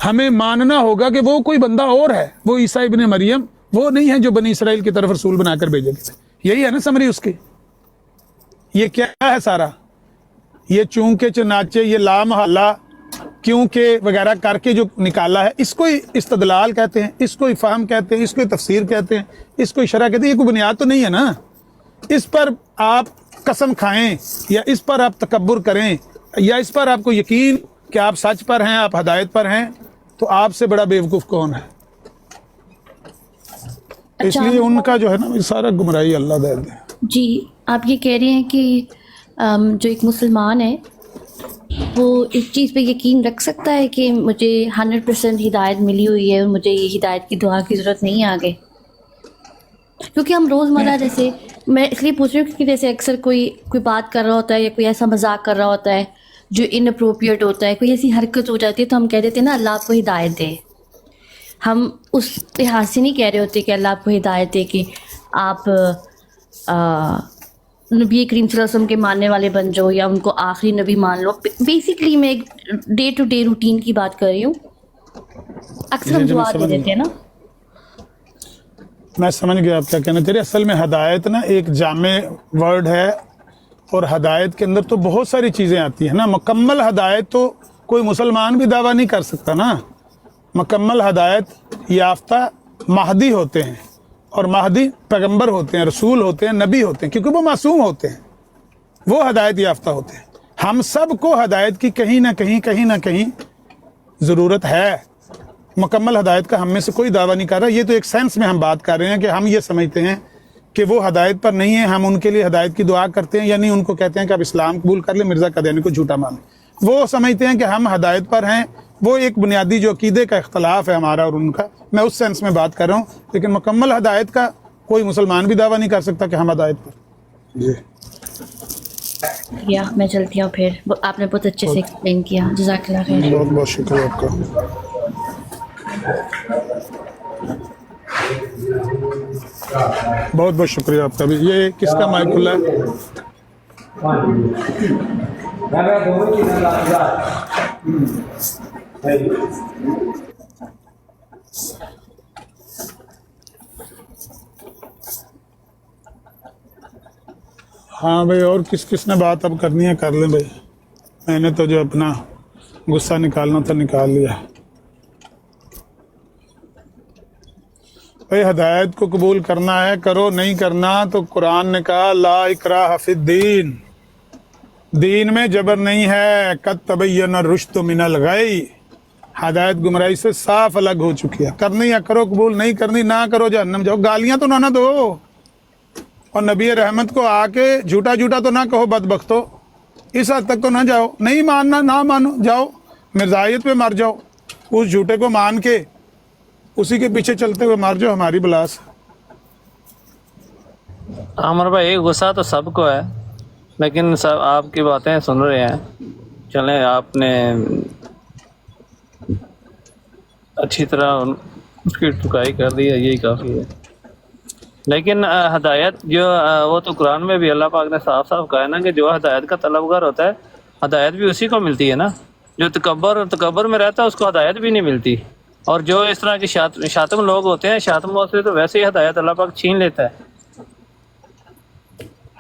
ہمیں ماننا ہوگا کہ وہ کوئی بندہ اور ہے. وہ عیسیٰ ابن مریم وہ نہیں ہے جو بنی اسرائیل کی طرف رسول بنا کر بھیجے گئے تھے. یہی ہے نا سمری اس کی. یہ کیا ہے سارا؟ یہ چونکہ چنانچہ، یہ لا محالہ، کیونکہ وغیرہ کر کے جو نکالا ہے، اس کو ہی استدلال کہتے ہیں، اس کو ہی فہم کہتے ہیں، اس کو ہی تفسیر کہتے ہیں، اس کو ہی شرع کہتے ہیں. یہ کوئی بنیاد تو نہیں ہے نا. اس پر آپ قسم کھائیں یا اس پر آپ تکبر کریں یا اس پر آپ کو یقین کہ آپ سچ پر ہیں، آپ ہدایت پر ہیں، تو آپ سے بڑا بیوقوف کون ہے؟ اس لیے ان کا جو ہے نا یہ سارا گمراہی اللہ دے دے. جی آپ یہ کہہ رہے ہیں کہ جو ایک مسلمان ہے وہ اس چیز پہ یقین رکھ سکتا ہے کہ مجھے 100% ہدایت ملی ہوئی ہے اور مجھے یہ ہدایت کی دعا کی ضرورت نہیں ہے آگے. کیونکہ ہم روزمرہ، جیسے میں اس لیے پوچھ رہی ہوں کیونکہ جیسے اکثر کوئی بات کر رہا ہوتا ہے یا کوئی ایسا مذاق کر رہا ہوتا ہے جو اناپروپریٹ ہوتا ہے، کوئی ایسی حرکت ہو جاتی ہے تو ہم کہہ دیتے ہیں نا اللہ آپ کو ہدایت دے. ہم اس لحاظ سے نہیں کہہ رہے ہوتے کہ اللہ آپ کو ہدایت دے کہ آپ نبی کریم صلی اللہ علیہ وسلم کے ماننے والے بن جاؤ یا ان کو آخری نبی مان لو. بیسکلی میں ایک ڈے ٹو ڈے روٹین کی بات کر رہی ہوں. اکثر ہم دعا دے دیتے ہیں نا. میں سمجھ گیا آپ کیا کہنا چاہ رہے. اصل میں ہدایت نا ایک جامع ورڈ ہے، اور ہدایت کے اندر تو بہت ساری چیزیں آتی ہیں نا. مکمل ہدایت تو کوئی مسلمان بھی دعویٰ نہیں کر سکتا نا. مکمل ہدایت یافتہ مہدی ہوتے ہیں، اور مہدی پیغمبر ہوتے ہیں، رسول ہوتے ہیں، نبی ہوتے ہیں، کیونکہ وہ معصوم ہوتے ہیں، وہ ہدایت یافتہ ہوتے ہیں. ہم سب کو ہدایت کی کہیں نہ کہیں ضرورت ہے. مکمل ہدایت کا ہم میں سے کوئی دعویٰ نہیں کر رہا. یہ تو ایک سینس میں ہم بات کر رہے ہیں کہ ہم یہ سمجھتے ہیں کہ وہ ہدایت پر نہیں ہیں، ہم ان کے لیے ہدایت کی دعا کرتے ہیں، یعنی ان کو کہتے ہیں کہ آپ اسلام قبول کر لیں، مرزا قادیانی کو جھوٹا مانیں. وہ سمجھتے ہیں کہ ہم ہدایت پر ہیں. وہ ایک بنیادی جو عقیدے کا اختلاف ہے ہمارا اور ان کا، میں اس سینس میں بات کر رہا ہوں. لیکن مکمل ہدایت کا کوئی مسلمان بھی دعویٰ نہیں کر سکتا کہ ہم ہدایت پر. جی یا میں چلتی ہوں پھر. آپ نے بہت اچھے سے ایکسپلین کیا. جزاک اللہ خیر. بہت بہت شکریہ آپ کا. بہت بہت شکریہ آپ کا بھی. یہ کس کا مائک کھلا ہے؟ ہاں بھائی، اور کس نے بات اب کرنی ہے کر لیں بھائی. میں نے تو جو اپنا غصہ نکالنا تھا نکال لیا. بھائی ہدایت کو قبول کرنا ہے کرو، نہیں کرنا تو قرآن نے کہا لا اکراہ فی الدین، دین میں جبر نہیں ہے. قد تبین الرشد من الغی، ہدایت گمراہی سے صاف الگ ہو چکی ہے. کرنی ہے کرو قبول، نہیں کرنی نہ کرو، جہنم جاؤ. گالیاں تو نہ دو، اور نبی رحمت کو آ کے جھوٹا تو نہ کہو بدبختو. اس حد تک تو نہ جاؤ. نہیں ماننا نہ مانو، جاؤ مرزائیت پہ مر جاؤ. اس جھوٹے کو مان کے اسی کے پیچھے چلتے ہوئے مر جاؤ. ہماری بلا سے. عامر بھائی غصہ تو سب کو ہے، لیکن سب آپ کی باتیں سن رہے ہیں. چلیں آپ نے अच्छी तरह उसकी टुकाई कर दी है, यही काफ़ी है। लेकिन हदायत जो वो तो कुरान में भी अल्लाह पाक ने साफ साफ कहा है ना कि जो हदायत का तलबगार होता है हदायत भी उसी को मिलती है ना। जो तकब्बर में रहता है उसको हदायत भी नहीं मिलती। और जो इस तरह के शातम लोग होते हैं, शातमों से तो वैसे ही हदायत अल्लाह पाक छीन लेता है।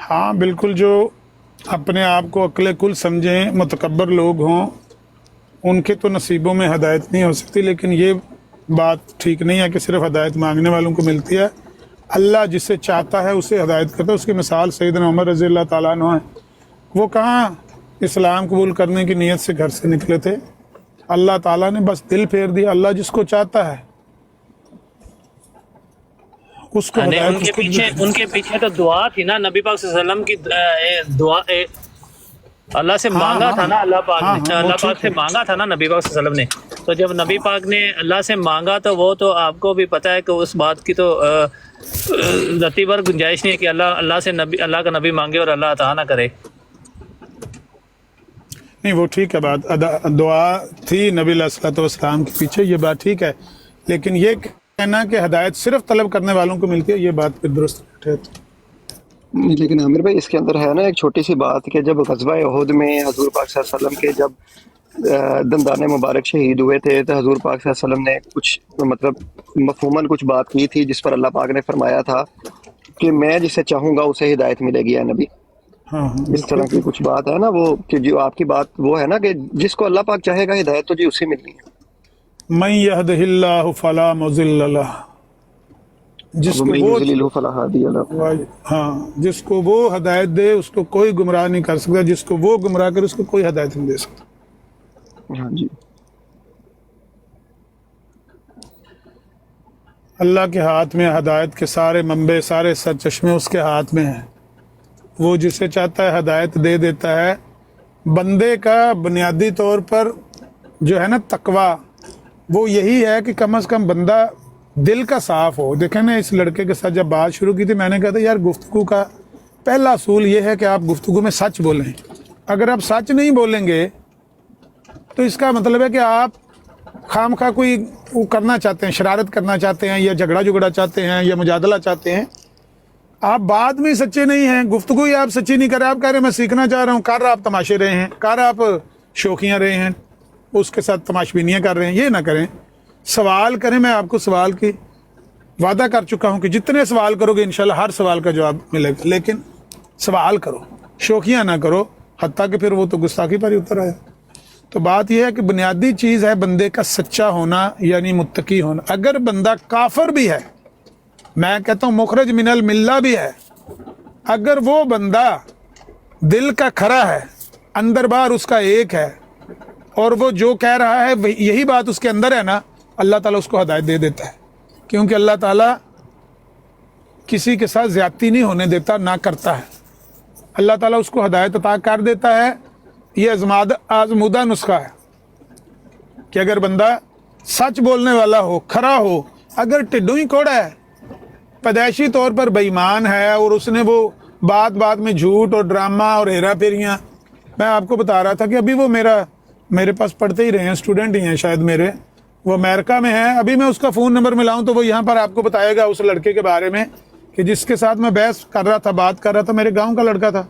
हाँ बिल्कुल, जो अपने आप को अक्ल कुल समझें, मुतकब्बर लोग हों, उनके तो नसीबों में हदायत नहीं हो सकती। लेकिन ये बात ठीक नहीं है कि सिर्फ हदायत मांगने वालों को मिलती है। अल्लाह जिसे चाहता है उसे हदायत करता है। उसकी मिसाल सैयदना उमर रज़ी अल्लाह ताला अन्हु है। वो कहाँ इस्लाम कबूल करने की नीयत से घर से निकले थे, अल्लाह ताला ने बस दिल फेर दिया। अल्लाह जिसको चाहता है उसको हदायत उनके पीछे तो दुआ थी ना, नबी पाक सल्लल्लाहु अलैहि वसल्लम की दुआ अल्लाह से मांगा था ना, अल्लाह पाक ने अल्लाह पाक से मांगा था ना नबी पाक सल्लल्लाहु अलैहि वसल्लम ने। तो जब नबी पाक ने अल्लाह से मांगा तो वो तो आपको भी पता है कि उस बात की तो रत्ती भर गुंजाइश नहीं है कि अल्लाह से नबी अल्लाह का नबी मांगे और अल्लाह अता ना करे। नहीं, वो ठीक है बात, दुआ थी नबी अलैहिस्सलाम के पीछे, ये बात ठीक है। लेकिन ये कहना कि हदायत सिर्फ तलब करने वालों को मिलती है, ये बात फिर दुरुस्त नहीं ठहरती। लेकिन आमिर भाई इसके अंदर है ना एक छोटी सी बात कि जब ग़ज़वा उहद में हजूर पाक सल्लल्लाहु अलैहि वसल्लम के जब दंदाने मुबारक शहीद हुए थे तो हजूर पाक सल्लल्लाहु अलैहि वसल्लम ने कुछ मतलब मफ़हूमन कुछ बात की थी जिस पर अल्लाह पाक ने फरमाया था कि मैं जिसे चाहूँगा उसे हिदायत मिलेगी या नबी। हाँ हाँ, इस तरह की कुछ बात है ना वो, कि जो आपकी बात वो है ना कि जिसको अल्लाह पाक चाहेगा हिदायत तो जी उसे मिलनी है। मन यहदिहिल्लाहु फला मुज़िल्ल लह, जिसको वमन वो युज़लिल्हु फला हादिय लहु। हाँ, जिसको वो हदायत दे उसको कोई गुमराह नहीं कर सकता, जिसको वो गुमराह करे उसको कोई हदायत नहीं दे सकता। हाँ जी, अल्लाह के हाथ में हदायत के सारे मंबे, सारे सरचश्मे उसके हाथ में हैं। वो जिसे चाहता है हदायत दे देता है। बंदे का बुनियादी तौर पर जो है ना तकवा, वो यही है कि कम से कम बंदा दिल का साफ हो। देखें ना, इस लड़के के साथ जब बात शुरू की थी मैंने कहा था यार गुफ्तगू का पहला असूल ये है कि आप गुफ्तगू में सच बोलें। अगर आप सच नहीं बोलेंगे तो इसका मतलब है कि आप खामखा कोई वो करना चाहते हैं, शरारत करना चाहते हैं, या झगड़ा चाहते हैं, या मुजादला चाहते हैं। आप बाद में सच्चे नहीं हैं, गुफ्तगू ही आप सच्ची नहीं कर रहे। आप कह रहे हैं मैं सीखना चाह रहा हूँ, कर आप तमाशे रहे हैं, कर आप शौकियाँ रहे हैं, उसके साथ तमाशबीनियाँ कर रहे हैं। ये ना करें, सवाल करें। मैं आपको सवाल की वादा कर चुका हूँ कि जितने सवाल करोगे इंशाल्लाह हर सवाल का जवाब मिलेगा। लेकिन सवाल करो, शौकियाँ ना करो, हत्ता कि फिर वो तो गुस्ताखी पर ही उतर आया। तो बात यह है कि बुनियादी चीज़ है बंदे का सच्चा होना, यानी मुत्तकी होना। अगर बंदा काफिर भी है, मैं कहता हूँ मुखरज मिनल मिल्ला भी है, अगर वो बंदा दिल का खरा है, अंदर बार उसका एक है, और वो जो कह रहा है यही बात उसके अंदर है ना, अल्लाह ताला उसको हदायत दे देता है। क्योंकि अल्लाह ताला किसी के साथ ज़्यादती नहीं होने देता, ना करता है। अल्लाह ताला उसको हदायत अता कर देता है। ये आजमूदा नुस्खा है कि अगर बंदा सच बोलने वाला हो, खरा हो, अगर टिड्डू ही कोड़ा है, पैदाइशी तौर पर बेईमान है, और उसने वो बात में झूठ और ड्रामा और हेरा फेरियाँ, मैं आपको बता रहा था कि अभी वो मेरे पास पढ़ते ही रहे हैं, स्टूडेंट ही हैं शायद मेरे, वो अमेरिका में है। अभी मैं उसका फ़ोन नंबर मिलाऊं तो वो यहाँ पर आपको बताएगा उस लड़के के बारे में कि जिसके साथ मैं बहस कर रहा था, बात कर रहा था। मेरे गाँव का लड़का था,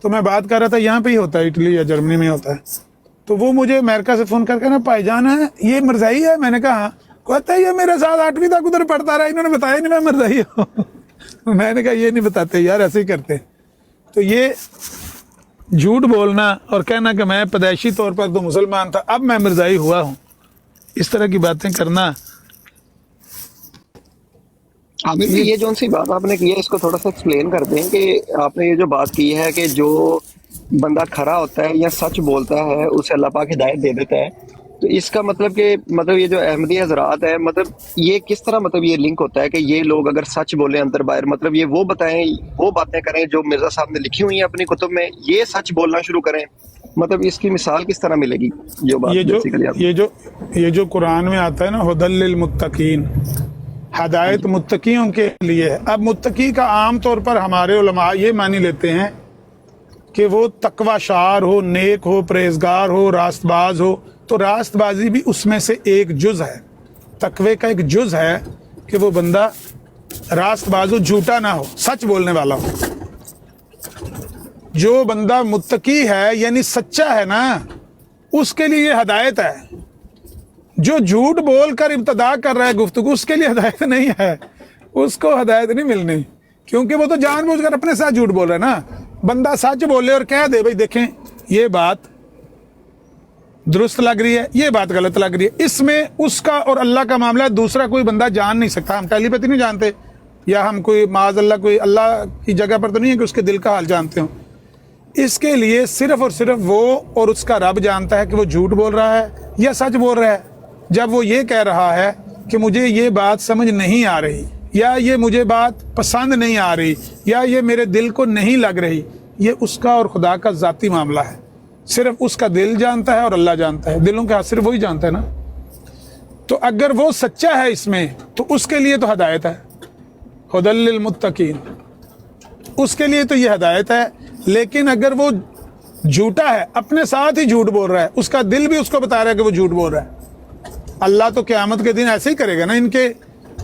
तो मैं बात कर रहा था, यहाँ पे ही होता है, इटली या जर्मनी में होता है। तो वो मुझे अमेरिका से फ़ोन करके ना, भाईजान है ये मिर्ज़ाई है? मैंने कहा हाँ। कहता है ये मेरे साथ 8वीं तक उधर पढ़ता रहा, इन्होंने बताया नहीं मैं मिर्ज़ाई हूँ। मैंने कहा ये नहीं बताते यार, ऐसे ही करते। तो ये झूठ बोलना और कहना कि मैं पैदाइशी तौर पर तो मुसलमान था, अब मैं मिर्ज़ाई हुआ हूँ, इस तरह की बातें करना। आमिर ये जो सी बात आपने की है इसको थोड़ा सा एक्सप्लेन कर दें कि आपने ये जो बात की है कि जो बंदा खरा होता है या सच बोलता है उसे अल्लाह पाक हिदायत दे देता है, तो इसका मतलब कि मतलब ये जो अहमदी हजरात है, मतलब ये किस तरह मतलब ये लिंक होता है कि ये लोग अगर सच बोले अंदर बाहर, मतलब ये वो बताएं, वो बातें करें जो मिर्जा साहब ने लिखी हुई है अपनी कुतुब में, ये सच बोलना शुरू करें, मतलब इसकी मिसाल किस तरह मिलेगी? जो बात ये जो कुरान में आता है ना, हुदल लिल मुत्तकीन, हदायत मुत्तकियों के लिए है। अब मुत्तकी का आम तौर पर हमारे उलमा ये मानी लेते हैं कि वो तकवाशार हो, नेक हो, परहेजगार हो, रास्तबाज हो। तो रास्तबाजी भी उसमें से एक जुज है। तकवे का एक जुज है कि वो बंदा रास्त बाजू झूठा ना हो, सच बोलने वाला हो। जो बंदा मुत्तकी है यानी सच्चा है ना, उसके लिए ये हदायत है। जो झूठ बोलकर इब्तदा कर रहा है गुफ्तगू, उसके लिए हदायत नहीं है, उसको हदायत नहीं मिलनी, क्योंकि वो तो जानबूझकर अपने साथ झूठ बोल रहा है ना। बंदा सच बोले और कह दे भाई देखें ये बात दुरुस्त लग रही है, ये बात गलत लग रही है, इसमें उसका और अल्लाह का मामला है, दूसरा कोई बंदा जान नहीं सकता। हम टेलीपैथी नहीं जानते, या हम कोई माज अल्लाह कोई अल्लाह की जगह पर तो नहीं है कि उसके दिल का हाल जानते हो। इसके लिए सिर्फ और सिर्फ वो और उसका रब जानता है कि वो झूठ बोल रहा है या सच बोल रहा है। जब वो ये कह रहा है कि मुझे ये बात समझ नहीं आ रही, या ये मुझे बात पसंद नहीं आ रही, या ये मेरे दिल को नहीं लग रही, ये उसका और खुदा का ज़ाती मामला है। सिर्फ उसका दिल जानता है और अल्लाह जानता है, दिलों के हाथ सिर्फ वही जानता है ना। तो अगर वो सच्चा है इसमें तो उसके लिए तो हदायत है, हुदल लिल मुत्तकीन, उसके लिए तो ये हदायत है। लेकिन अगर वो झूठा है, अपने साथ ही झूठ बोल रहा है, उसका दिल भी उसको बता रहा है कि वो झूठ बोल रहा है, अल्लाह तो क़यामत के दिन ऐसे ही करेगा ना, इनके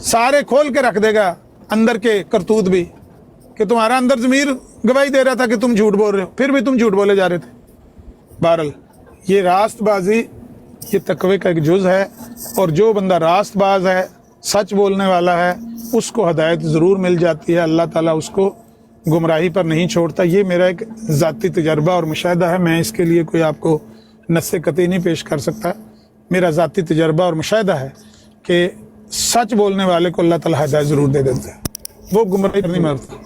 सारे खोल के रख देगा अंदर के करतूत भी, कि तुम्हारा अंदर ज़मीर गवाही दे रहा था कि तुम झूठ बोल रहे हो, फिर भी तुम झूठ बोले जा रहे थे। बहरहाल ये रास्तबाजी ये तकवे का एक जुज़ है, और जो बंदा रास्तबाज है, सच बोलने वाला है, उसको हदायत ज़रूर मिल जाती है। अल्लाह ताला उसको गुमराही पर नहीं छोड़ता। ये मेरा एक ज़ाती तजर्बा और मुशाहिदा है, मैं इसके लिए कोई आपको नस्से कतई नहीं पेश कर सकता। मेरा ज़ाती तजर्बा और मुशाहिदा है कि सच बोलने वाले को अल्लाह ताला हिदायत ज़रूर दे देता है, वो गुमराही पर नहीं मरता।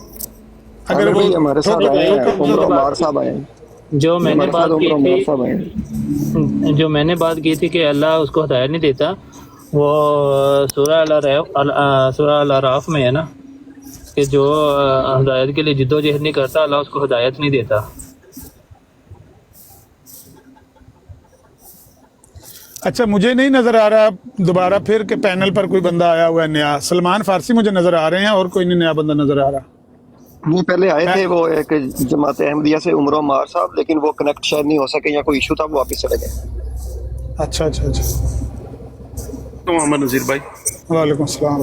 अगर वो हमारे साथ आए हैं, उमर उमर साहब आए हैं, जो मैंने बात की उमर साहब आए हैं। जो मैंने बात की थी कि अल्लाह उसको हदायत नहीं देता, वो सूरह अल-अराफ में है ना, कि जो हदायत के लिए जिद्दोजहद नहीं करता, अल्लाह उसको हदायत नहीं देता। अच्छा, मुझे नहीं नज़र आ रहा दोबारा फिर के पैनल पर कोई बंदा आया हुआ है नया। सलमान फारसी मुझे नज़र आ रहे हैं, और कोई नहीं नया बंदा नज़र आ रहा। वो पहले आए थे, वो एक जमात अहमदिया से उमर उमर साहब, लेकिन वो कनेक्ट शायद नहीं हो सके या कोई इशू था, वो वापस चले गए। अच्छा अच्छा अच्छा, तो मोहम्मद नज़ीर भाई, वालेकुम सलाम।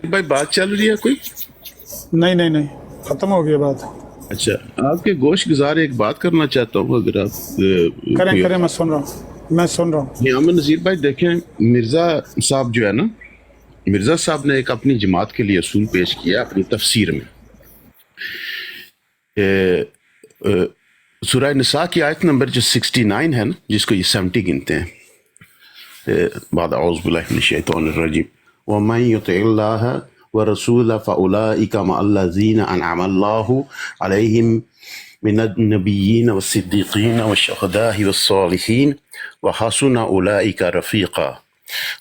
भाई बात चल रही है कोई? नहीं नहीं नहीं, ख़त्म हो गई बात। अच्छा, आपके गोश गुजार एक बात करना चाहता हूँ, अगर आप करें करें, मैं सुन रहा हूँ। मोहम्मद नज़ीर भाई देखें, मिर्ज़ा साहब जो है ना, मिर्ज़ा साहब ने एक अपनी जमात के लिए असूल पेश किया अपनी तफसीर में। सूरह निसा की आयत नंबर जो 69 है ना, जिसको ये 70 गिनते हैं, बाद औज़ु बिल्लाहि मिनश शैतानिर रजीम, व मन युतिइल्लाह व रसूलहु फउलाइका मअल्लज़ीना अनअम अल्लाहु अलैहिम मिनन नबिय्यीन वस्सिद्दीक़ीन वश्शुहदाኢ वस्सालिहीन व हसुन उलाइका रफ़ीक़ा।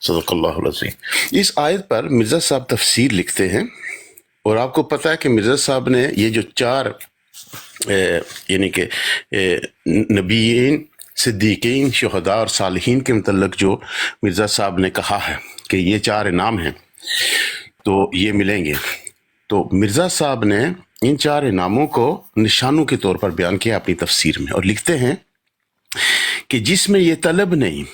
सदक़ल्लाहुल अज़ीम। इस आयत पर मिर्ज़ा साहब तफसीर लिखते हैं, और आपको पता है कि मिर्ज़ा साहब ने ये जो चार यानी कि नबीयीन, सिद्दीकीन, शुहदा और सालिहीन के मतलब जो मिर्ज़ा साहब ने कहा है कि ये चार इनाम हैं तो ये मिलेंगे, तो मिर्ज़ा साहब ने इन चार इनामों को निशानों के तौर पर बयान किया अपनी तफसीर में, और लिखते हैं कि जिसमें ये तलब नहीं,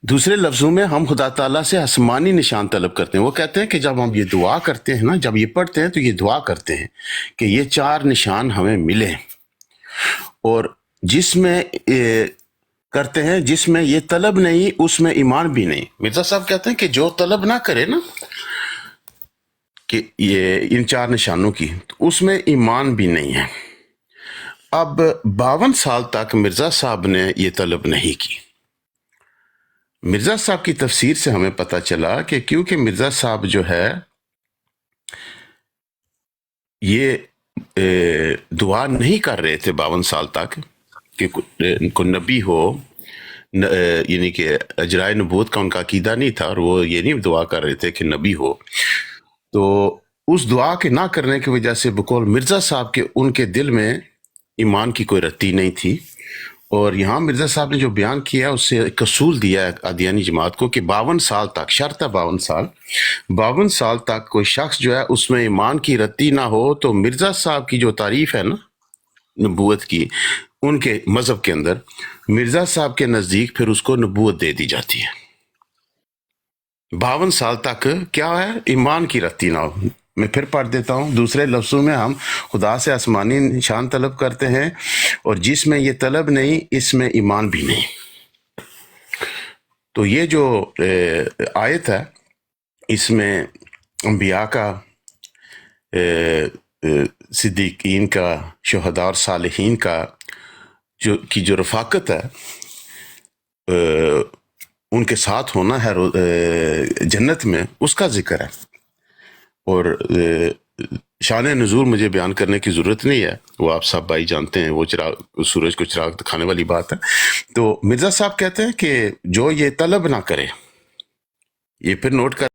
दूसरे लफ्ज़ों में हम खुदा ताला से आसमानी निशान तलब करते हैं। वो कहते हैं कि जब हम ये दुआ करते हैं ना, जब ये पढ़ते हैं तो ये दुआ करते हैं कि ये चार निशान हमें मिले, और जिसमें करते हैं जिसमें ये तलब नहीं उसमें ईमान भी नहीं। मिर्ज़ा साहब कहते हैं कि जो तलब ना करे ना कि ये इन चार निशानों की, तो उसमें ईमान भी नहीं है। अब 52 साल तक मिर्ज़ा साहब ने ये तलब नहीं की। मिर्ज़ा साहब की तफसीर से हमें पता चला कि क्योंकि मिर्ज़ा साहब जो है ये दुआ नहीं कर रहे थे 52 साल तक कि को नबी हो, यानी कि अजराए नबूवत का उनका अकीदा नहीं था, और वो ये नहीं दुआ कर रहे थे कि नबी हो। तो उस दुआ के ना करने की वजह से बकौल मिर्ज़ा साहब के उनके दिल में ईमान की कोई रत्ती नहीं थी। और यहाँ मिर्ज़ा साहब ने जो बयान किया उससे एक असूल दिया है अदियानी जमात को कि 52 साल तक, शर्त है 52 साल तक कोई शख्स जो है उसमें ईमान की रत्ती ना हो, तो मिर्ज़ा साहब की जो तारीफ़ है ना नबूवत की, ان کے مذہب کے اندر مرزا صاحب کے نزدیک پھر اس کو نبوت دے دی جاتی ہے۔ 52 سال تک کیا ہے؟ ایمان کی رتی نہ ہو۔ میں پھر پڑھ دیتا ہوں، دوسرے لفظوں میں ہم خدا سے آسمانی نشان طلب کرتے ہیں، اور جس میں یہ طلب نہیں اس میں ایمان بھی نہیں۔ تو یہ جو آیت ہے اس میں انبیاء کا، صدیقین کا، شہداء اور صالحین کا جو رفاقت ہے، ان کے ساتھ ہونا ہے جنت میں، اس کا ذکر ہے۔ اور شان نزول مجھے بیان کرنے کی ضرورت نہیں ہے، وہ آپ سب بھائی جانتے ہیں، وہ سورج کو چراغ دکھانے والی بات ہے۔ تو مرزا صاحب کہتے ہیں کہ جو یہ طلب نہ کرے، یہ پھر نوٹ کر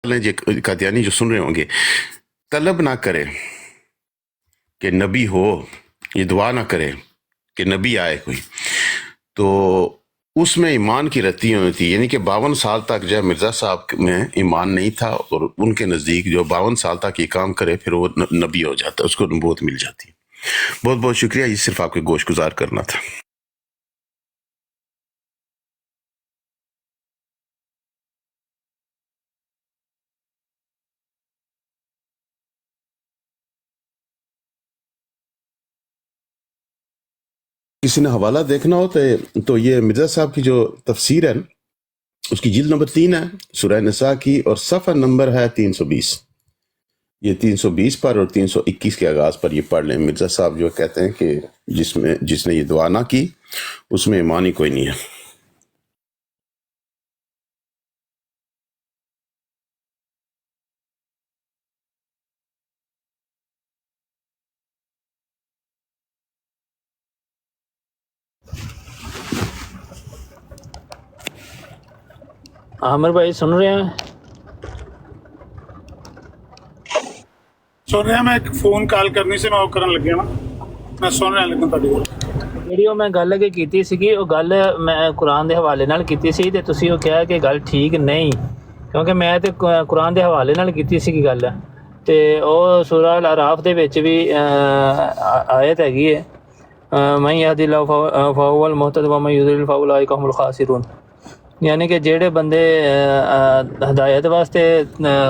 لیں جی قادیانی جو سن رہے ہوں گے، طلب نہ کرے کہ نبی ہو، یہ دعا نہ کرے کہ نبی آئے کوئی، تو اس میں ایمان کی رتی ہوئی تھی، یعنی کہ 52 سال تک جو ہے مرزا صاحب میں ایمان نہیں تھا، اور ان کے نزدیک جو 52 سال تک یہ کام کرے پھر وہ نبی ہو جاتا، اس کو نبوت مل جاتی۔ بہت بہت شکریہ، یہ صرف آپ کے گوش گزار کرنا تھا۔ کسی نے حوالہ دیکھنا ہو تو یہ مرزا صاحب کی جو تفسیر ہے اس کی جلد نمبر 3 ہے سورہ نساء کی، اور صفحہ نمبر ہے 320۔ یہ 320 پر اور 321 کے آغاز پر یہ پڑھ لیں۔ مرزا صاحب جو کہتے ہیں کہ جس نے یہ دعا نہ کی اس میں ایمان ہی کوئی نہیں ہے۔ عامر بھائی سن رہے ہیں؟ سن رہے ہیں؟ میں ایک فون کال کرنی سے میں وہ کرن لگیا نا، میں سن رہا لیکن ਤੁਹਾਡੀ ਗੱਲ ਵੀਡੀਓ ਮੈਂ ਗੱਲ ਅੱਗੇ ਕੀਤੀ ਸੀਗੀ, ਉਹ ਗੱਲ ਮੈਂ ਕੁਰਾਨ ਦੇ ਹਵਾਲੇ ਨਾਲ ਕੀਤੀ ਸੀ, ਤੇ ਤੁਸੀਂ ਉਹ ਕਿਹਾ ਕਿ ਗੱਲ ਠੀਕ ਨਹੀਂ, ਕਿਉਂਕਿ ਮੈਂ ਤੇ ਕੁਰਾਨ ਦੇ ਹਵਾਲੇ ਨਾਲ ਕੀਤੀ ਸੀਗੀ ਗੱਲ, ਤੇ ਉਹ ਸੂਰਾ ਅਲ-ਅਰਾਫ ਦੇ ਵਿੱਚ ਵੀ ਆਇਤ ਹੈਗੀ ਹੈ ਮੈਂ ਯਹਦੀल्लाहु फहुवल मुहतद व मन युज़लिल फउलाइका हुमुल खासिरून, یعنی کہ جہے بندے ہدایت واسطے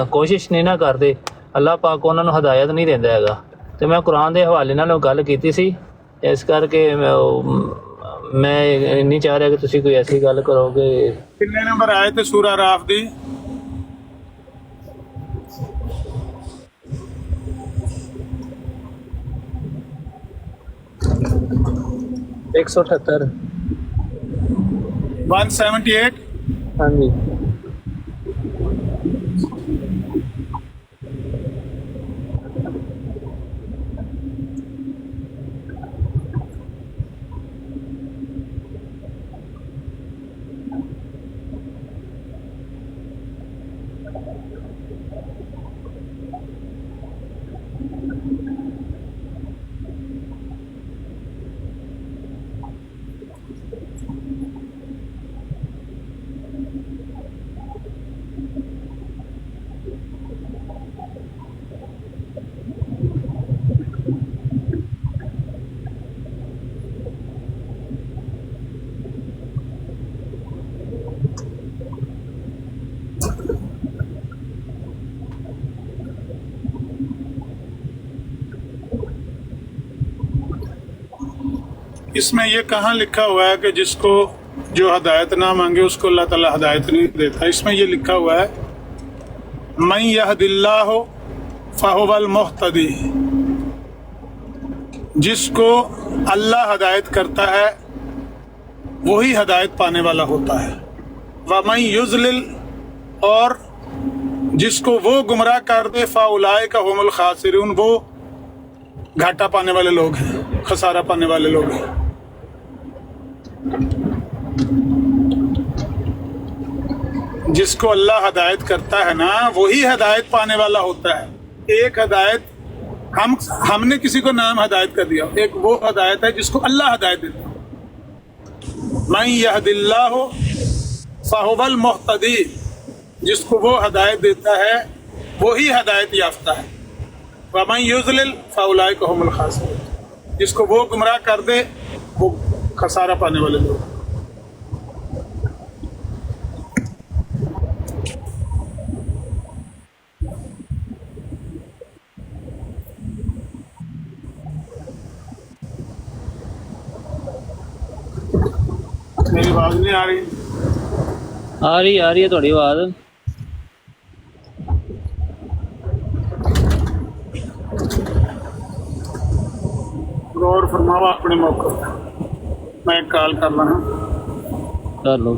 کوشش نہیں نہ کرتے اللہ پاک انہوں نے ہدایت نہیں دیندا ہیگا۔ تو میں قرآن دے حوالے نال گل کیتی سی، اس کر کے میں نہیں چاہ رہا کہ تسی کوئی ایسی گل کرو کہ ਕਿੰਨੇ ਨੰਬਰ ਆਏ ਤੇ ਸੂਰਾ ਰਾਫ ਦੀ 178 178 ہاں جی۔ اس میں یہ کہاں لکھا ہوا ہے کہ جس کو جو ہدایت نہ مانگے اس کو اللہ تعالیٰ ہدایت نہیں دیتا؟ اس میں یہ لکھا ہوا ہے من یہد اللہ فہو المہتدی، جس کو اللہ ہدایت کرتا ہے وہی ہدایت پانے والا ہوتا ہے، ومن یضلل، اور جس کو وہ گمراہ کر دے فاولئک هم الخاسرون، وہ گھاٹا پانے والے لوگ ہیں، خسارہ پانے والے لوگ ہیں۔ جس کو اللہ ہدایت کرتا ہے نا وہی ہدایت پانے والا ہوتا ہے۔ ایک ہدایت ہم نے کسی کو نام ہدایت کر دیا، ایک وہ ہدایت ہے جس کو اللہ ہدایت دیتا ہے۔ من یہد اللہ فہو المہتدی، جس کو وہ ہدایت دیتا ہے وہی ہدایت یافتہ ہے۔ ومن یضلل فاولئک هم الخاسرون۔ जिसको वो गुमराह कर दे वो खसारा पाने वाले लोग। मेरी आवाज नहीं आ रही? आ रही है थोड़ी आवाज। गौर फरमावा अपने मौके पर। मैं कॉल कर रहा हूँ। कर लो।